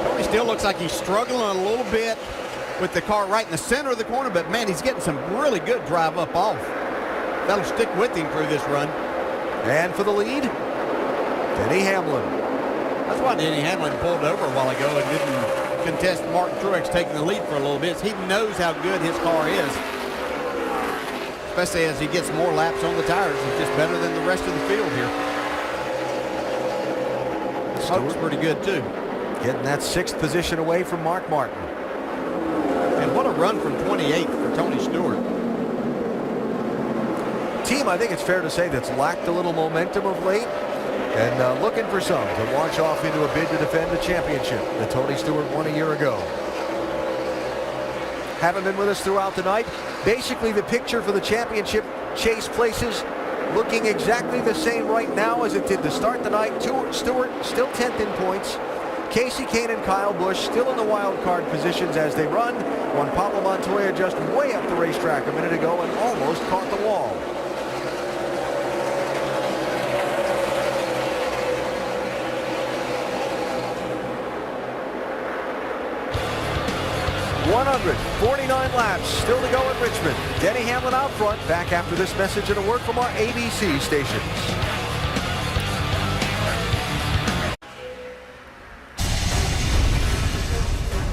Tony still looks like he's struggling a little bit with the car right in the center of the corner, but man, he's getting some really good drive up off. That'll stick with him through this run. And for the lead, Denny Hamlin. That's why Denny Hamlin pulled over a while ago and didn't contest Martin Truex taking the lead for a little bit. He knows how good his car is, especially as he gets more laps on the tires. He's just better than the rest of the field here. Stewart's pretty good too. Getting that 6th position away from Mark Martin. And what a run from 28th for Tony Stewart. Team, I think it's fair to say, that's lacked a little momentum of late, and looking for some to launch off into a bid to defend the championship that Tony Stewart won a year ago. Haven't been with us throughout the night. Basically, the picture for the championship chase places looking exactly the same right now as it did to start the night. Stewart still 10th in points. Casey Kane and Kyle Busch still in the wild card positions as they run. Juan Pablo Montoya just way up the racetrack a minute ago and almost caught the wall. 149 laps still to go at Richmond. Denny Hamlin out front. Back after this message and a word from our ABC stations.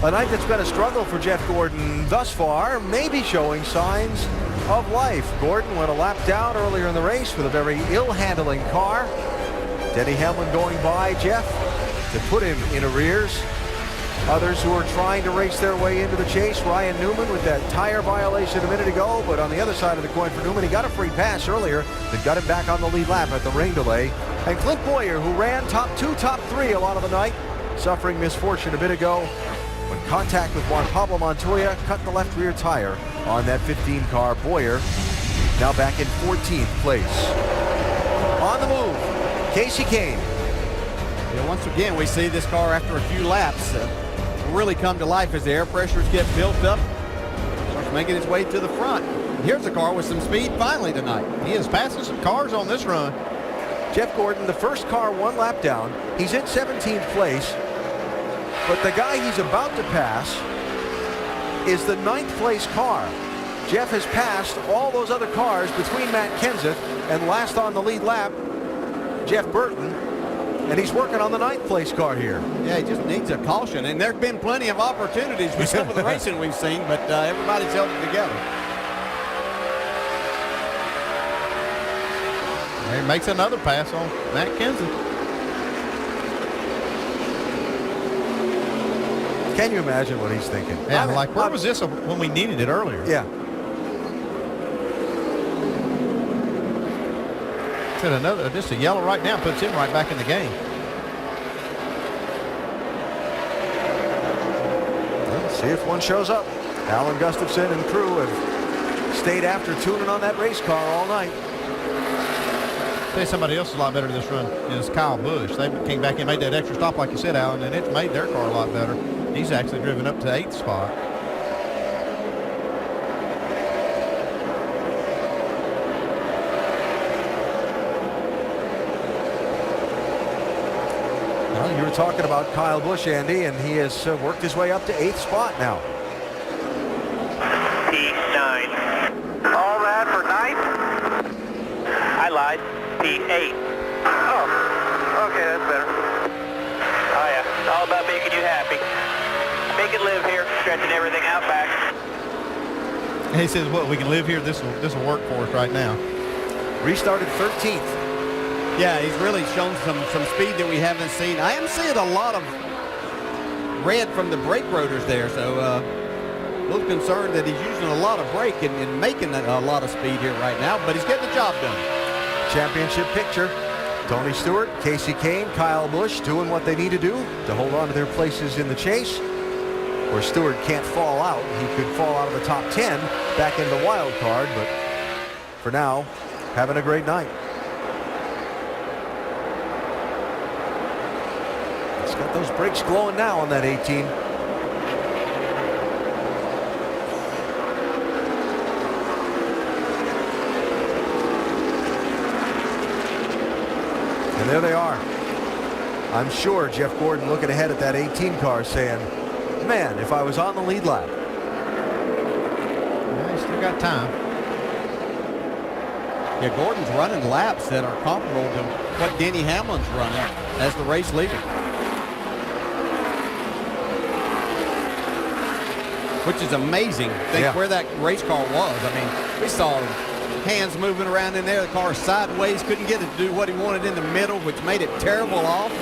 A night that's been a struggle for Jeff Gordon thus far, maybe showing signs of life. Gordon went a lap down earlier in the race with a very ill-handling car. Denny Hamlin going by Jeff to put him in arrears. Others who are trying to race their way into the chase. Ryan Newman with that tire violation a minute ago, but on the other side of the coin for Newman, he got a free pass earlier that got him back on the lead lap at the rain delay. And Clint Boyer, who ran top 2, top 3 a lot of the night, suffering misfortune a bit ago when contact with Juan Pablo Montoya cut the left rear tire on that 15 car. Boyer now back in 14th place. On the move, Casey Kane. Yeah, once again, we see this car after a few laps really come to life as the air pressures get built up. Starts making its way to the front. Here's a car with some speed finally tonight. He is passing some cars on this run. Jeff Gordon, the first car 1 lap down. He's in 17th place. But the guy he's about to pass is the 9th place car. Jeff has passed all those other cars between Matt Kenseth and last on the lead lap, Jeff Burton. And he's working on the 9th place car here. Yeah, he just needs a caution. And there have been plenty of opportunities with some of the racing we've seen, but everybody's held it together. He makes another pass on Matt Kenseth. Can you imagine what he's thinking? Yeah, where was this when we needed it earlier? Yeah. Another, just a yellow right now puts him right back in the game. Let's see if one shows up. Alan Gustafson and crew have stayed after tuning on that race car all night. I'll tell you somebody else is a lot better this run is Kyle Busch. They came back and made that extra stop like you said, Alan, and it's made their car a lot better. He's actually driven up to 8th spot. You were talking about Kyle Busch, Andy, and he has worked his way up to 8th spot now. P9. All that for 9th? I lied. P8. Oh, okay, that's better. Oh yeah, it's all about making you happy. Make it live here, stretching everything out back. And he says, "What, we can live here? This will work for us right now." Restarted 13th. Yeah, he's really shown some speed that we haven't seen. I am seeing a lot of red from the brake rotors there, so a little concerned that he's using a lot of brake and making a lot of speed here right now, but he's getting the job done. Championship picture. Tony Stewart, Casey Kane, Kyle Busch doing what they need to do to hold on to their places in the chase. Where Stewart can't fall out. He could fall out of the top 10 back in the wild card, but for now, having a great night. It's got those brakes glowing now on that 18. And there they are. I'm sure Jeff Gordon looking ahead at that 18 car saying, man, if I was on the lead lap. Yeah, he's still got time. Yeah, Gordon's running laps that are comparable to what Denny Hamlin's running as the race leader. Which is amazing. Think where that race car was. I mean, we saw hands moving around in there. The car sideways, couldn't get it to do what he wanted in the middle, which made it terrible off.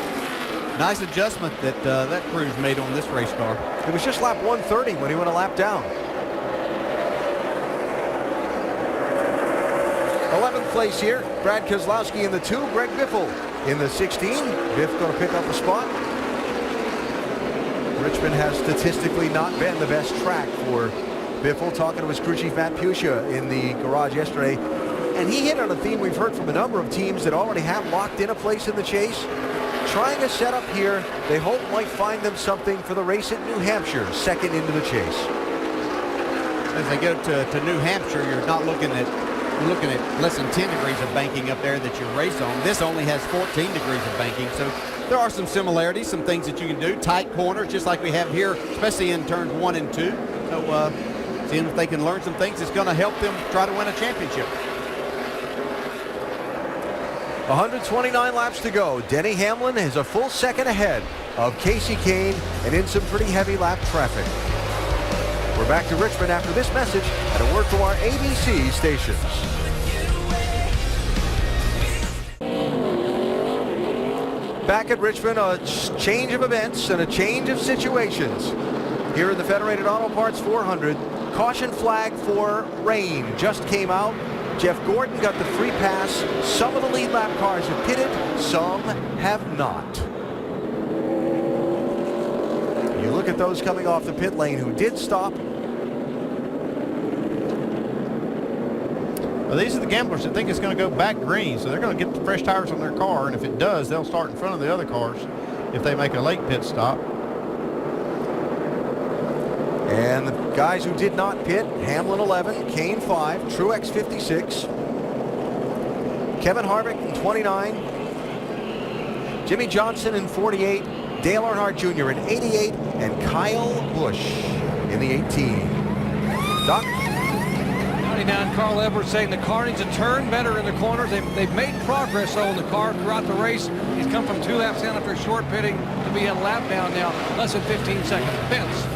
Nice adjustment that that crew's made on this race car. It was just lap 130 when he went a lap down. 11th place here, Brad Keselowski in the 2, Greg Biffle in the 16. Biff going to pick up a spot. Richmond has statistically not been the best track for Biffle. Talking to his crew chief Matt Pucia in the garage yesterday, and he hit on a theme we've heard from a number of teams that already have locked in a place in the chase. Trying a setup here they hope might find them something for the race at New Hampshire, second into the chase. As they go to New Hampshire, you're not looking at less than 10 degrees of banking up there that you race on. This only has 14 degrees of banking, so there are some similarities, some things that you can do. Tight corners, just like we have here, especially in turns 1 and 2. So seeing if they can learn some things that's going to help them try to win a championship. 129 laps to go. Denny Hamlin is a full second ahead of Casey Kane and in some pretty heavy lap traffic. We're back to Richmond after this message and a word from our ABC stations. Back at Richmond, a change of events and a change of situations. Here in the Federated Auto Parts 400, caution flag for rain just came out. Jeff Gordon got the free pass. Some of the lead lap cars have pitted, some have not. You look at those coming off the pit lane who did stop. Well, these are the gamblers that think it's going to go back green, so they're going to get the fresh tires on their car, and if it does, they'll start in front of the other cars if they make a late pit stop. And the guys who did not pit, Hamlin 11, Kane 5, Truex 56, Kevin Harvick in 29, Jimmy Johnson in 48, Dale Earnhardt Jr. in 88, and Kyle Busch in the 18. Doc? Down, Carl Edwards saying the car needs to turn better in the corners. They've made progress though in the car throughout the race. He's come from 2 laps down after short pitting to be a lap down now, less than 15 seconds. Vince.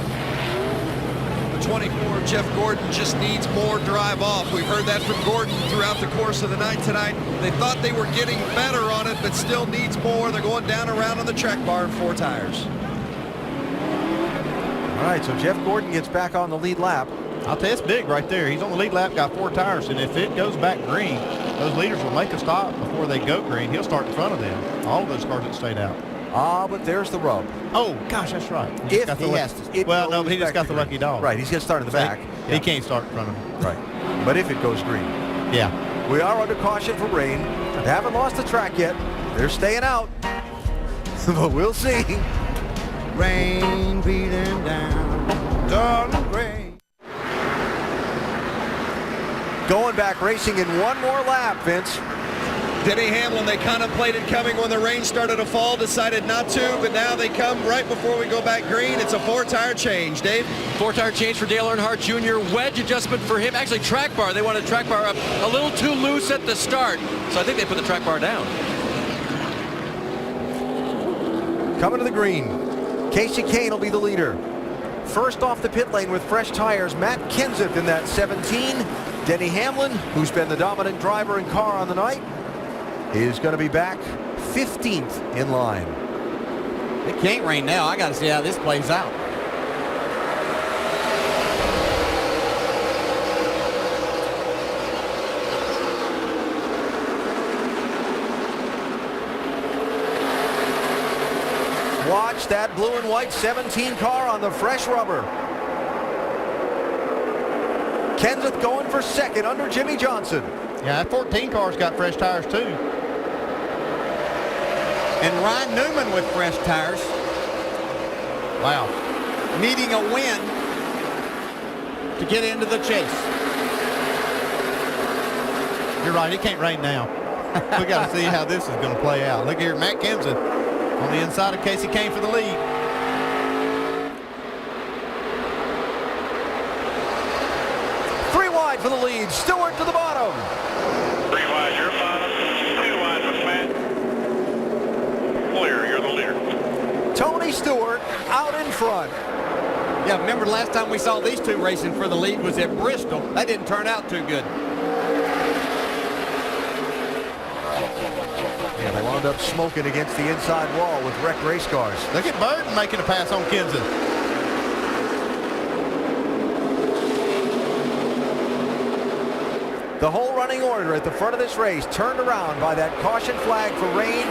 The 24, Jeff Gordon just needs more drive off. We've heard that from Gordon throughout the course of the night tonight. They thought they were getting better on it, but still needs more. They're going down around on the track bar in 4 tires. All right, so Jeff Gordon gets back on the lead lap. I'll tell you, it's big right there. He's on the lead lap, got 4 tires, and if it goes back green, those leaders will make a stop before they go green. He'll start in front of them. All of those cars that stayed out. But there's the rub. Oh, gosh, that's right. He has to. Well, no, but he just got the lucky dog. Right, he's going to start in the back. He can't start in front of him. Right. But if it goes green. Yeah. We are under caution for rain. They haven't lost the track yet. They're staying out. But we'll see. Rain beating down, darling rain. Going back racing in one more lap, Vince. Denny Hamlin, they contemplated coming when the rain started to fall, decided not to, but now they come right before we go back green. It's a 4-tire change. Dave? 4-tire change for Dale Earnhardt Jr. Wedge adjustment for him. Actually, track bar. They wanted track bar up a little too loose at the start, so I think they put the track bar down. Coming to the green. Casey Kane will be the leader. First off the pit lane with fresh tires, Matt Kenseth in that 17. Denny Hamlin, who's been the dominant driver and car on the night, is going to be back 15th in line. It can't rain now. I got to see how this plays out. Watch that blue and white 17 car on the fresh rubber. Kenseth going for second under Jimmy Johnson. Yeah, that 14 car's got fresh tires too. And Ryan Newman with fresh tires. Wow. Needing a win to get into the chase. You're right, it can't rain now. We got to see how this is going to play out. Look here, Matt Kenseth on the inside of Casey Kane for the lead. Three wide for the lead. Stewart to the bottom. 3 wide, you're bottom. 2 wide with Matt. Clear, you're the leader. Tony Stewart out in front. Yeah, remember last time we saw these two racing for the lead was at Bristol. That didn't turn out too good. Yeah, they wound up smoking against the inside wall with wrecked race cars. Look at Burton making a pass on Kenseth. The whole running order at the front of this race turned around by that caution flag for rain.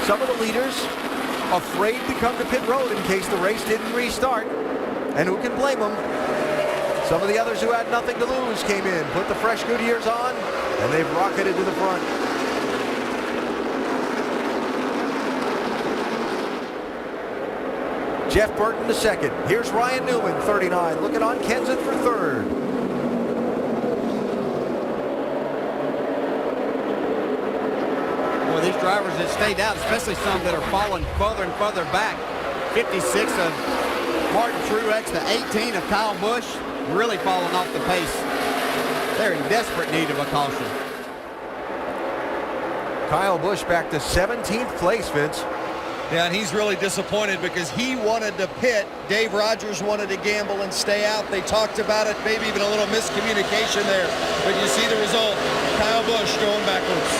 Some of the leaders afraid to come to pit road in case the race didn't restart. And who can blame them? Some of the others who had nothing to lose came in, put the fresh Goodyears on, and they've rocketed to the front. Jeff Burton to second. Here's Ryan Newman, 39, looking on Kenseth for third. Well, these drivers that stayed out, especially some that are falling further and further back. 56 of Martin Truex, the 18 of Kyle Busch, really falling off the pace. They're in desperate need of a caution. Kyle Busch back to 17th place, Vince. Yeah, and he's really disappointed because he wanted to pit. Dave Rogers wanted to gamble and stay out. They talked about it, maybe even a little miscommunication there. But you see the result. Kyle Busch going backwards.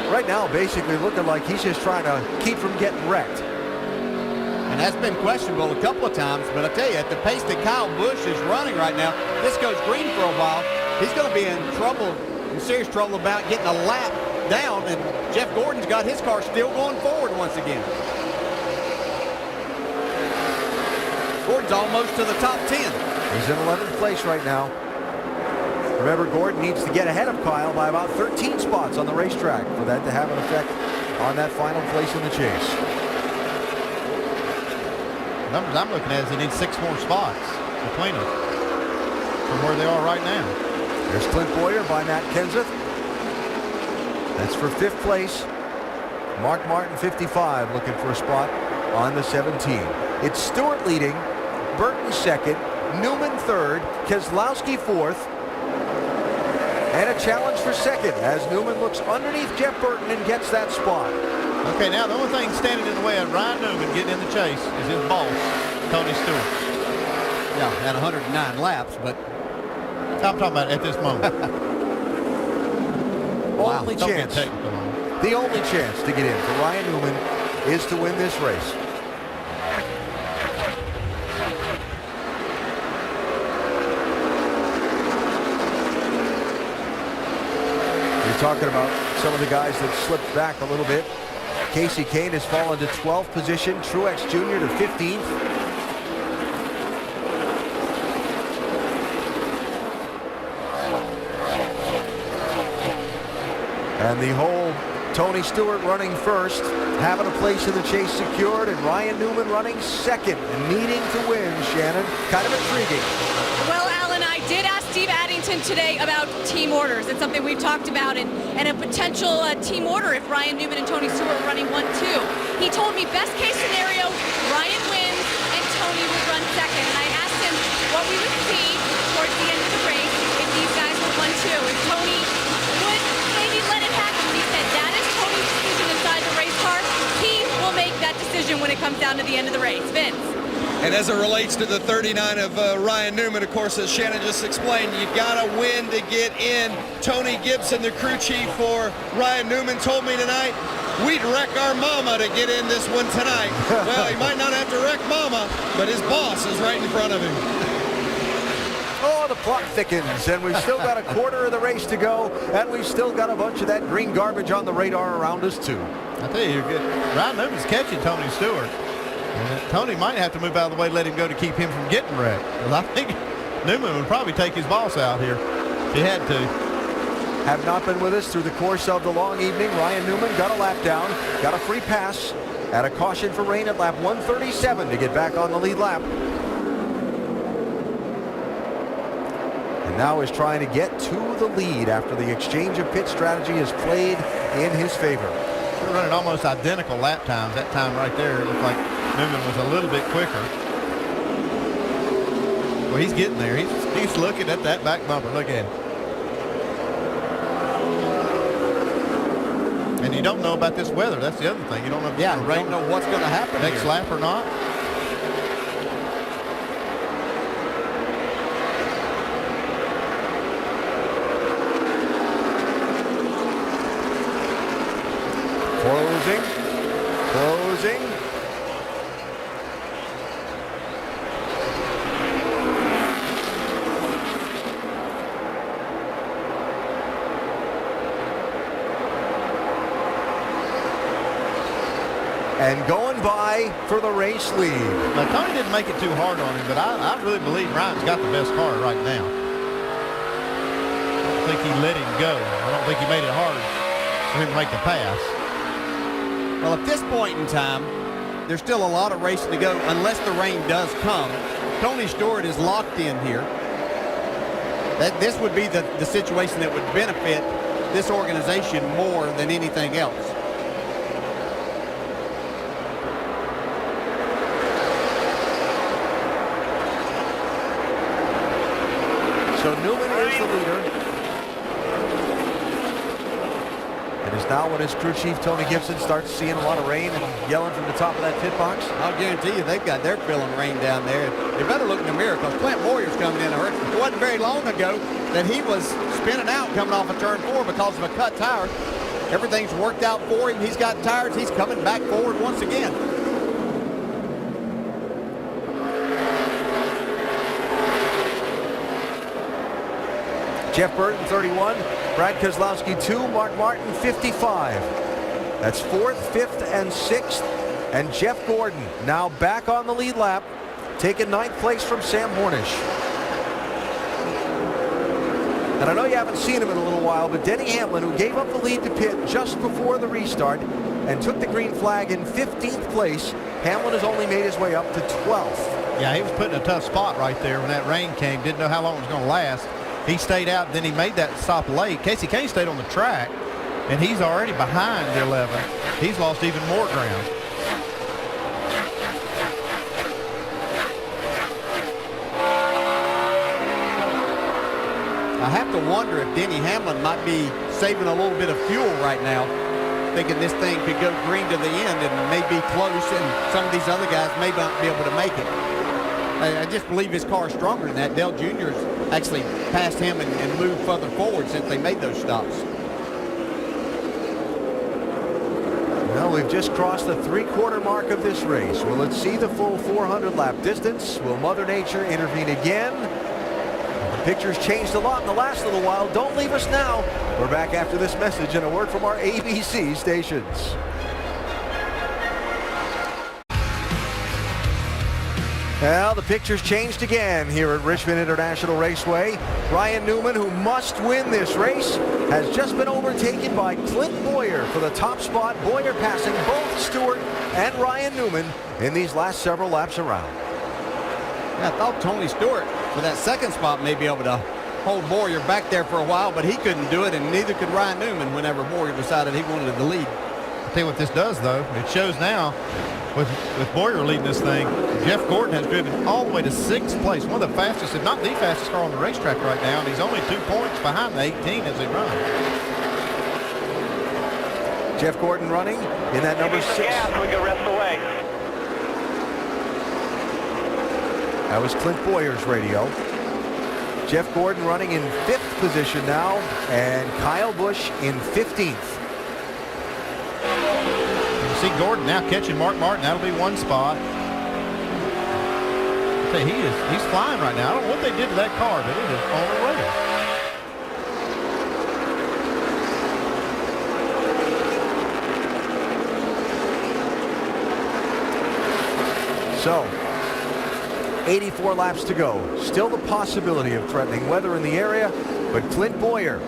Right now, basically looking like he's just trying to keep from getting wrecked. And that's been questionable a couple of times, but I tell you, at the pace that Kyle Busch is running right now, this goes green for a while, he's going to be in trouble, in serious trouble about getting a lap down, and Jeff Gordon's got his car still going forward once again. Gordon's almost to the top 10. He's in 11th place right now. Remember, Gordon needs to get ahead of Kyle by about 13 spots on the racetrack for that to have an effect on that final place in the chase. Numbers I'm looking at is he needs 6 more spots between them from where they are right now. There's Clint Boyer by Matt Kenseth. That's for 5th place. Mark Martin, 55, looking for a spot on the 17. It's Stewart leading, Burton second, Newman third, Keselowski fourth, and a challenge for second as Newman looks underneath Jeff Burton and gets that spot. Okay, now the only thing standing in the way of Ryan Newman getting in the chase is his boss, Tony Stewart. Yeah, had 109 laps, but I'm talking about at this moment. Only chance. The only chance to get in for Ryan Newman is to win this race. You're talking about some of the guys that slipped back a little bit. Casey Kane has fallen to 12th position. Truex Jr. to 15th. And the whole Tony Stewart running first, having a place in the chase secured, and Ryan Newman running second and needing to win, Shannon. Kind of intriguing. Well, Alan, I did ask Steve Addington today about team orders. It's something we've talked about, and a potential team order if Ryan Newman and Tony Stewart were running 1-2. He told me best case scenario, Ryan wins and Tony would run second. And I asked him what we would see towards the end of the race if these guys were 1-2. If Tony would maybe let it happen. He said that is Tony's decision inside the race car. He will make that decision comes down to the end of the race. Vince. And as it relates to the 39 of Ryan Newman, of course, as Shannon just explained, you got to win to get in. Tony Gibson, the crew chief for Ryan Newman, told me tonight, we'd wreck our mama to get in this one tonight. Well, he might not have to wreck mama, but his boss is right in front of him. Oh, the plot thickens, and we've still got a quarter of the race to go, and we've still got a bunch of that green garbage on the radar around us, too. I tell you, Ryan Newman's catching Tony Stewart. And Tony might have to move out of the way, let him go to keep him from getting wrecked. Because I think Newman would probably take his boss out here if he had to. Have not been with us through the course of the long evening. Ryan Newman got a lap down, got a free pass, had a caution for rain at lap 137 to get back on the lead lap. And now is trying to get to the lead after the exchange of pit strategy has played in his favor. They're running almost identical lap times. That time right there, it looked like Newman was a little bit quicker. Well, he's getting there. He's looking at that back bumper. Look at him. And you don't know about this weather. That's the other thing. You don't know if it's you don't know what's going to happen next here. lap or not. Closing. And going by for the race lead. Now, Tony didn't make it too hard on him, but I really believe Ryan's got the best car right now. I don't think he let him go. I don't think he made it hard for him to make the pass. Well, at this point in time, there's still a lot of racing to go unless the rain does come. Tony Stewart is locked in here. This would be the situation that would benefit this organization more than anything else. So Newman is the leader. It is now when his crew chief, Tony Gibson, starts seeing a lot of rain and yelling from the top of that pit box. I'll guarantee you they're feeling rain down there. You better look in the mirror because Clint Boyer's coming in a hurry. It wasn't very long ago that he was spinning out coming off of turn 4 because of a cut tire. Everything's worked out for him. He's got tires. He's coming back forward once again. Jeff Burton, 31. Brad Keselowski, 2. Mark Martin, 55. That's 4th, 5th, and 6th. And Jeff Gordon now back on the lead lap, taking 9th place from Sam Hornish. And I know you haven't seen him in a little while, but Denny Hamlin, who gave up the lead to pit just before the restart and took the green flag in 15th place, Hamlin has only made his way up to 12th. Yeah, he was put in a tough spot right there when that rain came. Didn't know how long it was going to last. He stayed out, then he made that stop late. Casey Kane stayed on the track, and he's already behind the 11. He's lost even more ground. I have to wonder if Denny Hamlin might be saving a little bit of fuel right now, thinking this thing could go green to the end and may be close, and some of these other guys may not be able to make it. I just believe his car is stronger than that. Dale Jr.'s actually passed him and moved further forward since they made those stops. Well, we've just crossed the 3/4 mark of this race. Will it see the full 400 lap distance? Will Mother Nature intervene again? The picture's changed a lot in the last little while. Don't leave us now. We're back after this message and a word from our ABC stations. Well, the picture's changed again here at Richmond International Raceway. Ryan Newman, who must win this race, has just been overtaken by Clint Boyer for the top spot. Boyer passing both Stewart and Ryan Newman in these last several laps around. Yeah, I thought Tony Stewart for that second spot may be able to hold Boyer back there for a while, but he couldn't do it, and neither could Ryan Newman whenever Boyer decided he wanted the lead. I'll tell you what this does, though. It shows now with Boyer leading this thing, Jeff Gordon has driven all the way to 6th place. One of the fastest, if not the fastest car on the racetrack right now, and he's only 2 points behind the 18 as they run. Jeff Gordon running in that number 6. Gas, we can rest away. That was Clint Boyer's radio. Jeff Gordon running in 5th position now, and Kyle Busch in 15th. You see Gordon now catching Mark Martin. That'll be one spot. He's flying right now. I don't know what they did to that car, but it is on the rail. So, 84 laps to go. Still the possibility of threatening weather in the area, but Clint Bowyer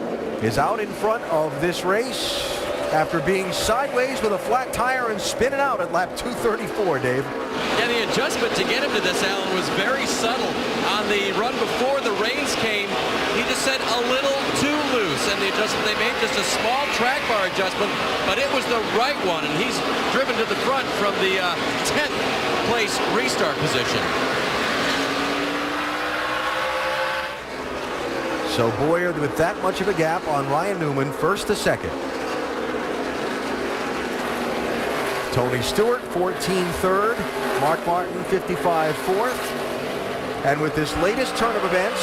is out in front of this race after being sideways with a flat tire and spinning out at lap 234, Dave. Yeah, the adjustment to get him to this, Alan, was very subtle. On the run before the rains came, he just said a little too loose, and the adjustment they made just a small track bar adjustment, but it was the right one, and he's driven to the front from the 10th place restart position. So Bowyer with that much of a gap on Ryan Newman, 1st to 2nd. Tony Stewart, 14 3rd. Mark Martin, 55 4th. And with this latest turn of events,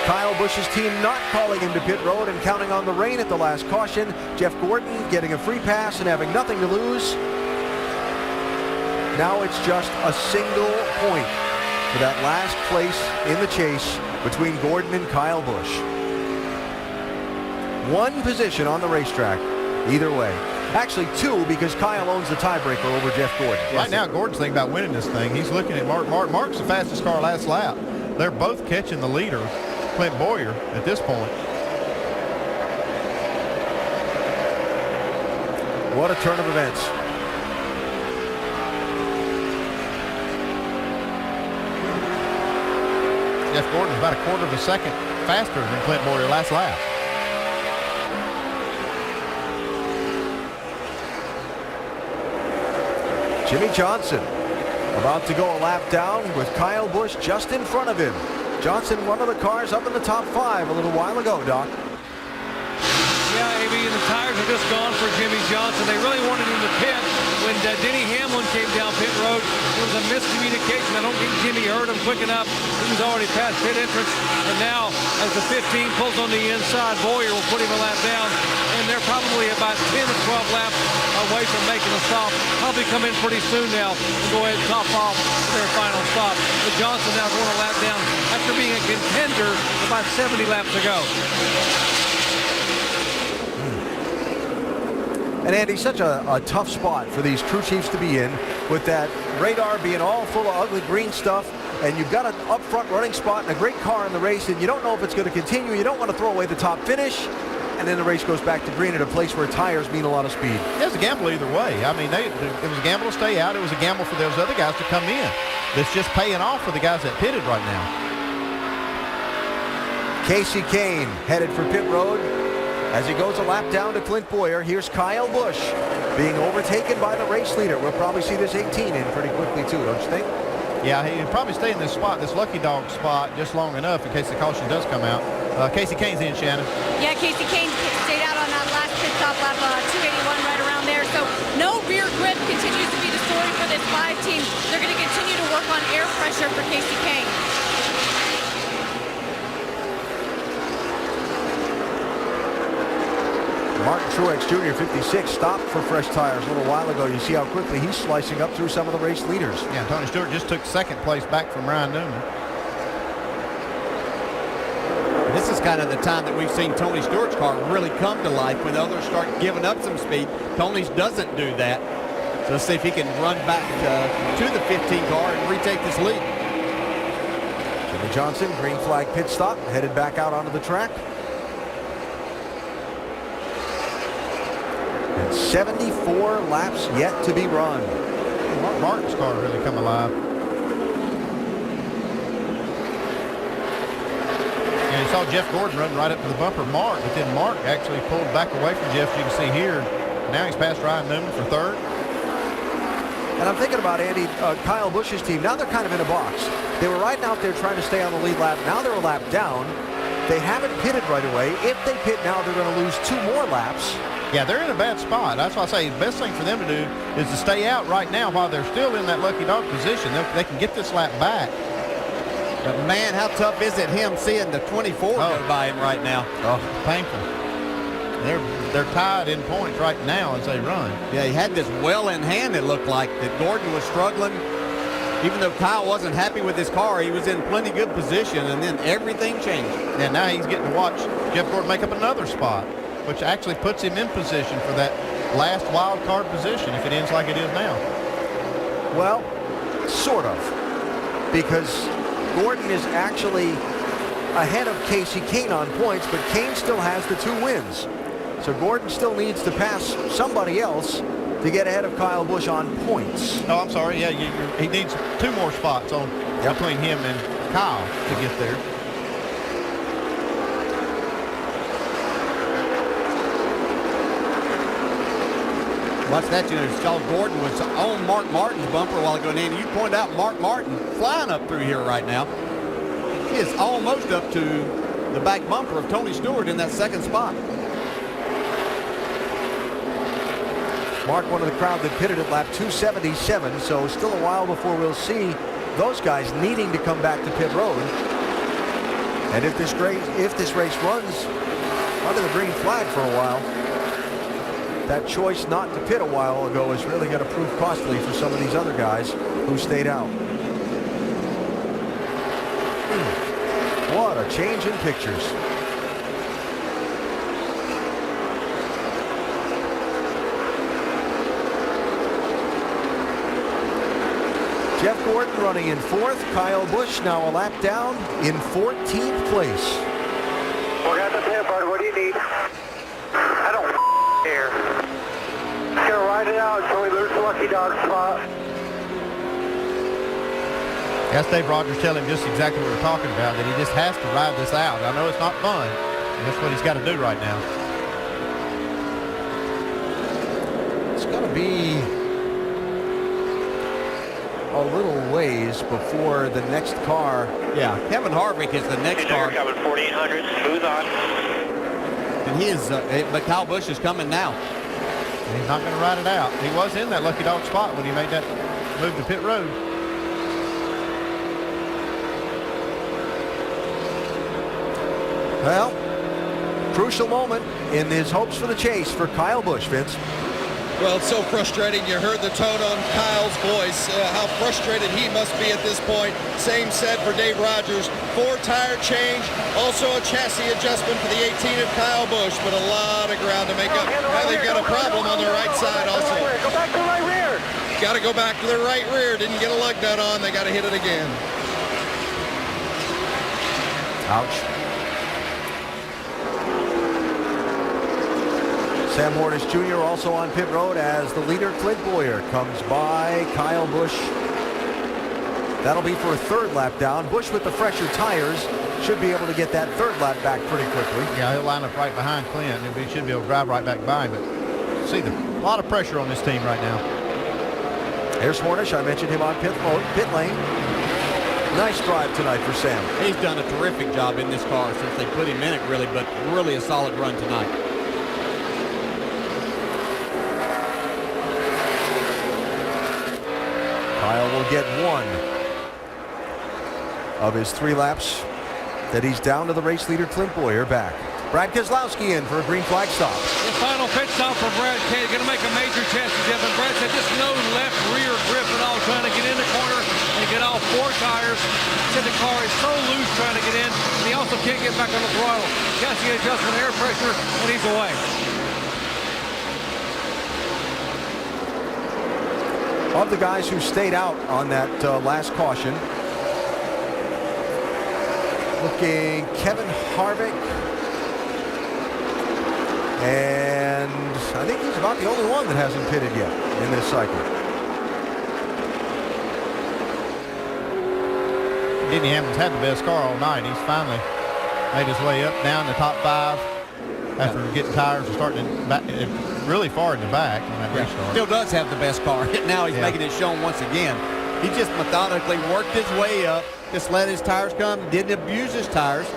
Kyle Busch's team not calling him to pit road and counting on the rain at the last caution. Jeff Gordon getting a free pass and having nothing to lose. Now it's just a single point for that last place in the chase between Gordon and Kyle Busch. One position on the racetrack, either way. Actually 2, because Kyle owns the tiebreaker over Jeff Gordon. Right now, Gordon's thinking about winning this thing. He's looking at Mark. Mark's the fastest car last lap. They're both catching the leader, Clint Bowyer, at this point. What a turn of events. Jeff Gordon's about a quarter of a second faster than Clint Bowyer last lap. Jimmy Johnson about to go a lap down with Kyle Busch just in front of him. Johnson, one of the cars up in the top 5 a little while ago, Doc. Yeah, AB, and the tires are just gone for Jimmy Johnson. They really wanted him to pit. When Denny Hamlin came down pit road, there was a miscommunication. I don't think Jimmy heard him quick enough. He was already past pit entrance. And now, as the 15 pulls on the inside, Bowyer will put him a lap down. And they're probably about 10 to 12 laps away from making a stop. Probably come in pretty soon now and go ahead and top off their final stop. But Johnson now going a lap down after being a contender about 70 laps ago. And Andy, such a tough spot for these crew chiefs to be in, with that radar being all full of ugly green stuff, and you've got an up front running spot and a great car in the race, and you don't know if it's going to continue. You don't want to throw away the top finish, and then the race goes back to green at a place where tires mean a lot of speed. It was a gamble either way. I mean, it was a gamble to stay out. It was a gamble for those other guys to come in. That's just paying off for the guys that pitted right now. Casey Kane headed for pit road. As he goes a lap down to Clint Bowyer, here's Kyle Busch being overtaken by the race leader. We'll probably see this 18 in pretty quickly too, don't you think? Yeah, he'll probably stay in this spot, this lucky dog spot, just long enough in case the caution does come out. Casey Kane's in, Shannon. Yeah, Casey Kane stayed out on that last pit stop lap 281 right around there. So no rear grip continues to be the story for this 5 team. They're going to continue to work on air pressure for Casey Kane. Martin Truex Jr., 56, stopped for fresh tires a little while ago. You see how quickly he's slicing up through some of the race leaders. Yeah, Tony Stewart just took 2nd place back from Ryan Newman. This is kind of the time that we've seen Tony Stewart's car really come to life when others start giving up some speed. Tony's doesn't do that. So let's see if he can run back to the 15 car and retake this lead. Jimmy Johnson, green flag pit stop, headed back out onto the track. And 74 laps yet to be run. Mark Martin's car really come alive. And you saw Jeff Gordon run right up to the bumper Mark, but then Mark actually pulled back away from Jeff, as you can see here. Now he's past Ryan Newman for 3rd. And I'm thinking about, Andy, Kyle Busch's team. Now they're kind of in a box. They were riding out there trying to stay on the lead lap. Now they're a lap down. They haven't pitted right away. If they pit now, they're going to lose 2 more laps. Yeah, they're in a bad spot. That's why I say the best thing for them to do is to stay out right now while they're still in that lucky dog position. They can get this lap back. But man, how tough is it him seeing the 24 go by him right now? Oh, painful. They're tied in points right now as they run. Yeah, he had this well in hand, it looked like, that Gordon was struggling. Even though Kyle wasn't happy with his car, he was in plenty good position, and then everything changed. And now he's getting to watch Jeff Gordon make up another spot, which actually puts him in position for that last wild card position if it ends like it is now. Well, sort of, because Gordon is actually ahead of Casey Kane on points, but Kane still has the 2 wins. So Gordon still needs to pass somebody else to get ahead of Kyle Busch on points. Oh, I'm sorry. Yeah, he needs 2 more spots on between him and Kyle to get there. Watch that, Charles Gordon was on Mark Martin's bumper a while ago. And you pointed out Mark Martin flying up through here right now. He is almost up to the back bumper of Tony Stewart in that 2nd spot. Mark, one of the crowd that pitted at lap 277, so still a while before we'll see those guys needing to come back to pit road. And if this race runs under the green flag for a while, that choice not to pit a while ago is really going to prove costly for some of these other guys who stayed out. What a change in pictures. Jeff Gordon running in 4th. Kyle Busch now a lap down in 14th place. We're at the pit, bud. What do you need? I don't care. Just gonna ride it out until we lose the lucky dog spot. That's Dave Rogers telling him just exactly what we're talking about, that he just has to ride this out. I know it's not fun, but that's what he's got to do right now. It's going to be a little ways before the next car. Yeah, Kevin Harvick is the next car. Coming 4800, smooth on. And he is, but Kyle Busch is coming now. He's not going to ride it out. He was in that lucky dog spot when he made that move to pit road. Well, crucial moment in his hopes for the chase for Kyle Busch, Vince. Well, it's so frustrating. You heard the tone on Kyle's voice, how frustrated he must be at this point. Same said for Dave Rogers. 4 tire change, also a chassis adjustment for the 18 of Kyle Busch, but a lot of ground to make up. Now they've got a problem on the right side also. Go back to the right rear. Got to go back to the right rear. Didn't get a lug nut on. They got to hit it again. Ouch. Sam Hornish Jr. also on pit road as the leader, Clint Boyer, comes by Kyle Busch. That'll be for a 3rd lap down. Busch with the fresher tires should be able to get that 3rd lap back pretty quickly. Yeah, he'll line up right behind Clint, and he should be able to drive right back by him. But see, a lot of pressure on this team right now. There's Hornish. I mentioned him on pit lane. Nice drive tonight for Sam. He's done a terrific job in this car since they put him in it, really, but really a solid run tonight. Kyle will get 1 of his 3 laps that he's down to the race leader, Clint Boyer, back. Brad Keselowski in for a green flag stop. The final pit stop for Brad K. Going to make a major chance to Jeff. And Brad said just no left rear grip at all, trying to get in the corner and get all 4 tires. He said the car is so loose trying to get in, and he also can't get back on the throttle. Chassis adjustment, air pressure, and he's away. Of the guys who stayed out on that last caution, looking Kevin Harvick, and I think he's about the only one that hasn't pitted yet in this cycle. Denny Hamlin's had the best car all night. He's finally made his way up down the top 5 after getting tires and starting back, really far in the back on that restart. Still does have the best car. Now he's making it shown once again. He just methodically worked his way up, just let his tires come, didn't abuse his tires.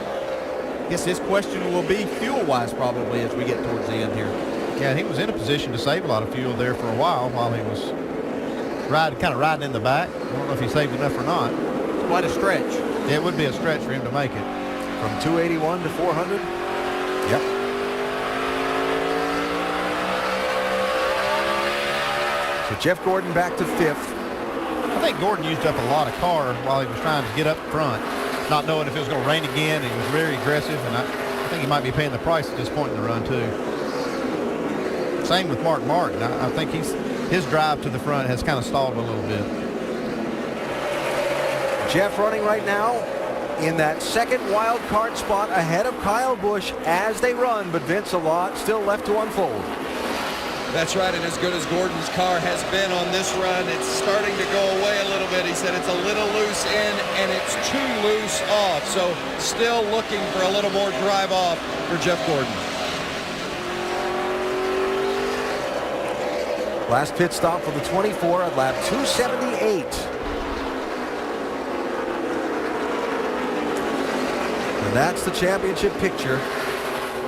Guess his question will be fuel-wise probably as we get towards the end here. Yeah, he was in a position to save a lot of fuel there for a while he was kind of riding in the back. I don't know if he saved enough or not. Quite a stretch. It would be a stretch for him to make it. From 281 to 400? Yep. So Jeff Gordon back to 5th. I think Gordon used up a lot of car while he was trying to get up front, not knowing if it was going to rain again. He was very aggressive, and I think he might be paying the price at this point in the run, too. Same with Mark Martin. I think his drive to the front has kind of stalled a little bit. Jeff running right now in that second wild card spot ahead of Kyle Busch as they run, but Vince, a lot still left to unfold. That's right, and as good as Gordon's car has been on this run, it's starting to go away a little bit. He said it's a little loose in and it's too loose off, so still looking for a little more drive off for Jeff Gordon. Last pit stop for the 24 at lap 278. And that's the championship picture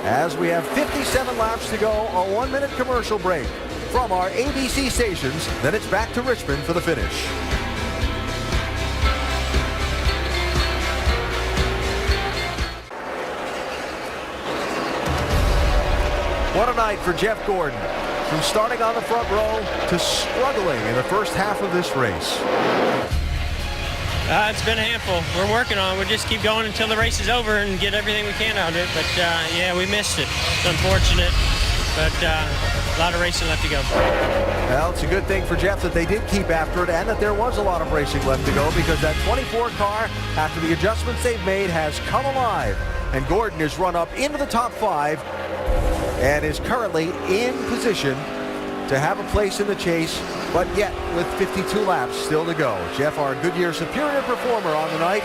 as we have 57 laps to go, a 1-minute commercial break from our ABC stations. Then it's back to Richmond for the finish. What a night for Jeff Gordon. From starting on the front row to struggling in the first half of this race. It's been a handful. We're working on it. We'll just keep going until the race is over and get everything we can out of it. But, yeah, we missed it. It's unfortunate, but a lot of racing left to go. Well, it's a good thing for Jeff that they did keep after it and that there was a lot of racing left to go, because that 24 car, after the adjustments they've made, has come alive. And Gordon has run up into the top 5 and is currently in position to have a place in the chase, but yet with 52 laps still to go. Jeff, our Goodyear superior performer on the night.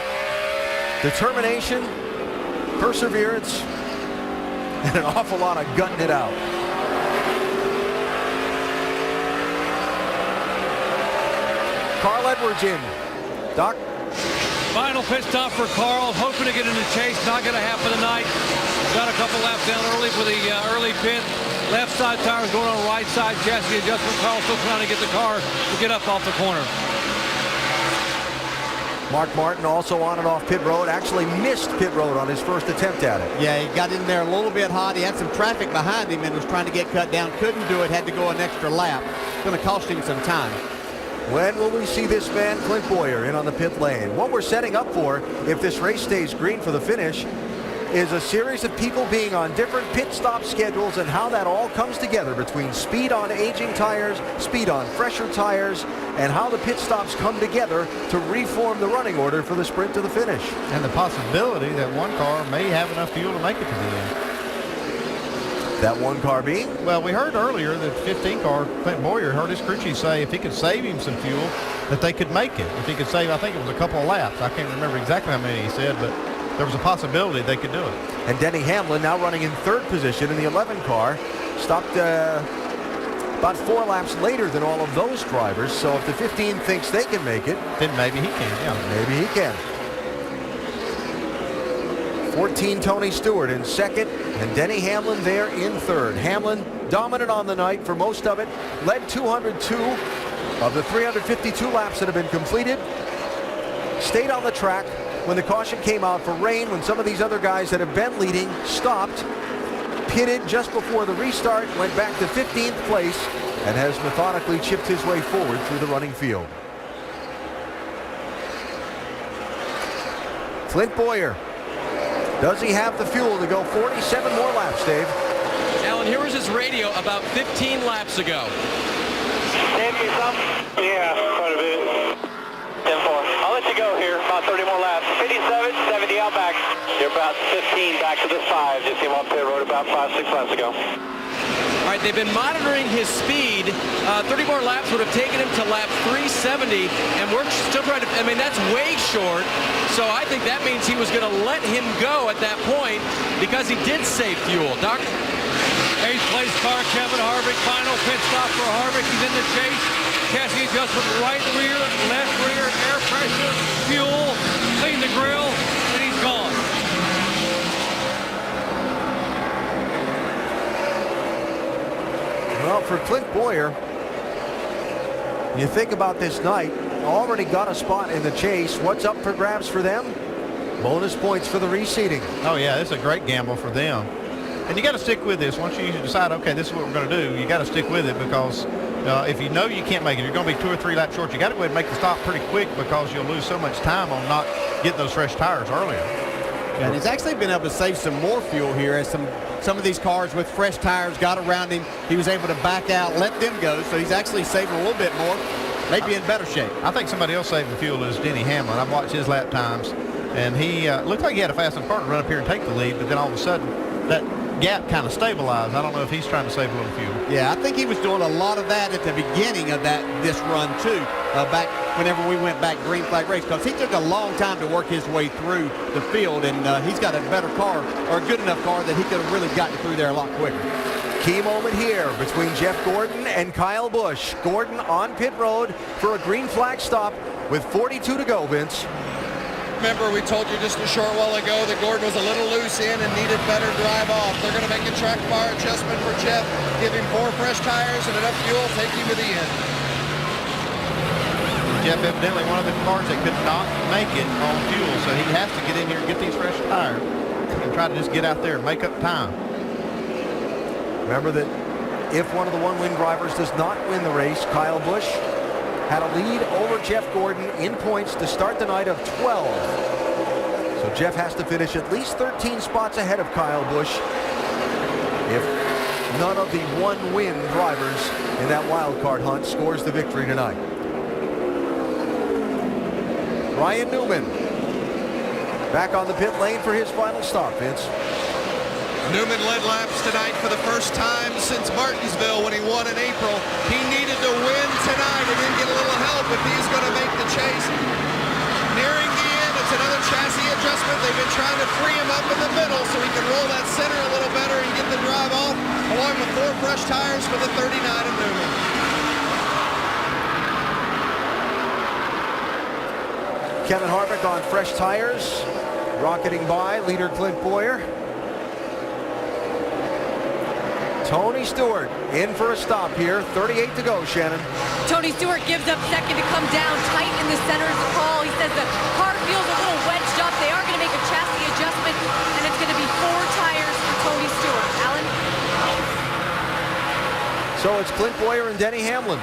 Determination, perseverance, and an awful lot of gutting it out. Carl Edwards in. Doc? Final pit stop for Carl, hoping to get in the chase. Not going to happen tonight. Got a couple laps down early for the early pit. Left side tires going on right side chassis adjustment. Carl still trying to get the car to get up off the corner. Mark Martin also on and off pit road. Actually missed pit road on his first attempt at it. Yeah, he got in there a little bit hot. He had some traffic behind him and was trying to get cut down. Couldn't do it. Had to go an extra lap. It's going to cost him some time. When will we see this man, Clint Boyer, in on the pit lane? What we're setting up for, if this race stays green for the finish, is a series of people being on different pit stop schedules and how that all comes together between speed on aging tires, speed on fresher tires, and how the pit stops come together to reform the running order for the sprint to the finish. And the possibility that one car may have enough fuel to make it to the end. That one car being? Well, we heard earlier that 15 car, Clint Boyer, heard his crew chief say if he could save him some fuel, that they could make it. If he could save, I think it was a couple of laps. I can't remember exactly how many he said, but there was a possibility they could do it. And Denny Hamlin now running in 3rd position in the 11 car. Stopped about 4 laps later than all of those drivers. So if the 15 thinks they can make it, then maybe he can. Yeah, maybe he can. 14 Tony Stewart in 2nd, and Denny Hamlin there in 3rd. Hamlin dominant on the night for most of it. Led 202 of the 352 laps that have been completed. Stayed on the track when the caution came out for rain, when some of these other guys that have been leading stopped, pitted just before the restart, went back to 15th place, and has methodically chipped his way forward through the running field. Clint Boyer. Does he have the fuel to go 47 more laps, Dave? Alan, here was his radio about 15 laps ago. Save me some? Yeah, quite a bit. 10-4. I'll let you go here. About 30 more laps. 57, 70 out back. You're about 15 back to the 5. Just came off pit road about 5-6 laps ago. All right, they've been monitoring his speed. 30 more laps would have taken him to lap 370, and we're still trying to, I mean, that's way short. So I think that means he was going to let him go at that point because he did save fuel. Doc? 8th place car, Kevin Harvick. Final pit stop for Harvick. He's in the chase. Chassis adjustment, right rear, left rear, air pressure, fuel, clean the grill, and he's gone. Well, for Clint Boyer, you think about this night, already got a spot in the chase. What's up for grabs for them? Bonus points for the reseeding. Oh, yeah, it's a great gamble for them. And you got to stick with this. Once you decide, okay, this is what we're going to do, you got to stick with it, because if you know you can't make it, you're going to be 2 or 3 laps short, you got to go ahead and make the stop pretty quick, because you'll lose so much time on not getting those fresh tires earlier. And he's actually been able to save some more fuel here as some of these cars with fresh tires got around him. He was able to back out, let them go, so he's actually saving a little bit more, maybe in better shape. I think somebody else saving fuel is Denny Hamlin. I've watched his lap times, and he looked like he had a fast enough car to run up here and take the lead, but then all of a sudden that gap kind of stabilized. I don't know if he's trying to save a little fuel. Yeah, I think he was doing a lot of that at the beginning of this run too, back whenever we went back green flag race, because he took a long time to work his way through the field, and he's got a better car, or a good enough car, that he could have really gotten through there a lot quicker. Key moment here between Jeff Gordon and Kyle Busch. Gordon on pit road for a green flag stop with 42 to go, Vince. Remember, we told you just a short while ago that Gordon was a little loose in and needed better drive off. They're going to make a track bar adjustment for Jeff, give him 4 fresh tires and enough fuel, take him to the end. Jeff evidently one of the cars that could not make it on fuel, so he has to get in here and get these fresh tires and try to just get out there and make up time. Remember that if one of the one-win drivers does not win the race, Kyle Busch had a lead over Jeff Gordon in points to start the night of 12. So Jeff has to finish at least 13 spots ahead of Kyle Busch if none of the one-win drivers in that wild card hunt scores the victory tonight. Ryan Newman back on the pit lane for his final stop, Vince. Newman led laps tonight for the first time since Martinsville when he won in April. He needed to win tonight and then get a little help if he's going to make the chase. Nearing the end, it's another chassis adjustment. They've been trying to free him up in the middle so he can roll that center a little better and get the drive off, along with 4 fresh tires for the 39 of Newman. Kevin Harvick on fresh tires, rocketing by leader Clint Boyer. Tony Stewart in for a stop here. 38 to go, Shannon. Tony Stewart gives up second to come down tight in the center of the call. He says the car feels a little wedged up. They are going to make a chassis adjustment, and it's going to be 4 tires for Tony Stewart. Alan? So it's Clint Boyer and Denny Hamlin.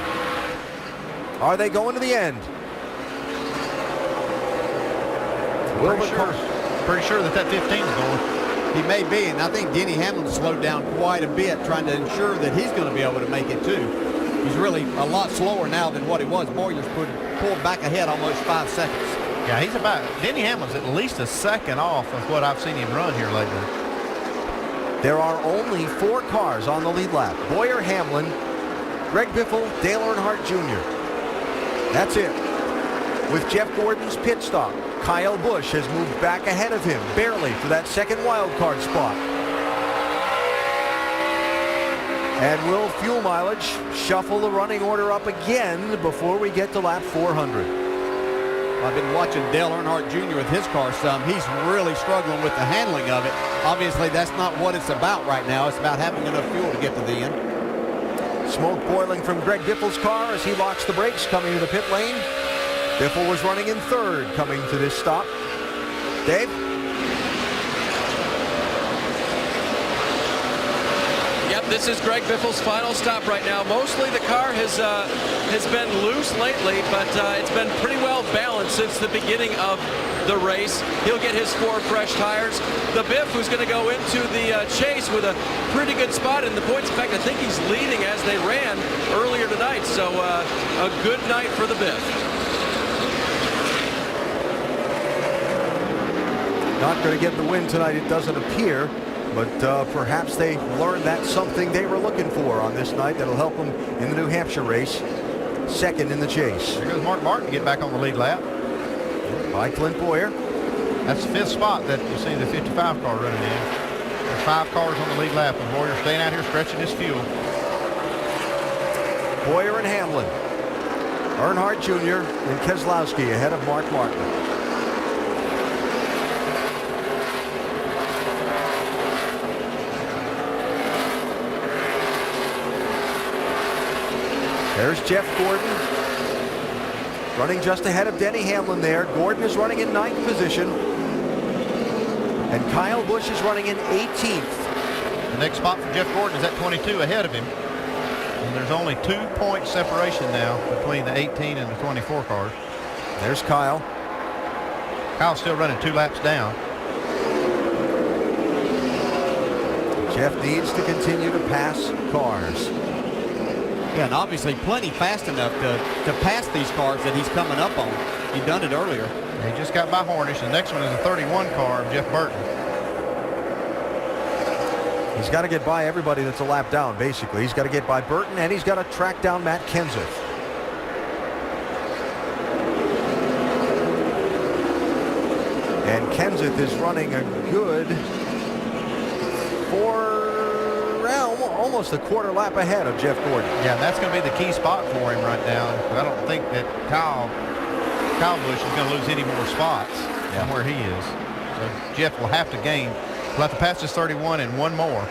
Are they going to the end? Pretty sure that 15 is going. He may be, and I think Denny Hamlin slowed down quite a bit trying to ensure that he's going to be able to make it too. He's really a lot slower now than what he was. Boyer's pulled back ahead almost 5 seconds. Yeah, Denny Hamlin's at least a second off of what I've seen him run here lately. There are only 4 cars on the lead lap. Boyer, Hamlin, Greg Biffle, Dale Earnhardt Jr. That's it. With Jeff Gordon's pit stop, Kyle Busch has moved back ahead of him, barely, for that second wild card spot. And will fuel mileage shuffle the running order up again before we get to lap 400? I've been watching Dale Earnhardt Jr. with his car some. He's really struggling with the handling of it. Obviously, that's not what it's about right now. It's about having enough fuel to get to the end. Smoke boiling from Greg Biffle's car as he locks the brakes coming to the pit lane. Biffle was running in 3rd coming to this stop. Dave? Yep, this is Greg Biffle's final stop right now. Mostly the car has been loose lately, but it's been pretty well balanced since the beginning of the race. He'll get his 4 fresh tires. The Biff, who's going to go into the chase with a pretty good spot in the points. In fact, I think he's leading as they ran earlier tonight. So a good night for the Biff. Not going to get the win tonight, it doesn't appear, but perhaps they learned that's something they were looking for on this night that'll help them in the New Hampshire race. 2nd in the chase. There goes Mark Martin to get back on the lead lap. By Clint Boyer. That's the 5th spot that you see the 55 car running in. There's 5 cars on the lead lap, and Boyer staying out here stretching his fuel. Boyer and Hamlin. Earnhardt Jr. and Keselowski ahead of Mark Martin. There's Jeff Gordon running just ahead of Denny Hamlin there. Gordon is running in 9th position. And Kyle Busch is running in 18th. The next spot for Jeff Gordon is at 22 ahead of him. And there's only 2-point separation now between the 18 and the 24 cars. There's Kyle. Kyle's still running 2 laps down. Jeff needs to continue to pass cars. Yeah, and obviously plenty fast enough to pass these cars that he's coming up on. He done it earlier. He just got by Hornish. The next one is a 31 car of Jeff Burton. He's got to get by everybody that's a lap down, basically. He's got to get by Burton, and he's got to track down Matt Kenseth. And Kenseth is running a good almost a quarter lap ahead of Jeff Gordon. Yeah, and that's going to be the key spot for him right now. I don't think that Kyle Busch is going to lose any more spots from where he is. So Jeff will have to gain. He'll have to pass this 31 and one more.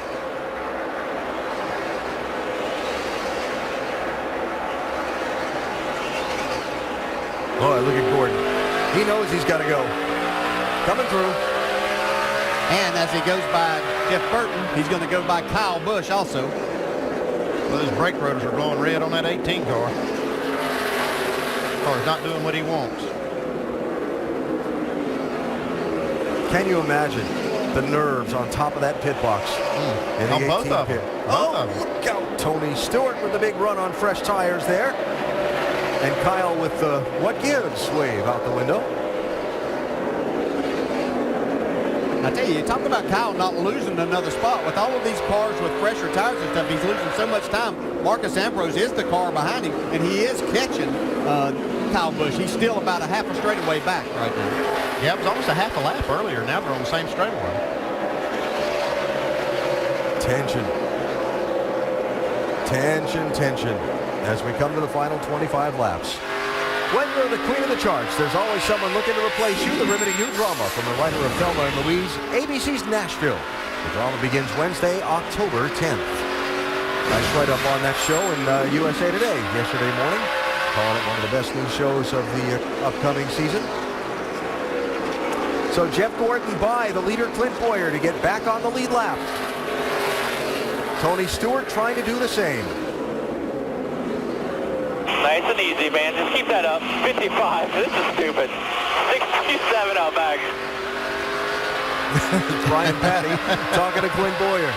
Boy, look at Gordon. He knows he's got to go. Coming through. And as he goes by Jeff Burton, he's going to go by Kyle Busch also. Well, those brake rotors are glowing red on that 18 car. Car's not doing what he wants. Can you imagine the nerves on top of that pit box? In the On both 18 of pit. them. Oh, look out. Tony Stewart with the big run on fresh tires there. And Kyle with the what gives wave out the window. I tell you, talk about Kyle not losing another spot. With all of these cars with fresher tires and stuff, he's losing so much time. Marcus Ambrose is the car behind him, and he is catching Kyle Busch. He's still about a half a straightaway back right now. Yeah, it was almost a half a lap earlier. Now they're on the same straightaway. Tension. Tension, tension. As we come to the final 25 laps. When you're the queen of the charts, there's always someone looking to replace you. The riveting new drama from the writer of Thelma and Louise, ABC's Nashville. The drama begins Wednesday, October 10th. Nice write-up on that show in USA Today yesterday morning. Calling it one of the best news shows of the upcoming season. So Jeff Gordon by the leader Clint Boyer to get back on the lead lap. Tony Stewart trying to do the same. Nice and easy, man. Just keep that up. 55. This is stupid. 67 out back. Brian Patty talking to Clint Boyer.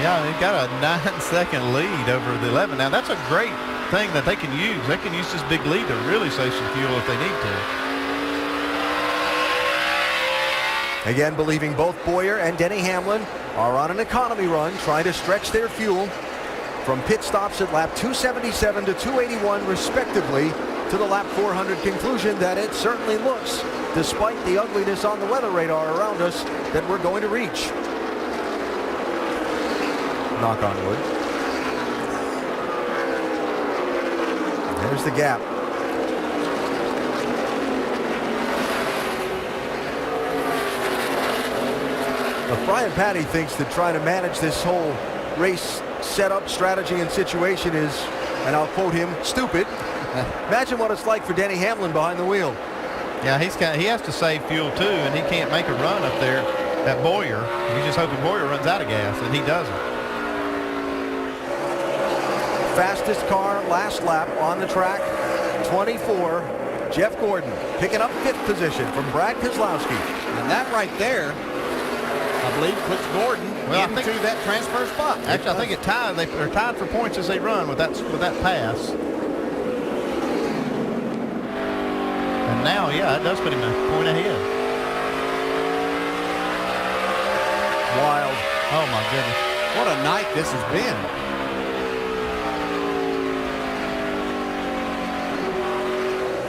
Yeah, they've got a 9-second lead over the 11. Now, that's a great thing that they can use. They can use this big lead to really save some fuel if they need to. Again, believing both Boyer and Denny Hamlin are on an economy run, trying to stretch their fuel from pit stops at lap 277 to 281 respectively to the lap 400 conclusion that it certainly looks, despite the ugliness on the weather radar around us, that we're going to reach. Knock on wood. There's the gap. But Brian Patty thinks that trying to manage this whole race setup, strategy, and situation is, and I'll quote him, stupid. Imagine what it's like for Denny Hamlin behind the wheel. Yeah, he has to save fuel too, and he can't make a run up there at Boyer. He's just hoping Boyer runs out of gas, and he doesn't. Fastest car last lap on the track, 24. Jeff Gordon picking up 5th position from Brad Keselowski. And that right there, I believe, puts Gordon into that transfer spot. Actually, I think it tied. They're tied for points as they run with that pass. And now, yeah, it does put him a point ahead. Wild. Oh my goodness. What a night this has been.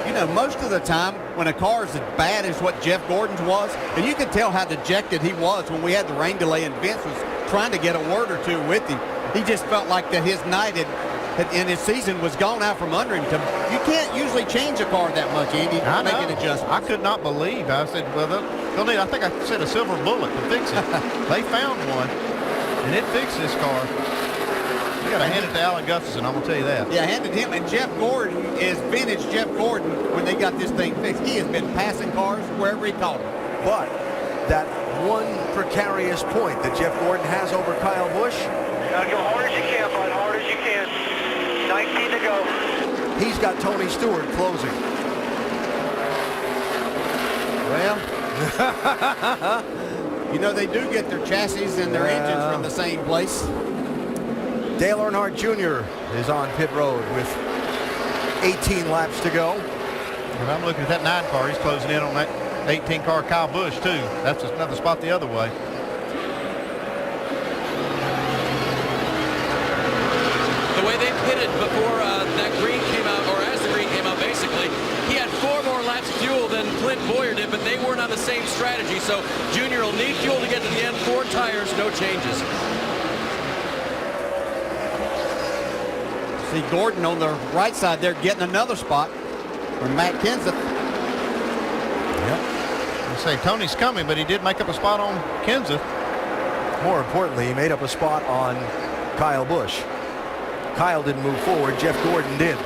You know, most of the time when a car is as bad as what Jeff Gordon's was, and you could tell how dejected he was when we had the rain delay and Vince was trying to get a word or two with him. He just felt like that his night and his season was gone out from under him. You can't usually change a car that much, Andy, to make an adjustment. I could not believe. I said, well, they'll need, I think I said a silver bullet to fix it. They found one, and it fixed this car. You got to hand it to Alan Gustafson, I'm going to tell you that. Yeah, handed him. And Jeff Gordon is vintage Jeff Gordon when they got this thing fixed. He has been passing cars wherever he caught them. but that one precarious point that Jeff Gordon has over Kyle Busch. Gotta go hard as you can, bud, hard as you can. 19 to go. He's got Tony Stewart closing. Well, you know, they do get their chassis and their engines from the same place. Dale Earnhardt Jr. is on pit road with 18 laps to go. If I'm looking at that 9 car, he's closing in on that 18 car Kyle Busch too. That's another spot the other way. The way they pitted before that green came out, or as the green came out, basically, he had 4 more laps fuel than Clint Boyer did, but they weren't on the same strategy. So Junior will need fuel to get to the end. 4 tires, no changes. See Gordon on the right side there getting another spot from Matt Kenseth. Yep. I say Tony's coming, but he did make up a spot on Kenseth. More importantly, he made up a spot on Kyle Busch. Kyle didn't move forward, Jeff Gordon did.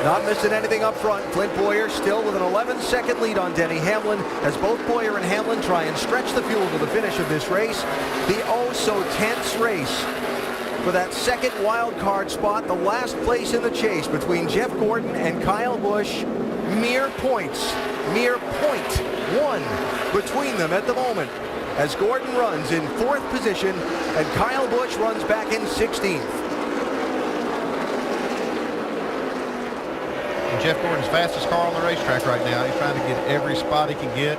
Not missing anything up front. Clint Boyer still with an 11-second lead on Denny Hamlin as both Boyer and Hamlin try and stretch the fuel to the finish of this race. The oh-so-tense race for that second wild card spot, the last place in the chase between Jeff Gordon and Kyle Busch. Mere points, mere .1 between them at the moment as Gordon runs in 4th position and Kyle Busch runs back in 16th. Jeff Gordon's fastest car on the racetrack right now. He's trying to get every spot he can get.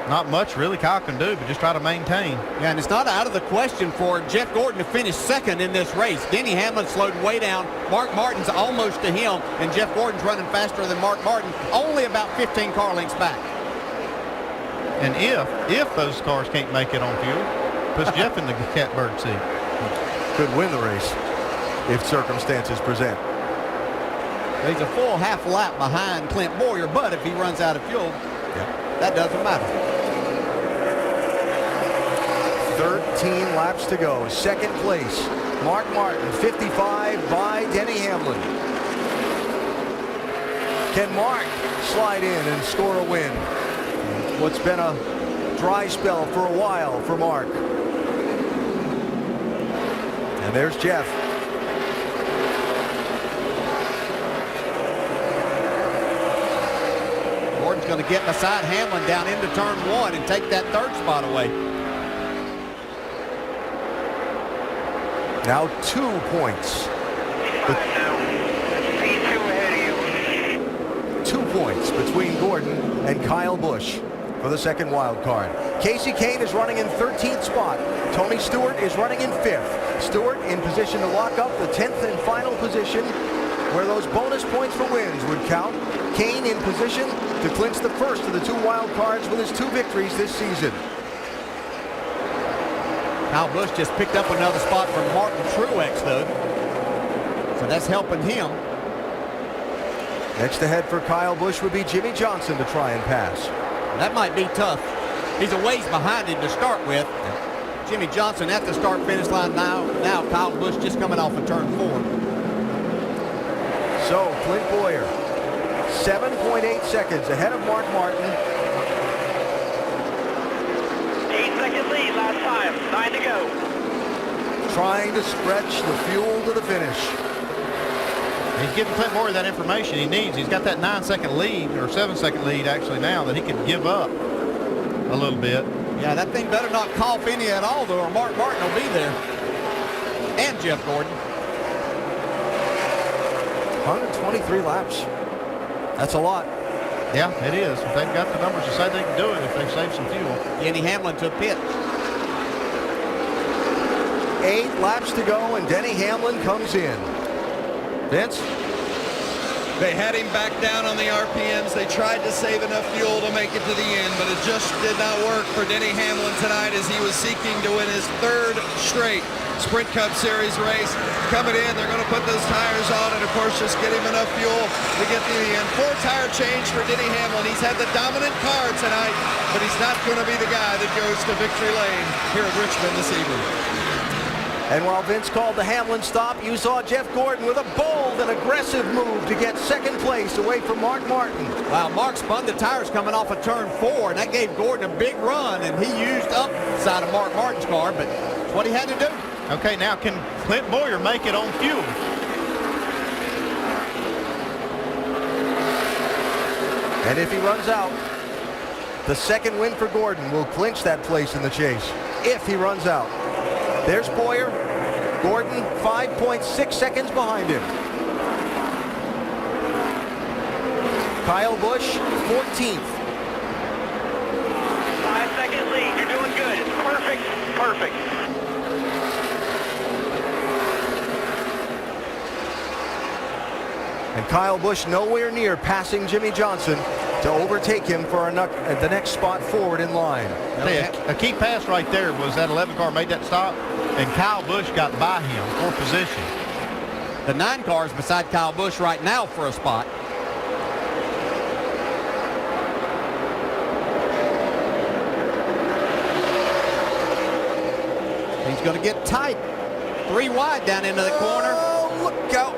Not much really Kyle can do, but just try to maintain. Yeah, and it's not out of the question for Jeff Gordon to finish second in this race. Denny Hamlin slowed way down. Mark Martin's almost to him, and Jeff Gordon's running faster than Mark Martin, only about 15 car lengths back. And if those cars can't make it on fuel, puts Jeff in the catbird seat. Could win the race if circumstances present. He's a full half lap behind Clint Boyer, but if he runs out of fuel, that doesn't matter. 13 laps to go. Second place, Mark Martin, 55 by Denny Hamlin. Can Mark slide in and score a win? What's been a dry spell for a while for Mark. And there's Jeff. Gordon's going to get beside Hamlin down into turn 1 and take that 3rd spot away. Now 2 points. 2 points between Gordon and Kyle Busch for the second wild card. Casey Kane is running in 13th spot. Tony Stewart is running in 5th. Stewart in position to lock up the 10th and final position where those bonus points for wins would count. Kane in position to clinch the first of the 2 wild cards with his 2 victories this season. Kyle Busch just picked up another spot from Martin Truex, though. So that's helping him. Next ahead for Kyle Busch would be Jimmy Johnson to try and pass. That might be tough. He's a ways behind him to start with. Jimmy Johnson at the start-finish line now. Now Kyle Busch just coming off of turn 4. So Clint Boyer, 7.8 seconds ahead of Mark Martin. 8-second lead last time, 9 to go. Trying to stretch the fuel to the finish. He's giving Clint Boyer that information he needs. He's got that 9-second lead, or 7-second lead actually now, that he could give up a little bit. Yeah, that thing better not cough any at all, though, or Mark Martin will be there. And Jeff Gordon. 123 laps. That's a lot. Yeah, it is. If they've got the numbers to say they can do it, if they save some fuel. Denny Hamlin to pit. 8 laps to go, and Denny Hamlin comes in. Vince? They had him back down on the RPMs. They tried to save enough fuel to make it to the end, but it just did not work for Denny Hamlin tonight as he was seeking to win his 3rd straight Sprint Cup Series race. Coming in, they're going to put those tires on and, of course, just get him enough fuel to get to the end. 4 tire change for Denny Hamlin. He's had the dominant car tonight, but he's not going to be the guy that goes to victory lane here at Richmond this evening. And while Vince called the Hamlin stop, you saw Jeff Gordon with a bold and aggressive move to get second place away from Mark Martin. Wow, Mark spun the tires coming off of turn 4, and that gave Gordon a big run, and he used up side of Mark Martin's car, but that's what he had to do. Okay, now can Clint Boyer make it on fuel? And if he runs out, the second win for Gordon will clinch that place in the chase. If he runs out. There's Boyer. Gordon 5.6 seconds behind him. Kyle Busch 14th. 5-second lead. You're doing good. It's perfect. Perfect. And Kyle Busch nowhere near passing Jimmy Johnson to overtake him for the next spot forward in line. A key pass right there was that 11 car made that stop, and Kyle Busch got by him for position. The 9 cars beside Kyle Busch right now for a spot. He's going to get tight. 3 wide down into the corner. Oh, look out.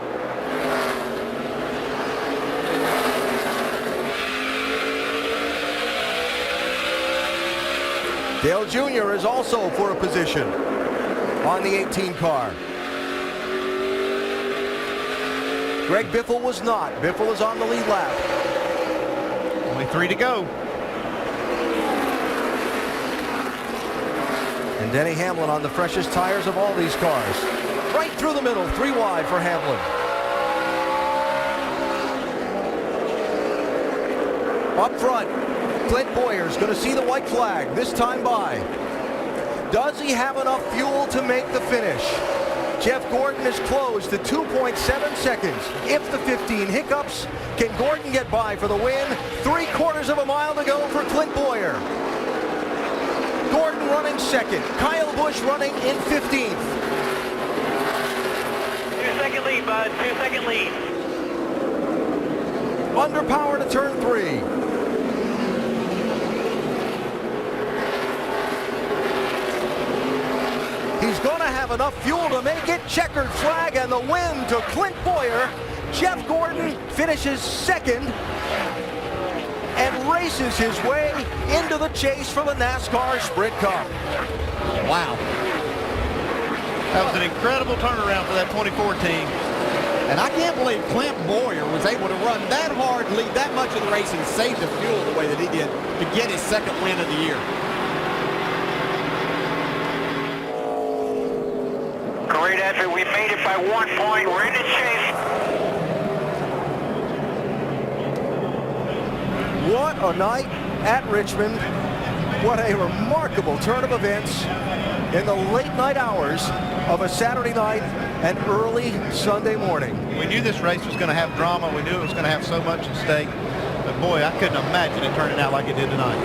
Dale Jr. is also for a position on the 18 car. Greg Biffle was not. Biffle is on the lead lap. Only 3 to go. And Denny Hamlin on the freshest tires of all these cars. Right through the middle, 3 wide for Hamlin. Up front, Clint Boyer's going to see the white flag, this time by. Does he have enough fuel to make the finish? Jeff Gordon is close to 2.7 seconds. If the 15 hiccups, can Gordon get by for the win? 3/4 of a mile to go for Clint Boyer. Gordon running second. Kyle Busch running in 15th. 2-second lead, bud. 2-second lead. Under power to turn 3. He's going to have enough fuel to make it. Checkered flag and the win to Clint Boyer. Jeff Gordon finishes second and races his way into the chase for the NASCAR Sprint Cup. Wow. That was an incredible turnaround for that 2014. And I can't believe Clint Boyer was able to run that hard, lead that much of the race, and save the fuel the way that he did to get his second win of the year. Great effort. We made it by 1 point. We're in the chase. What a night at Richmond. What a remarkable turn of events in the late night hours of a Saturday night and early Sunday morning. We knew this race was going to have drama. We knew it was going to have so much at stake. But boy, I couldn't imagine it turning out like it did tonight.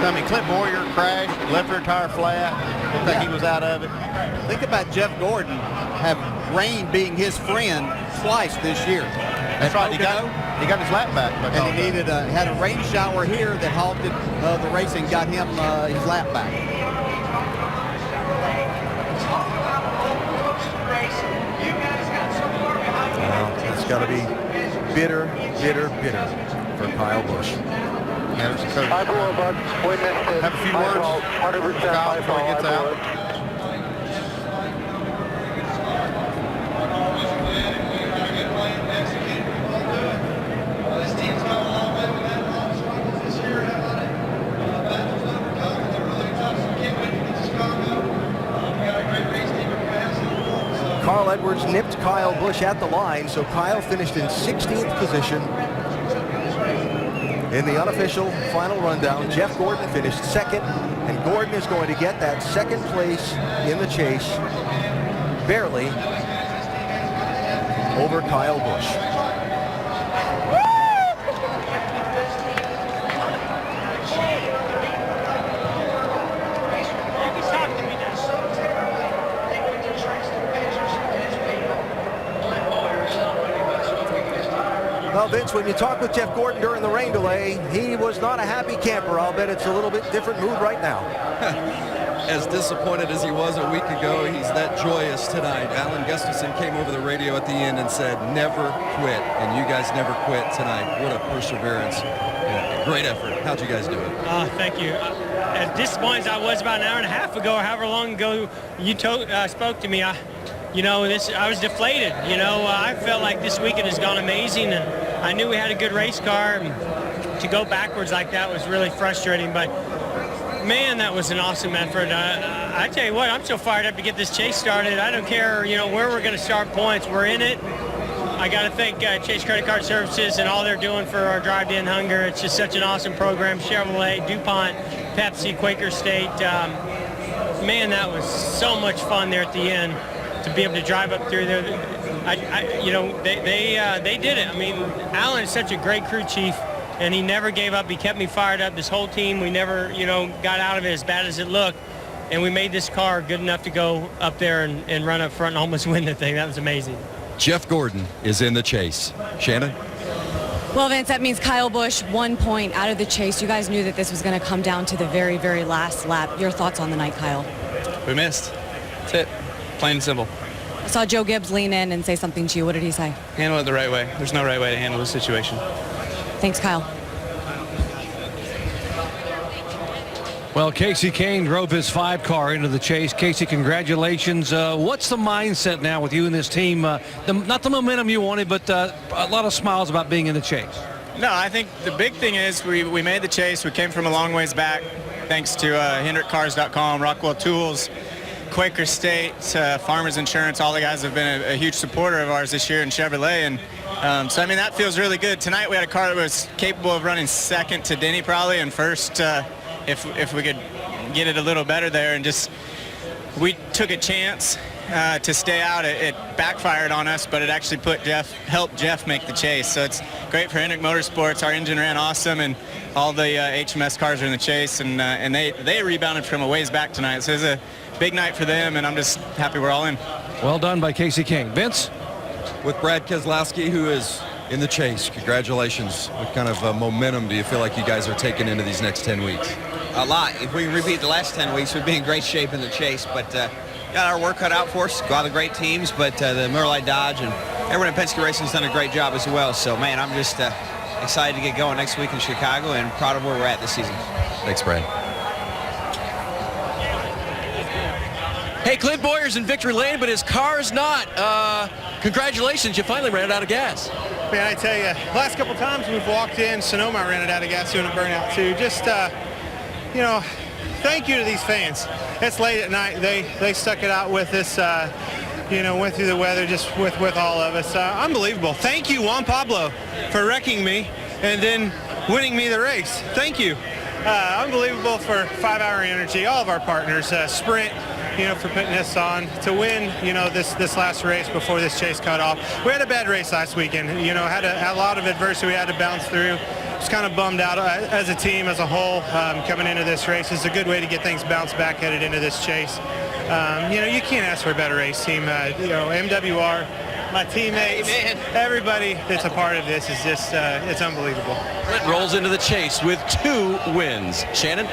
I mean, Clint Boyer crashed, left rear tire flat. Looked like he was out of it. Think about Jeff Gordon have rain being his friend twice this year. That's right. He got his lap back. And he needed had a rain shower here that halted the race and got him his lap back. Well, it's got to be bitter, bitter, bitter for Kyle Busch. Have a few words for Kyle before he gets out. Carl Edwards nipped Kyle Busch at the line, so Kyle finished in 16th position. In the unofficial final rundown, Jeff Gordon finished second, and Gordon is going to get that second place in the chase, barely over Kyle Busch. Well, Vince, when you talk with Jeff Gordon during the rain delay, he was not a happy camper. I'll bet it's a little bit different mood right now. As disappointed as he was a week ago, he's that joyous tonight. Alan Gustafson came over the radio at the end and said, never quit. And you guys never quit tonight. What a perseverance. Yeah, great effort. How'd you guys do it? Thank you. As disappointed as I was about an hour and a half ago, or however long ago you spoke to me, I was deflated. I felt like this weekend has gone amazing, and I knew we had a good race car, and to go backwards like that was really frustrating. But man, that was an awesome effort. I tell you what, I'm so fired up to get this chase started. I don't care, where we're going to start points. We're in it. I got to thank Chase Credit Card Services and all they're doing for our Drive to End Hunger. It's just such an awesome program. Chevrolet, DuPont, Pepsi, Quaker State. Man, that was so much fun there at the end to be able to drive up through there. They did it. I mean, Alan is such a great crew chief, and he never gave up. He kept me fired up. This whole team, we never, got out of it as bad as it looked. And we made this car good enough to go up there and run up front and almost win the thing. That was amazing. Jeff Gordon is in the chase. Shannon? Well, Vince, that means Kyle Busch 1 point out of the chase. You guys knew that this was going to come down to the very, very last lap. Your thoughts on the night, Kyle? We missed. That's it. Plain and simple. I saw Joe Gibbs lean in and say something to you. What did he say? Handle it the right way. There's no right way to handle the situation. Thanks, Kyle. Well, Casey Kane drove his 5-car into the chase. Casey, congratulations. What's the mindset now with you and this team? Not the momentum you wanted, but a lot of smiles about being in the chase. No, I think the big thing is we made the chase. We came from a long ways back, thanks to HendrickCars.com, Rockwell Tools, Quaker State, Farmers Insurance. All the guys have been a huge supporter of ours this year in Chevrolet. And so, I mean, that feels really good. Tonight we had a car that was capable of running second to Denny probably, and first if we could get it a little better there. And just we took a chance to stay out. It backfired on us, but it actually helped Jeff make the chase. So it's great for Hendrick Motorsports. Our engine ran awesome, and all the HMS cars are in the chase, and they rebounded from a ways back tonight. So it was a big night for them, and I'm just happy we're all in. Well done by Casey King. Vince? With Brad Keselowski, who is in the chase, congratulations. What kind of momentum do you feel like you guys are taking into these next 10 weeks? A lot. If we repeat the last 10 weeks, we'd be in great shape in the chase. But got our work cut out for us. Got the great teams, but the Miller Lite Dodge and everyone at Penske Racing has done a great job as well. So, man, I'm just excited to get going next week in Chicago and proud of where we're at this season. Thanks, Brad. Hey, Clint Boyer's in victory lane, but his car's not. Congratulations, you finally ran out of gas. Man, I tell you, last couple times we've walked in, Sonoma ran it out of gas doing a burnout too. Just, thank you to these fans. It's late at night. They stuck it out with us, went through the weather just with all of us. Unbelievable. Thank you, Juan Pablo, for wrecking me and then winning me the race. Thank you. Unbelievable for 5-Hour Energy, all of our partners, Sprint, for putting us on to win, this last race before this chase cut off. We had a bad race last weekend, had a lot of adversity we had to bounce through. Just kind of bummed out as a team as a whole coming into this race. It's a good way to get things bounced back headed into this chase. You can't ask for a better race team. MWR, my teammates, everybody that's a part of this is just, it's unbelievable. Clint rolls into the chase with 2 wins. Shannon?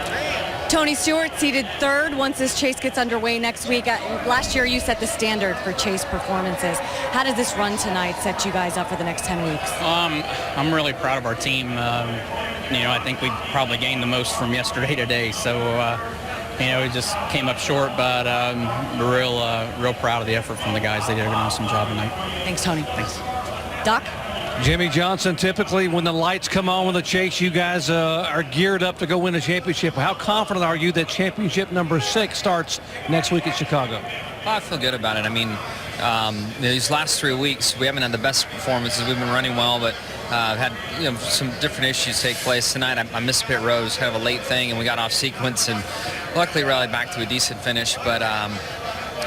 Tony Stewart seated 3rd once this chase gets underway next week. Last year you set the standard for chase performances. How does this run tonight set you guys up for the next 10 weeks? I'm really proud of our team. I think we probably gained the most from yesterday today. So, we just came up short, but we're real proud of the effort from the guys. They did an awesome job tonight. Thanks, Tony. Thanks. Doc? Jimmy Johnson, typically when the lights come on with the chase, you guys are geared up to go win a championship. How confident are you that championship number 6 starts next week in Chicago? I feel good about it. I mean, these last 3 weeks, we haven't had the best performances. We've been running well, but had some different issues take place. Tonight, I missed pit rows, kind of a late thing, and we got off sequence, and luckily rallied back to a decent finish. But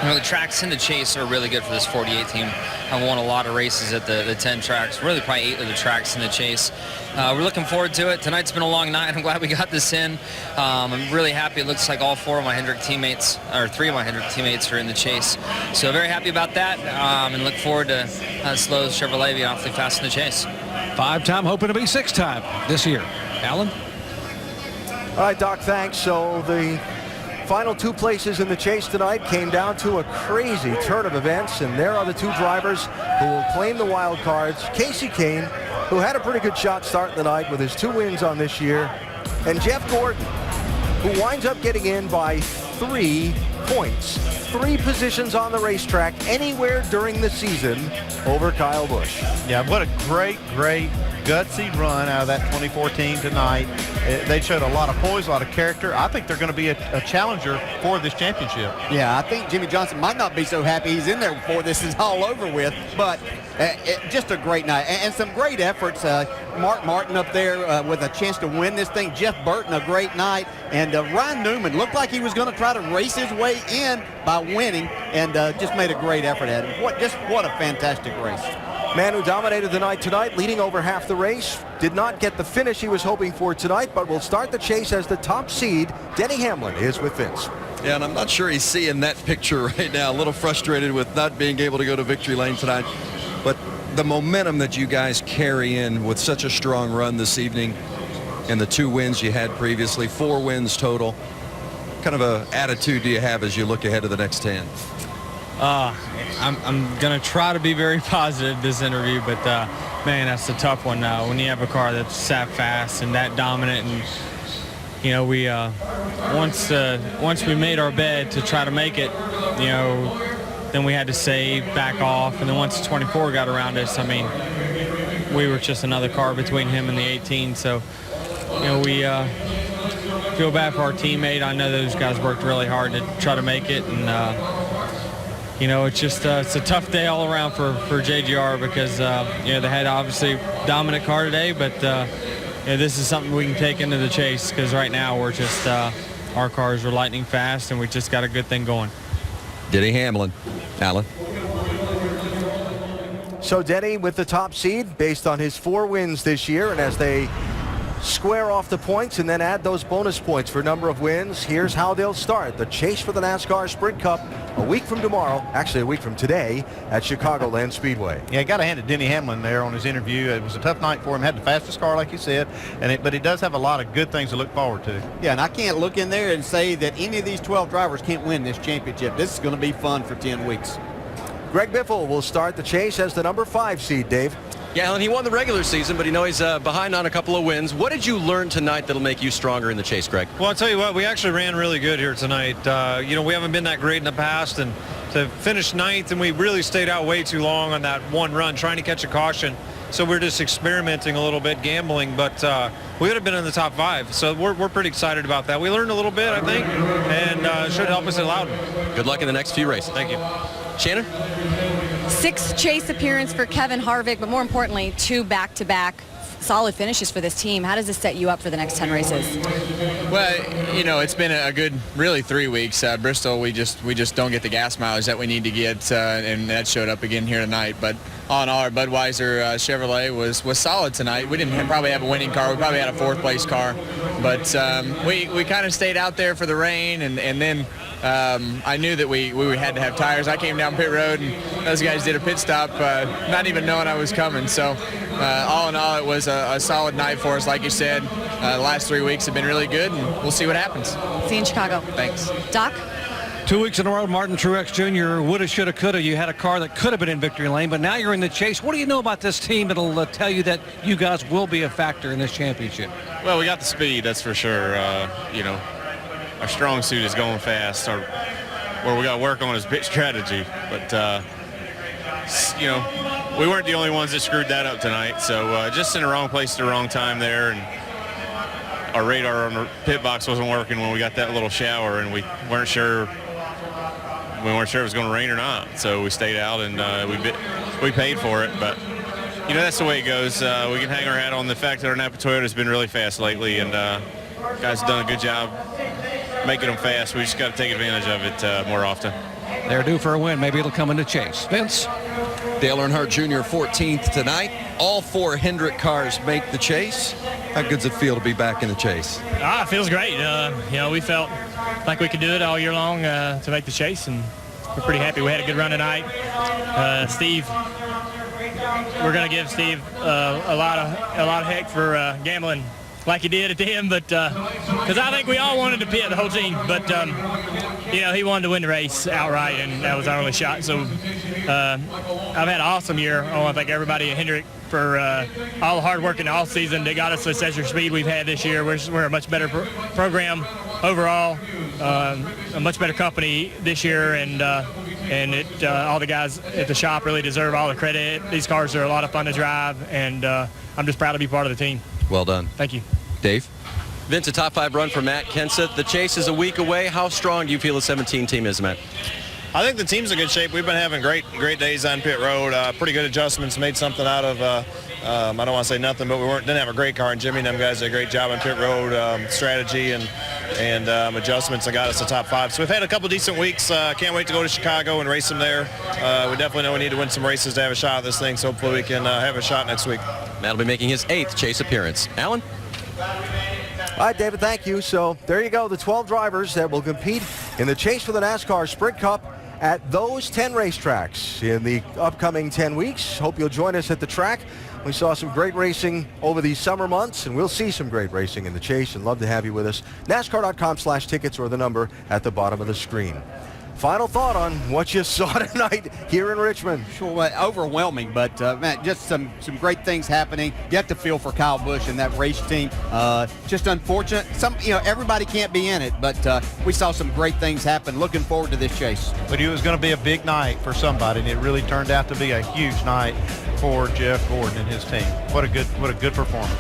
The tracks in the chase are really good for this 48 team. I've won a lot of races at the 10 tracks, really probably 8 of the tracks in the chase. We're looking forward to it. Tonight's been a long night. I'm glad we got this in. I'm really happy. It looks like all 4 of my Hendrick teammates, or 3 of my Hendrick teammates are in the chase. So very happy about that, and look forward to slow Chevrolet being awfully fast in the chase. 5-time, hoping to be 6-time this year. Alan? All right, Doc, thanks. So the final 2 places in the chase tonight came down to a crazy turn of events, and there are the 2 drivers who will claim the wild cards. Casey Kane, who had a pretty good shot starting the night with his 2 wins on this year, and Jeff Gordon, who winds up getting in by 3 points. 3 positions on the racetrack anywhere during the season over Kyle Busch. Yeah, what a great gutsy run out of that 2014 tonight. They showed a lot of poise, a lot of character. I think they're going to be a challenger for this championship. Yeah, I think Jimmy Johnson might not be so happy he's in there before this is all over with, but just a great night and some great efforts. Mark Martin up there with a chance to win this thing. Jeff Burton, a great night. And Ryan Newman looked like he was going to try to race his way in by winning, and just made a great effort at it. What a fantastic race. Man who dominated the night tonight, leading over half the race, did not get the finish he was hoping for tonight, but will start the chase as the top seed. Denny Hamlin is with Vince. Yeah, and I'm not sure he's seeing that picture right now. A little frustrated with not being able to go to victory lane tonight. But the momentum that you guys carry in with such a strong run this evening, and the 2 wins you had previously, 4 wins total, kind of a attitude do you have as you look ahead to the next 10? I'm going to try to be very positive this interview, but man, that's a tough one now when you have a car that's that fast and that dominant. And you know, we once we made our bed to try to make it, you know, then we had to save, back off, and then once 24 got around us, I mean, we were just another car between him and the 18. So you know, we feel bad for our teammate. I know those guys worked really hard to try to make it, and you know, it's just it's a tough day all around for JGR because you know, they had obviously dominant car today, but you know, this is something we can take into the chase because right now we're just our cars are lightning fast and we just got a good thing going. Denny Hamlin. Alan. So Denny with the top seed based on his 4 wins this year, and as they square off the points and then add those bonus points for number of wins, here's how they'll start the chase for the NASCAR Sprint Cup a week from tomorrow, actually a week from today, at Chicagoland Speedway. Yeah, got to hand it to Denny Hamlin there on his interview. It was a tough night for him. Had the fastest car, like you said, but he does have a lot of good things to look forward to. Yeah, and I can't look in there and say that any of these 12 drivers can't win this championship. This is going to be fun for 10 weeks. Greg Biffle will start the chase as the number 5 seed, Dave. Yeah, Alan, he won the regular season, but you know he's behind on a couple of wins. What did you learn tonight that'll make you stronger in the chase, Greg? Well, I'll tell you what, we actually ran really good here tonight. You know, we haven't been that great in the past, and to finish 9th, and we really stayed out way too long on that one run, trying to catch a caution. So we're just experimenting a little bit, gambling, but we would have been in the top 5. So we're pretty excited about that. We learned a little bit, I think, and should help us at Loudon. Good luck in the next few races. Thank you. Shannon? 6th chase appearance for Kevin Harvick, but more importantly, 2 back-to-back solid finishes for this team. How does this set you up for the next 10 races? Well, you know, it's been a good, really 3 weeks. Bristol, we just don't get the gas mileage that we need to get, and that showed up again here tonight. But all in all, our Budweiser Chevrolet was solid tonight. We didn't probably have a winning car. We probably had a 4th place car, but we kind of stayed out there for the rain, and then I knew that we had to have tires. I came down pit road, and those guys did a pit stop, not even knowing I was coming. So all in all, it was a solid night for us, like you said. The last 3 weeks have been really good, and we'll see what happens. See you in Chicago. Thanks. Doc? 2 weeks in a row, Martin Truex Jr. woulda, shoulda, coulda. You had a car that could have been in victory lane, but now you're in the chase. What do you know about this team that'll tell you that you guys will be a factor in this championship? Well, we got the speed, that's for sure. You know, our strong suit is going fast. Where we got to work on is pit strategy. But, you know, we weren't the only ones that screwed that up tonight. So just in the wrong place at the wrong time there. And our radar on the pit box wasn't working when we got that little shower, and we weren't sure if it was going to rain or not. So we stayed out, and we paid for it. But, you know, that's the way it goes. We can hang our hat on the fact that our Napa Toyota has been really fast lately, and guys have done a good job making them fast. We just got to take advantage of it more often. They're due for a win. Maybe it'll come in the chase. Vince? Dale Earnhardt Jr. 14th tonight. All 4 Hendrick cars make the chase. How good does it feel to be back in the chase? It feels great. We felt like we could do it all year long to make the chase, and we're pretty happy. We had a good run tonight. Steve, we're going to give Steve a lot of heck for gambling like he did at the end, but because I think we all wanted to pit, the whole team, but he wanted to win the race outright, and that was our only shot. So I've had an awesome year. I want to thank everybody at Hendrick for all the hard work in the off season that got us to such a speed we've had this year. We're a much better program overall, a much better company this year, and all the guys at the shop really deserve all the credit. These cars are a lot of fun to drive, and I'm just proud to be part of the team. Well done. Thank you. Dave? Vince, a top 5 run for Matt Kenseth. The chase is a week away. How strong do you feel the 17 team is, Matt? I think the team's in good shape. We've been having great days on pit road. Pretty good adjustments. Made something out of. I don't want to say nothing, but we didn't have a great car. And Jimmy and them guys did a great job on pit road strategy and adjustments and got us to top 5. So we've had a couple decent weeks. Can't wait to go to Chicago and race them there. We definitely know we need to win some races to have a shot at this thing. So hopefully we can have a shot next week. Matt will be making his 8th chase appearance. Alan? All right, David, thank you. So there you go, the 12 drivers that will compete in the chase for the NASCAR Sprint Cup at those 10 racetracks in the upcoming 10 weeks. Hope you'll join us at the track. We saw some great racing over these summer months, and we'll see some great racing in the chase, and love to have you with us. NASCAR.com/tickets or the number at the bottom of the screen. Final thought on what you saw tonight here in Richmond. Sure, overwhelming, but man, just some great things happening. You have to feel for Kyle Busch and that race team. Just unfortunate. Everybody can't be in it, but we saw some great things happen. Looking forward to this chase. We knew it was going to be a big night for somebody, and it really turned out to be a huge night for Jeff Gordon and his team. What a good performance.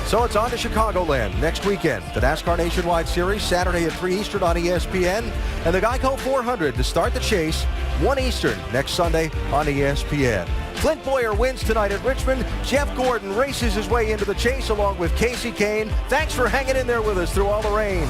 So it's on to Chicagoland next weekend. The NASCAR Nationwide Series, Saturday at 3 Eastern on ESPN. And the Geico 400 to start the chase, 1 Eastern next Sunday on ESPN. Clint Boyer wins tonight at Richmond. Jeff Gordon races his way into the chase along with Casey Kane. Thanks for hanging in there with us through all the rain.